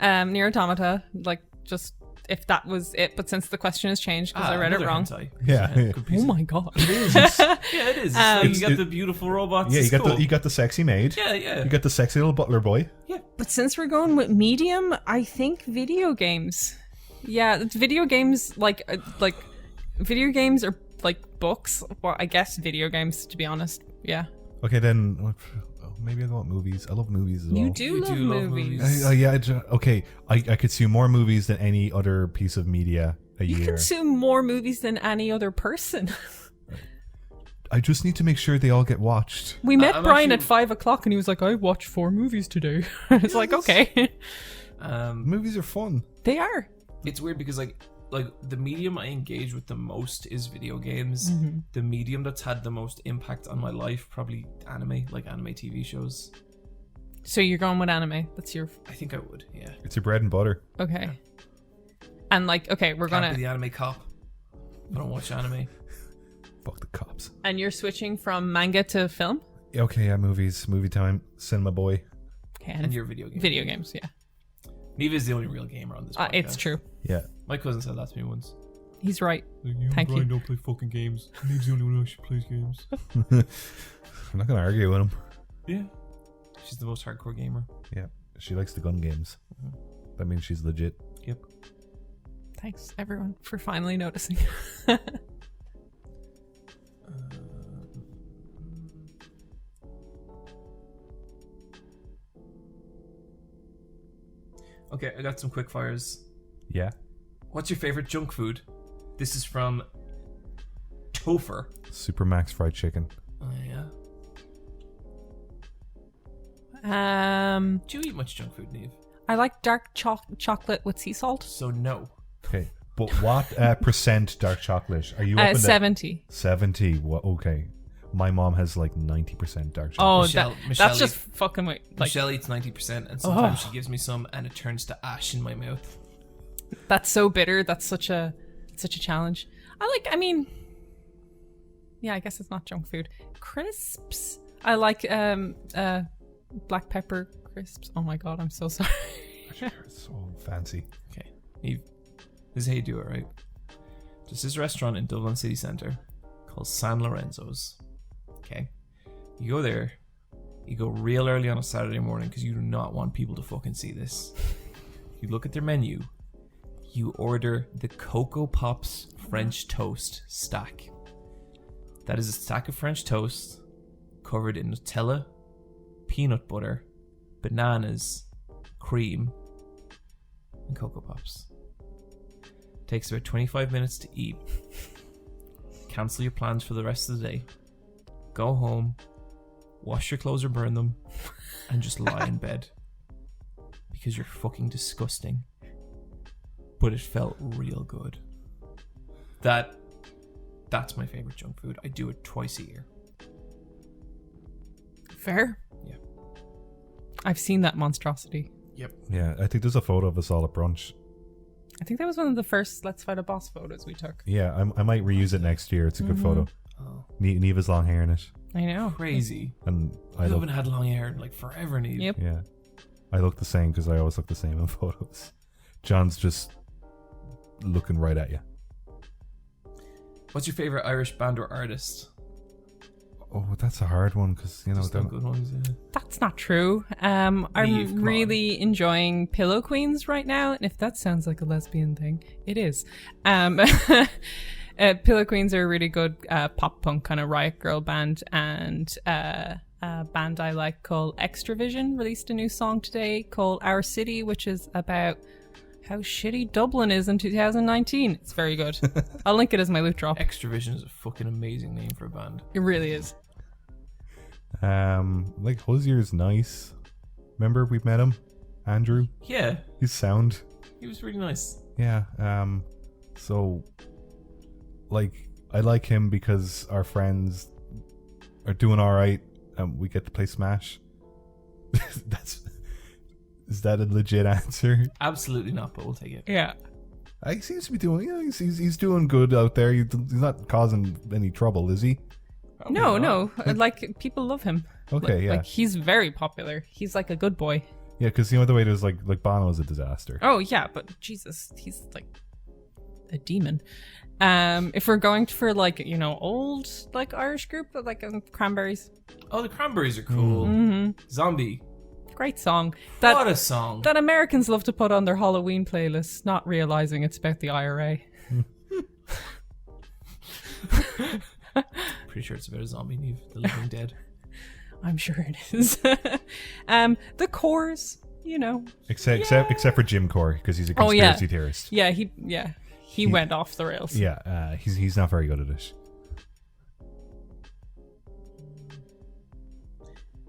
Automata, like just if that was it, but since the question has changed because I read it wrong. Hentai. Yeah. Oh my god. It is. Yeah, it is. You got the beautiful robots. Yeah, you got the sexy maid. Yeah. You got the sexy little butler boy. Yeah. But since we're going with medium, I think video games. Yeah, it's video games like video games are like books. Well, I guess video games, to be honest. Yeah. Okay, then maybe I'll go with movies. I love movies as well. You do love movies. Okay. I consume more movies than any other piece of media a year. You consume more movies than any other person. I just need to make sure they all get watched. We met Bryan at 5:00 and he was like, I watched 4 movies today. It's like, okay. Movies are fun. They are. It's weird because like the medium I engage with the most is video games. Mm-hmm. The medium that's had the most impact on my life, probably anime, like anime TV shows. So you're going with anime. That's your... I think I would, yeah. It's your bread and butter. Okay. Yeah. And like, okay, we're Can't gonna... be the anime cop. I don't watch anime. Fuck the cops. And you're switching from manga to film? Okay, yeah, movies. Movie time. Cinema boy. Okay, and your video games. Video games, yeah. Niamh is the only real gamer on this podcast. It's true. Yeah. My cousin said that to me once. He's right. Thank you. Don't play fucking games. Niamh's the only one who actually plays games. I'm not going to argue with him. Yeah. She's the most hardcore gamer. Yeah. She likes the gun games. Mm-hmm. That means she's legit. Yep. Thanks, everyone, for finally noticing. Okay, I got some quick fires. Yeah. What's your favorite junk food? This is from Topher. Supermax fried chicken. Oh yeah. Do you eat much junk food, Niamh? I like dark chocolate with sea salt. So no. Okay, but what percent dark chocolate are you up in 70. 70. What? Okay. My mom has like 90% dark chocolate. Oh, Michelle that's just fucking weird. Like, Michelle eats 90%, and sometimes she gives me some, and it turns to ash in my mouth. That's so bitter. That's such a challenge. I mean, yeah, I guess it's not junk food. Crisps. I like black pepper crisps. Oh my god, I'm so sorry. It's so fancy. Okay. Niamh, this is how you do it, right? There's this restaurant in Dublin city centre called San Lorenzo's. Okay? You go there, you go real early on a Saturday morning because you do not want people to fucking see this. You look at their menu, you order the Cocoa Pops French Toast stack. That is a stack of French toast covered in Nutella, peanut butter, bananas, cream, and Cocoa Pops. Takes about 25 minutes to eat. Cancel your plans for the rest of the day. Go home, wash your clothes or burn them, and just lie in bed. Because you're fucking disgusting. But it felt real good. That's my favorite junk food. I do it twice a year. Fair. Yeah. I've seen that monstrosity. Yep. Yeah, I think there's a photo of us all at brunch. I think that was one of the first Let's Fight a Boss photos we took. Yeah, I might reuse it next year. It's a good photo. Oh, Niamh's long hair in it. I know. crazy. And I I look, haven't had long hair in like forever, Niamh. Yep. yeah, I look the same because I always look the same in photos. John's just looking right at you. What's your favorite Irish band or artist? Oh, that's a hard one because Just no they're- good ones. Yeah. That's not true. I'm Niamh, come really enjoying Pillow Queens right now, and if that sounds like a lesbian thing, it is. Pillow Queens are a really good pop punk kind of riot girl band, and a band I like called Extravision released a new song today called Our City, which is about how shitty Dublin is in 2019. It's very good. I'll link it as my loot drop. Extravision is a fucking amazing name for a band. It really is. like Hosier's nice. Remember we met him, Andrew. Yeah, He's sound. he was really nice. Yeah. So, like, I like him because our friends are doing all right. We get to play Smash. Is that a legit answer? Absolutely not, but we'll take it. Yeah. He seems to be doing. Yeah, he's doing good out there. He's not causing any trouble, is he? Probably No, not. no. Like, people love him. Okay, yeah, Like, he's very popular. He's like a good boy. yeah. Because the way there's like Bono's a disaster. Oh, yeah, but Jesus, he's like a demon. If we're going for like, old like Irish group, like Cranberries. Oh, the Cranberries are cool. Mm-hmm. Zombie. Great song. What a song. That Americans love to put on their Halloween playlists, not realizing it's about the IRA. Pretty sure it's about a zombie, Niamh. The Living Dead. I'm sure it is. The Cores, Except for Jim Core because he's a Oh, yeah. conspiracy theorist. Yeah, he went off the rails. Yeah, he's not very good at it.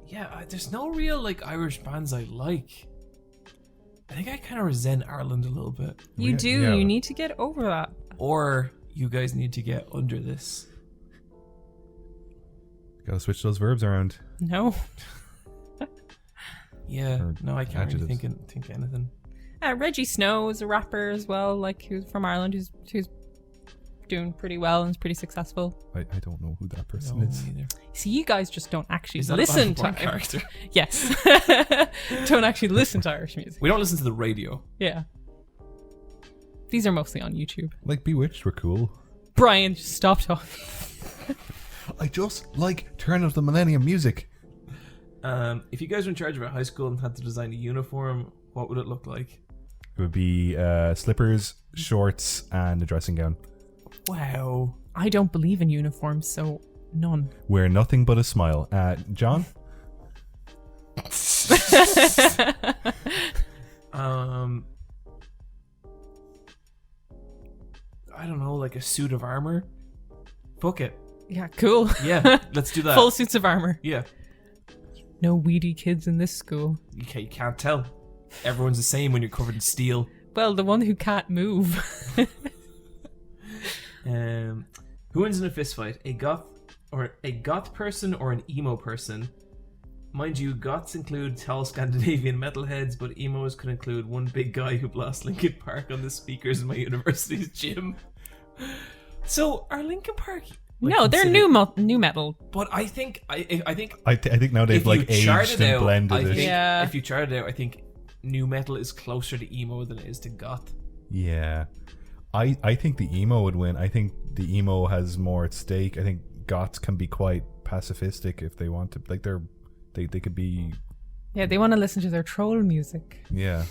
Yeah, there's no real like Irish bands I like. I think I kind of resent Ireland a little bit. You do. Yeah. You need to get over that. Or you guys need to get under this. Gotta switch those verbs around. No. Yeah, Or no, I can't really adjectives. think anything. Reggie Snow is a rapper as well, like who's from Ireland, who's doing pretty well and is pretty successful. I don't know who that person No, is. either. See, you guys just don't actually Is that listen a to black character? Yes. Don't actually listen to Irish music. We don't listen to the radio. Yeah. These are mostly on YouTube. Like Bewitched were cool. Bryan, just stop talking. I just like Turn of the Millennium music. If you guys were in charge of a high school and had to design a uniform, what would it look like? It would be slippers, shorts, and a dressing gown. Wow. I don't believe in uniforms, so none. Wear nothing but a smile. John? I don't know, like a suit of armor. Fuck it. Yeah, cool. Yeah, let's do that. Full suits of armor. Yeah. No weedy kids in this school. You can't tell. Everyone's the same when you're covered in steel. Well, the one who can't move. Who wins in a fist fight? A goth person or an emo person? Mind you, goths include tall Scandinavian metalheads, but emos could include one big guy who blasts Linkin Park on the speakers in my university's gym. So, are Linkin Park? No, they're new metal. But I think I think I think now they've if you like chart aged it and out, blended I it. think Yeah. if you chart it out, I think new metal is closer to emo than it is to goth. Yeah. I think the emo would win. I think the emo has more at stake. I think goths can be quite pacifistic if they want to. Like they could be. Yeah, they want to listen to their troll music. Yeah.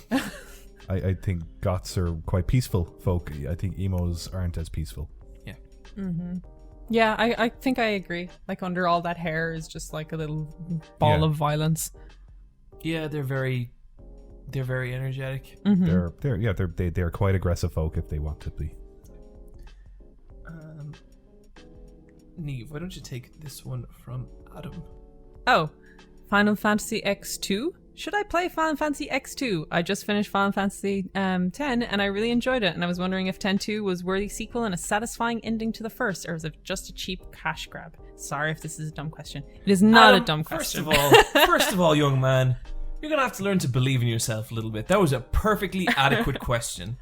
I think goths are quite peaceful folk. I think emos aren't as peaceful. Yeah. Mm-hmm. Yeah, I think I agree. Like under all that hair is just like a little ball of violence. Yeah, they're very energetic. Mm-hmm. They're quite aggressive folk if they want to be. Niamh, why don't you take this one from Adam? Oh, Final Fantasy X2? Should I play Final Fantasy X2? I just finished Final Fantasy 10 and I really enjoyed it, and I was wondering if 10-2 was worthy sequel and a satisfying ending to the first, or is it just a cheap cash grab? Sorry if this is a dumb question. It is not Adam, a dumb question. First of all, young man, you're gonna have to learn to believe in yourself a little bit. That was a perfectly adequate question.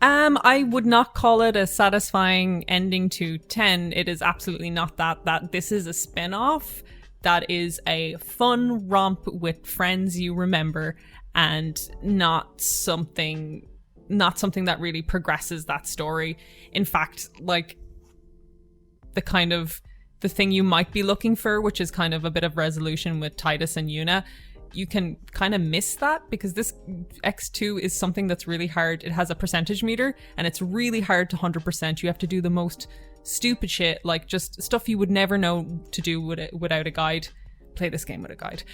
I would not call it a satisfying ending to 10. It is absolutely not that. That this is a spin-off that is a fun romp with friends you remember, and not something that really progresses that story. In fact, like the thing you might be looking for, which is kind of a bit of resolution with Tidus and Yuna, you can kind of miss that because this X2 is something that's really hard. It has a percentage meter and it's really hard to 100%. You have to do the most stupid shit, like just stuff you would never know to do without a guide. Play this game with a guide.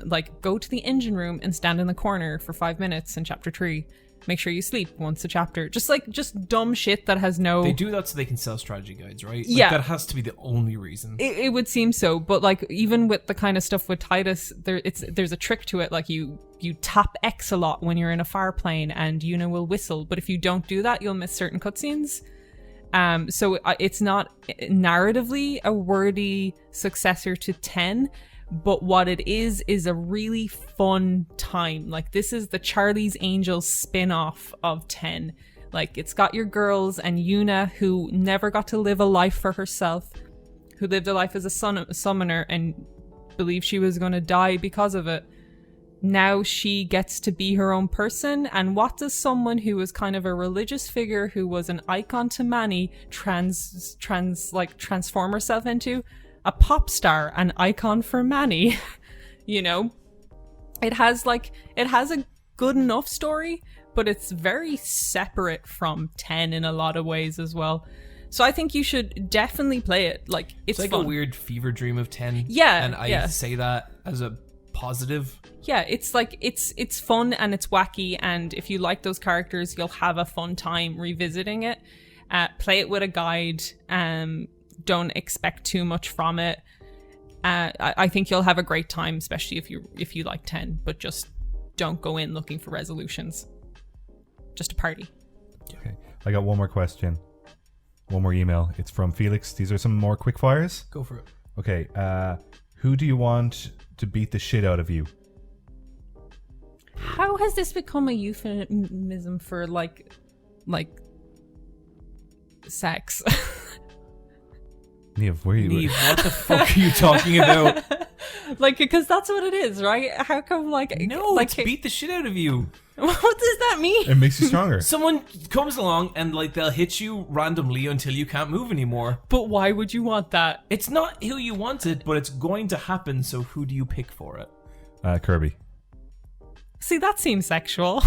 Like go to the engine room and stand in the corner for 5 minutes in chapter 3. Make sure you sleep once a chapter. Just dumb shit that has no... They do that so they can sell strategy guides, right? Yeah. That has to be the only reason. It would seem so, but like even with the kind of stuff with Tidus, there's a trick to it. Like you tap X a lot when you're in a fire plane and Yuna will whistle, but if you don't do that, you'll miss certain cutscenes. So it's not narratively a worthy successor to 10, but what it is a really fun time. Like this is the Charlie's Angels spin-off of 10. Like it's got your girls and Yuna, who never got to live a life for herself, who lived a life as a summoner and believed she was going to die because of it. Now she gets to be her own person, and what does someone who was kind of a religious figure who was an icon to many transform herself into? A pop star, an icon for many. You know, it has a good enough story, but it's very separate from 10 in a lot of ways as well. So I think you should definitely play it. Like it's like fun. A weird fever dream of 10. Yeah, and I say that as a positive. Yeah, it's like it's fun and it's wacky, and if you like those characters, you'll have a fun time revisiting it. Play it with a guide. Don't expect too much from it. I think you'll have a great time, especially if you like 10, but just don't go in looking for resolutions. Just a party. Okay, I got one more question. One more email. It's from Felix. These are some more quick fires. Go for it. Okay, who do you want to beat the shit out of you? How has this become a euphemism for like sex? Niamh, where are you? Niamh, what the fuck are you talking about? Like, because that's what it is, right? How come, like... No, like, it's beat the shit out of you. What does that mean? It makes you stronger. Someone comes along and, like, they'll hit you randomly until you can't move anymore. But why would you want that? It's not who you wanted, but it's going to happen, so who do you pick for it? Kirby. See, that seems sexual.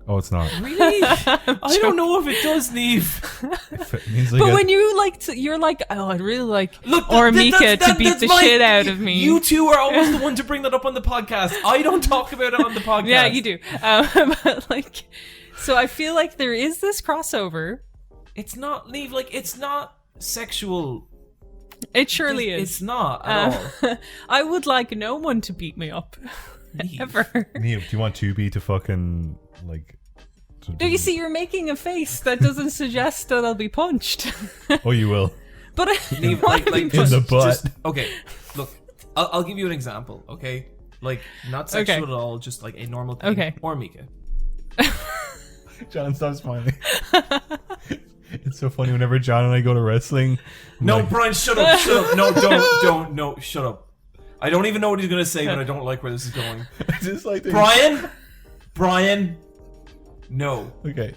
Oh, it's not. Really? I don't know if it does, Niamh. It means like but when you're like, oh, I'd really like Mika to beat the shit out of me. You two are always the one to bring that up on the podcast. I don't talk about it on the podcast. Yeah, you do. But like, so I feel like there is this crossover. It's not, Niamh, like, it's not sexual. It surely is. It's not at all. I would like no one to beat me up. Ever. Niamh, do you want 2B to fucking, like... No, you see, you're making a face that doesn't suggest that I'll be punched. Oh, you will. But Niamh, like in the butt. Okay, look, I'll give you an example, okay? Like, not sexual at all, just like a normal thing. Okay. Or Mika. John, stop smiling. It's so funny whenever John and I go to wrestling. No, like... Bryan, shut up. No, don't, shut up. I don't even know what he's going to say, but I don't like where this is going. Just like Bryan, no. Okay.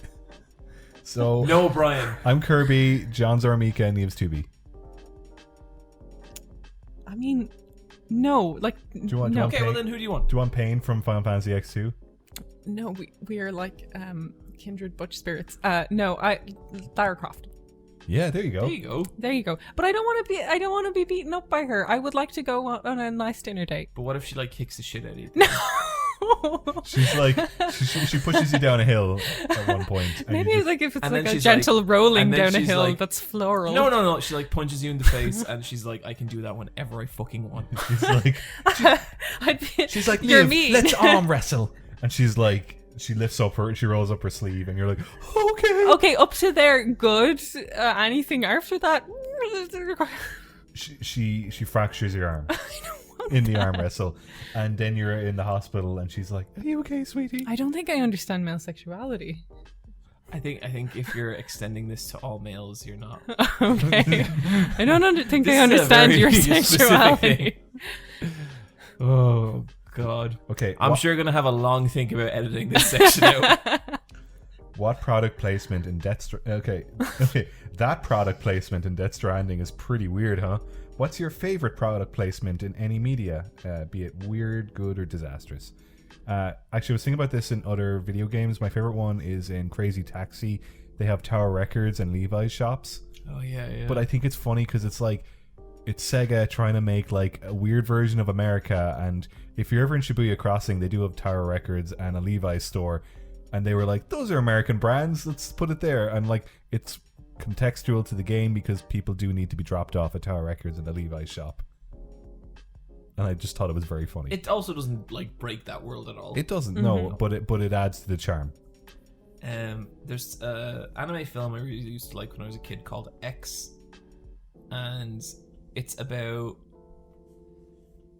So No, Bryan. I'm Kirby, John's Armika, and Niamh's Tubi. I mean, no. Like, Do you want? no. Okay, well then who do you want? Do you want Pain from Final Fantasy X2? No, we are like kindred butch spirits. No, Lara Croft. Yeah, there you go. There you go. There you go. But I don't want to be beaten up by her. I would like to go on a nice dinner date. But what if she like kicks the shit out of you? No. She's like, she pushes you down a hill at one point. And Maybe you it's like if it's and like then a she's gentle like- rolling and then down a she's hill like- that's floral. No. She like punches you in the face, and she's like, "I can do that whenever I fucking want." she's like, she's like, You're Niamh, mean. let's arm wrestle. And she's like, she lifts up she rolls up her sleeve, and you're like, okay. Okay, up to there, good. Anything after that? She fractures your arm in the arm wrestle, and then you're in the hospital, and she's like, "Are you okay, sweetie?" I don't think I understand male sexuality. I think if you're extending this to all males, you're not. Okay. I don't think This I is a understand very your specific sexuality. Oh God. Okay, I'm sure you're gonna have a long think about editing this section out. What product placement in okay, that product placement in Death Stranding is pretty weird, huh? What's your favorite product placement in any media, be it weird, good, or disastrous? Actually, I was thinking about this in other video games. My favorite one is in Crazy Taxi. They have Tower Records and Levi's shops. Oh yeah. But I think it's funny because it's like, it's Sega trying to make like a weird version of America. And if you're ever in Shibuya Crossing, they do have Tower Records and a Levi's store. And they were like, those are American brands, let's put it there. And like, it's contextual to the game because people do need to be dropped off at Tower Records and a Levi's shop. And I just thought it was very funny. It also doesn't like break that world at all. It doesn't, no, but it adds to the charm. There's an anime film I really used to like when I was a kid called X, and it's about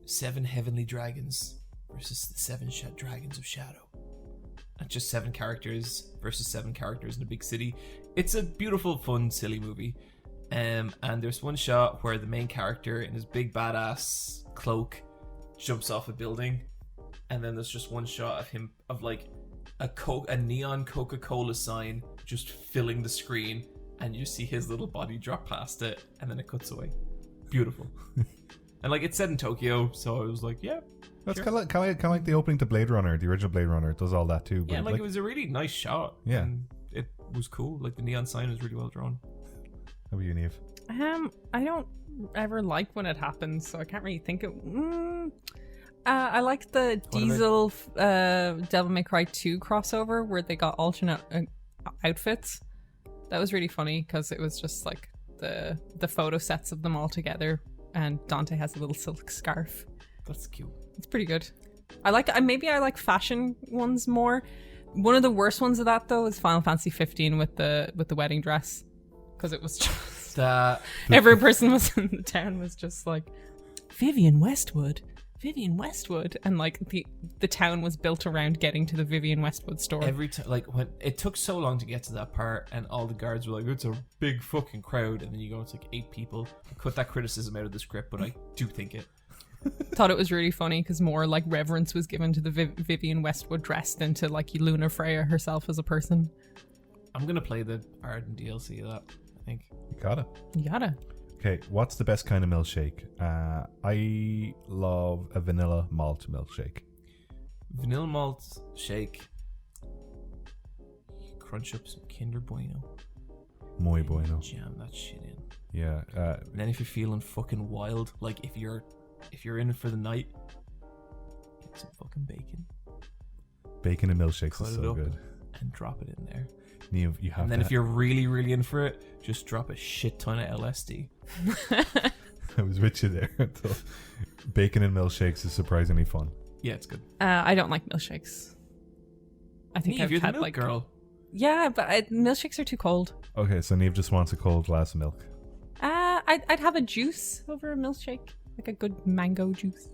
7 heavenly dragons versus the 7 dragons of shadow. And just 7 characters versus 7 characters in a big city. It's a beautiful, fun, silly movie. And there's one shot where the main character in his big badass cloak jumps off a building, and then there's just one shot of him of like a neon Coca-Cola sign just filling the screen, and you see his little body drop past it, and then it cuts away. Beautiful. And like it's set in Tokyo, so I was like, yeah. That's sure. kind of like the opening to Blade Runner, the original Blade Runner. It does all that too. But Yeah, like it was a really nice shot. Yeah. And it was cool. Like the neon sign was really well drawn. How about you, Niamh? I don't ever like when it happens, so I can't really think of. I like the Diesel Devil May Cry 2 crossover where they got alternate outfits. That was really funny because it was just like the photo sets of them all together, and Dante has a little silk scarf. That's cute. It's pretty good. I like fashion ones more. One of the worst ones of that though is Final Fantasy 15 with the wedding dress, because it was just every person was in the town was just like Vivienne Westwood, and like the town was built around getting to the Vivienne Westwood store. Every time, like when it took so long to get to that part, and all the guards were like, "It's a big fucking crowd," and then you go, "It's like 8 people." I cut that criticism out of the script, but I do think it. Thought it was really funny because more like reverence was given to the Vivienne Westwood dress than to like Luna Freya herself as a person. I'm gonna play the Arden DLC of that, I think. You gotta. Okay, what's the best kind of milkshake? I love a vanilla malt milkshake. Vanilla malt shake. You crunch up some Kinder Bueno. Muy bueno. Jam that shit in. Yeah. And then if you're feeling fucking wild, like if you're in it for the night, get some fucking bacon. Bacon and milkshakes Cut is it so up good. and drop it in there. Niamh, you have And then to if you're really, really in for it, just drop a shit ton of LSD. I was with you there. Bacon and milkshakes is surprisingly fun. Yeah, it's good. I don't like milkshakes. I think Niamh, I've you're the had milk like girl. Yeah, but milkshakes are too cold. Okay, so Niamh just wants a cold glass of milk. I'd have a juice over a milkshake, like a good mango juice.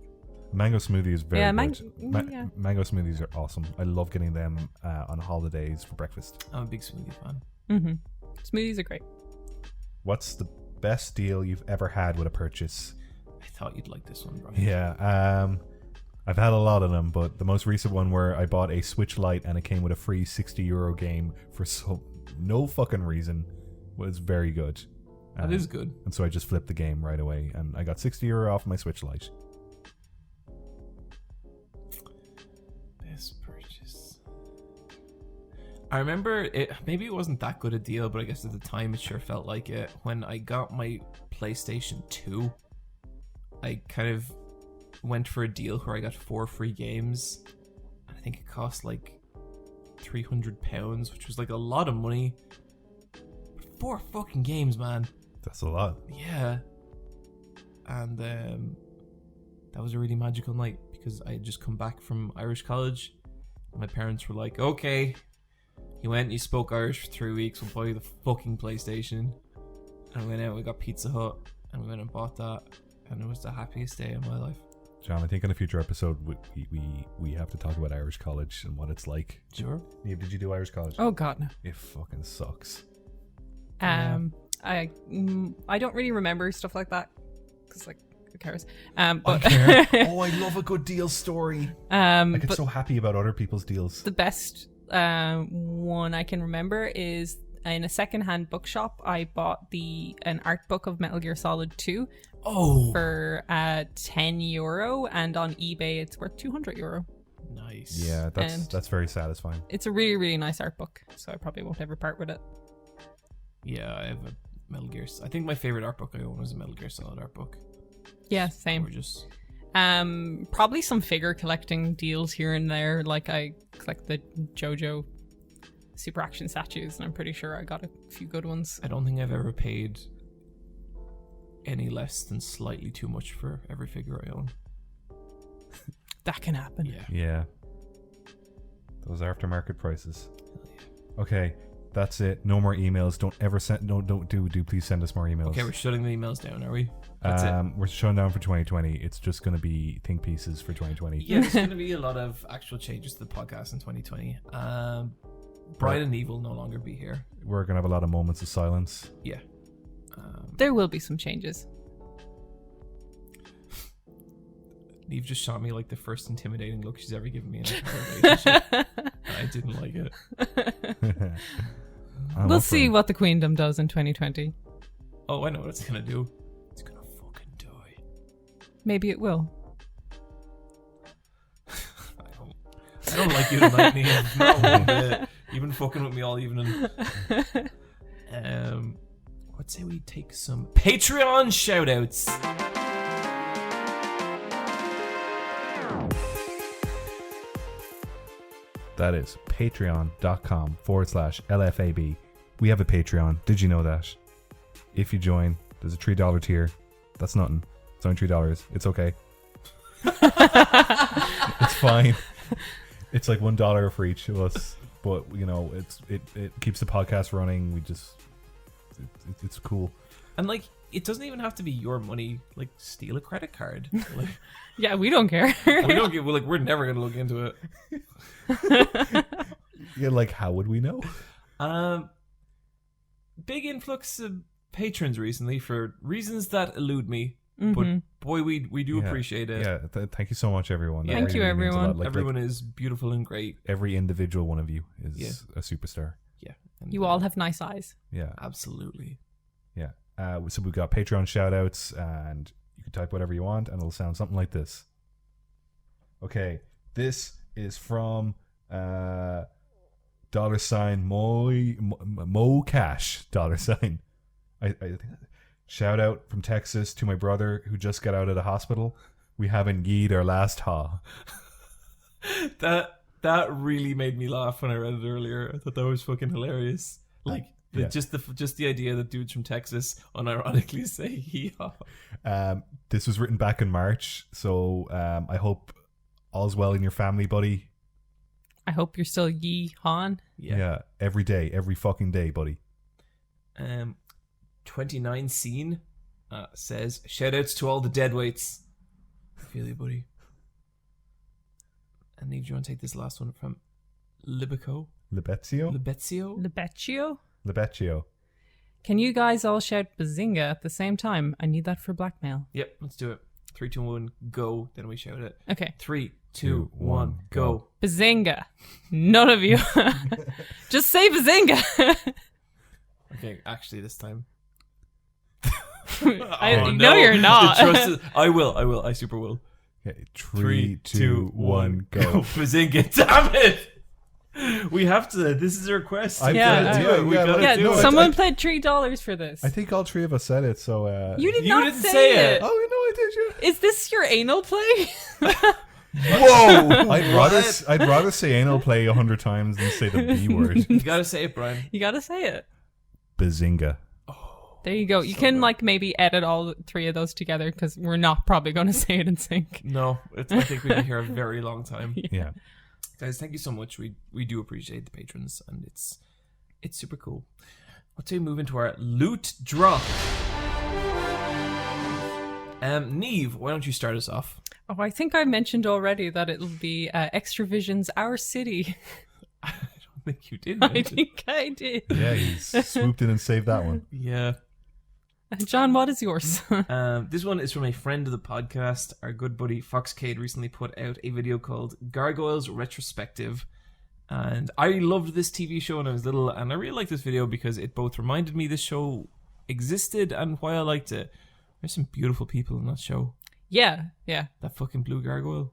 Mango smoothie is very good. yeah. Mango smoothies are awesome. I love getting them on holidays for breakfast. I'm a big smoothie fan. Mm-hmm. Smoothies are great. What's the best deal you've ever had with a purchase? I thought you'd like this one, Bryan. Yeah. I've had a lot of them, but the most recent one where I bought a Switch Lite and it came with a free €60 game for no fucking reason was very good. That is good. And so I just flipped the game right away, and I got €60 off my Switch Lite. Best purchase. I remember it. Maybe it wasn't that good a deal, but I guess at the time it sure felt like it. When I got my PlayStation 2, I kind of went for a deal where I got 4 free games. And I think it cost like £300, which was like a lot of money. 4 fucking games, man. That's a lot. Yeah. And that was a really magical night because I had just come back from Irish college. And my parents were like, okay, you went, you spoke Irish for 3 weeks, we'll buy you the fucking PlayStation. And we went out, we got Pizza Hut, and we went and bought that. And it was the happiest day of my life. John, I think in a future episode we have to talk about Irish college and what it's like. Sure. Niamh, did you do Irish college? Oh god, no. It fucking sucks. I don't really remember stuff like that because like who cares? But I care. Oh, I love a good deal story. I get so happy about other people's deals. The best one I can remember is in a secondhand bookshop. I bought an art book of Metal Gear Solid 2 for €10, and on eBay it's worth €200. Nice. Yeah, that's very satisfying. It's a really, really nice art book, so I probably won't ever part with it. Yeah, I have a Metal Gear. I think my favorite art book I own was a Metal Gear Solid art book. Yeah, same. Gorgeous. Probably some figure collecting deals here and there. Like I collect the JoJo Super Action statues, and I'm pretty sure I got a few good ones. I don't think I've ever paid any less than slightly too much for every figure I own. That can happen. Yeah. Those aftermarket prices. Okay, that's it. No more emails. Don't ever send. No, don't do. Please send us more emails. Okay, we're shutting the emails down, are we? That's it. We're shutting down for 2020. It's just going to be think pieces for 2020. Yeah, there's going to be a lot of actual changes to the podcast in 2020. Bryan and Niamh will no longer be here. We're going to have a lot of moments of silence. Yeah. There will be some changes. Niamh just shot me like the first intimidating look she's ever given me in a relationship. I didn't like it. We'll see what the Queendom does in 2020. Oh, I know what it's going to do. It's going to fucking die. Maybe it will. I don't like you tonight, Niamh. Not one bit. You've been fucking with me all evening. Let's say we take some Patreon shoutouts. That is patreon.com/LFAB. We have a Patreon. Did you know that? If you join, there's a $3 tier. That's nothing. It's only $3. It's okay. It's fine. It's like $1 for each of us, but you know, it keeps the podcast running. It's cool. And like, it doesn't even have to be your money. Like, steal a credit card. Like, yeah, we don't care. we don't give. We're never gonna look into it. Yeah, like how would we know? Big influx of patrons recently for reasons that elude me. Mm-hmm. But boy, we do appreciate it. Yeah, thank you so much, everyone. Thank you, really means a everyone. lot. Everyone is beautiful and great. Every individual one of you is a superstar. Yeah, and, You all have nice eyes. Yeah, absolutely. Yeah. So we've got Patreon shout-outs, and you can type whatever you want, and it'll sound something like this. Okay, this is from $Mo Cash $. I think shout out from Texas to my brother who just got out of the hospital. We haven't yeed our last ha. That really made me laugh when I read it earlier. I thought that was fucking hilarious. Like, yeah. just the idea that dudes from Texas unironically say hee-haw. This was written back in March, so I hope all's well in your family, buddy. I hope you're still yee-hawn. Yeah, every day, every fucking day, buddy. 29 Scene says, shoutouts to all the deadweights. I feel you, buddy. And Niamh, do you want to take this last one from Libeccio? Lebeccio. Can you guys all shout Bazinga at the same time? I need that for blackmail. Yep, let's do it. 3, 2, 1, go. Then we shout it. Okay. 3, 2, 1, go. Bazinga. None of you. Just say Bazinga. Okay, actually this time. No, you're not. The trust is, I will. I super will. Okay, 3, 2, 1, go. Bazinga, damn it! We have to. This is a request. I Yeah. do it. We gotta Yeah, do it. someone paid $3 for this. I think all three of us said it, so... You did You not didn't say say it. it. Oh, no, I did, you. Is this your anal play? Whoa! I'd rather say anal play 100 times than say the B word. You gotta say it, Brian. You gotta say it. Bazinga. There you go. You can like maybe edit all three of those together because we're not probably going to say it in sync. No, I think we've been here a very long time. Yeah. Guys, thank you so much. We do appreciate the patrons, and it's super cool. Let's move into our loot drop. Niamh, why don't you start us off? Oh, I think I mentioned already that it'll be Extravision's Our City. I don't think you did. I think I did. Yeah, he's swooped in and saved that one. Yeah. John, what is yours? This one is from a friend of the podcast. Our good buddy Foxcade recently put out a video called Gargoyles Retrospective. And I loved this TV show when I was little, and I really liked this video because it both reminded me this show existed and why I liked it. There's some beautiful people in that show. Yeah. That fucking blue gargoyle.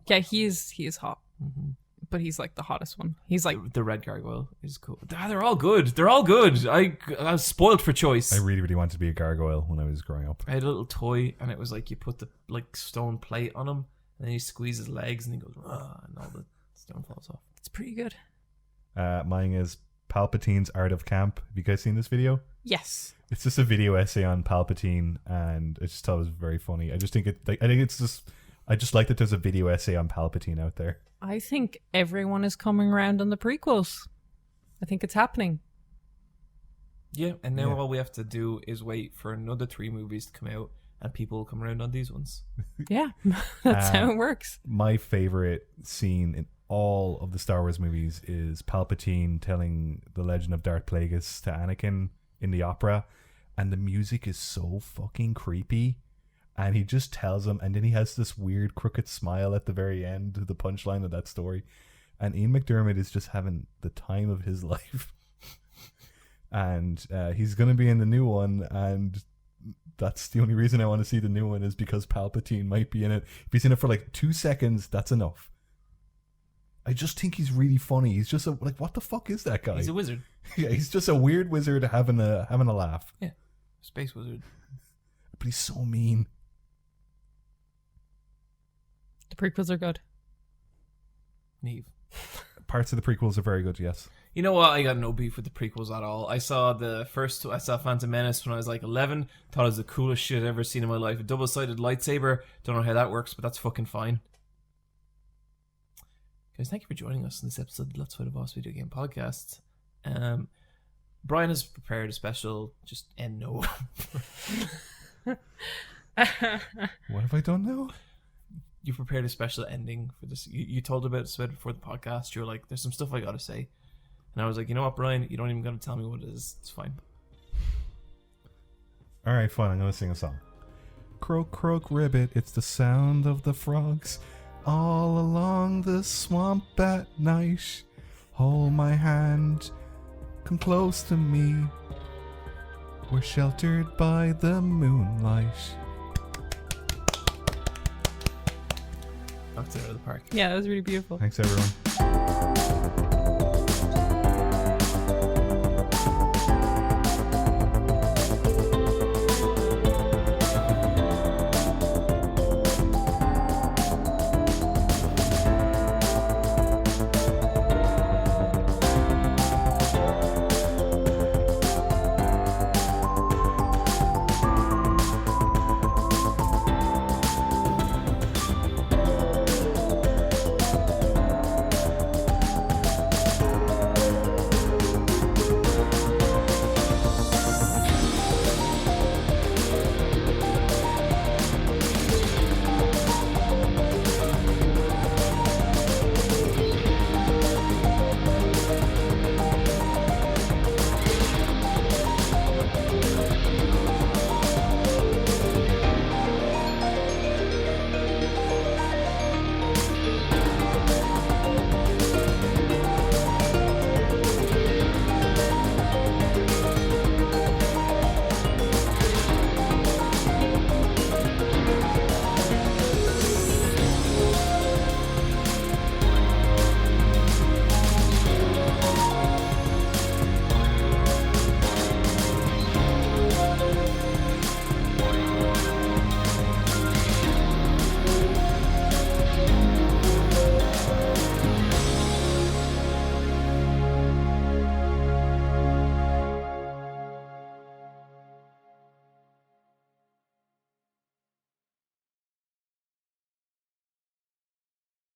Yeah, he is hot. Mm-hmm. But he's like the hottest one. He's like... The red gargoyle is cool. They're all good. They're all good. I was spoiled for choice. I really, really wanted to be a gargoyle when I was growing up. I had a little toy, and it was like you put the like stone plate on him, and then you squeeze his legs, and he goes, and all the stone falls off. It's pretty good. Mine is Palpatine's Art of Camp. Have you guys seen this video? Yes. It's just a video essay on Palpatine, and I just thought it was very funny. I just like that there's a video essay on Palpatine out there. I think everyone is coming around on the prequels. I think it's happening. Yeah, and now all we have to do is wait for another 3 movies to come out, and people will come around on these ones. Yeah, that's how it works. My favorite scene in all of the Star Wars movies is Palpatine telling the legend of Darth Plagueis to Anakin in the opera, and the music is so fucking creepy. And he just tells him, and then he has this weird crooked smile at the very end of the punchline of that story. And Ian McDiarmid is just having the time of his life. And he's going to be in the new one, and that's the only reason I want to see the new one is because Palpatine might be in it. If he's in it for like 2 seconds, that's enough. I just think he's really funny. He's just what the fuck is that guy? He's a wizard. Yeah, he's just a weird wizard having a laugh. Yeah, space wizard. But he's so mean. The prequels are good. Niamh. Parts of the prequels are very good, yes. You know what? I got no beef with the prequels at all. I saw Phantom Menace when I was like 11. Thought it was the coolest shit I've ever seen in my life. A double-sided lightsaber. Don't know how that works, but that's fucking fine. Guys, thank you for joining us in this episode of the Let's Fight a Boss video game podcast. Bryan has prepared a special just end no. What have I done now? You prepared a special ending for this. You told about it before the podcast. You were like, there's some stuff I gotta say. And I was like, you know what, Bryan? You don't even gotta tell me what it is. It's fine. Alright, fine. I'm gonna sing a song. Croak, croak, ribbit. It's the sound of the frogs all along the swamp at night. Hold my hand. Come close to me. We're sheltered by the moonlight. Knocked it out of the park. Yeah, that was really beautiful. Thanks, everyone.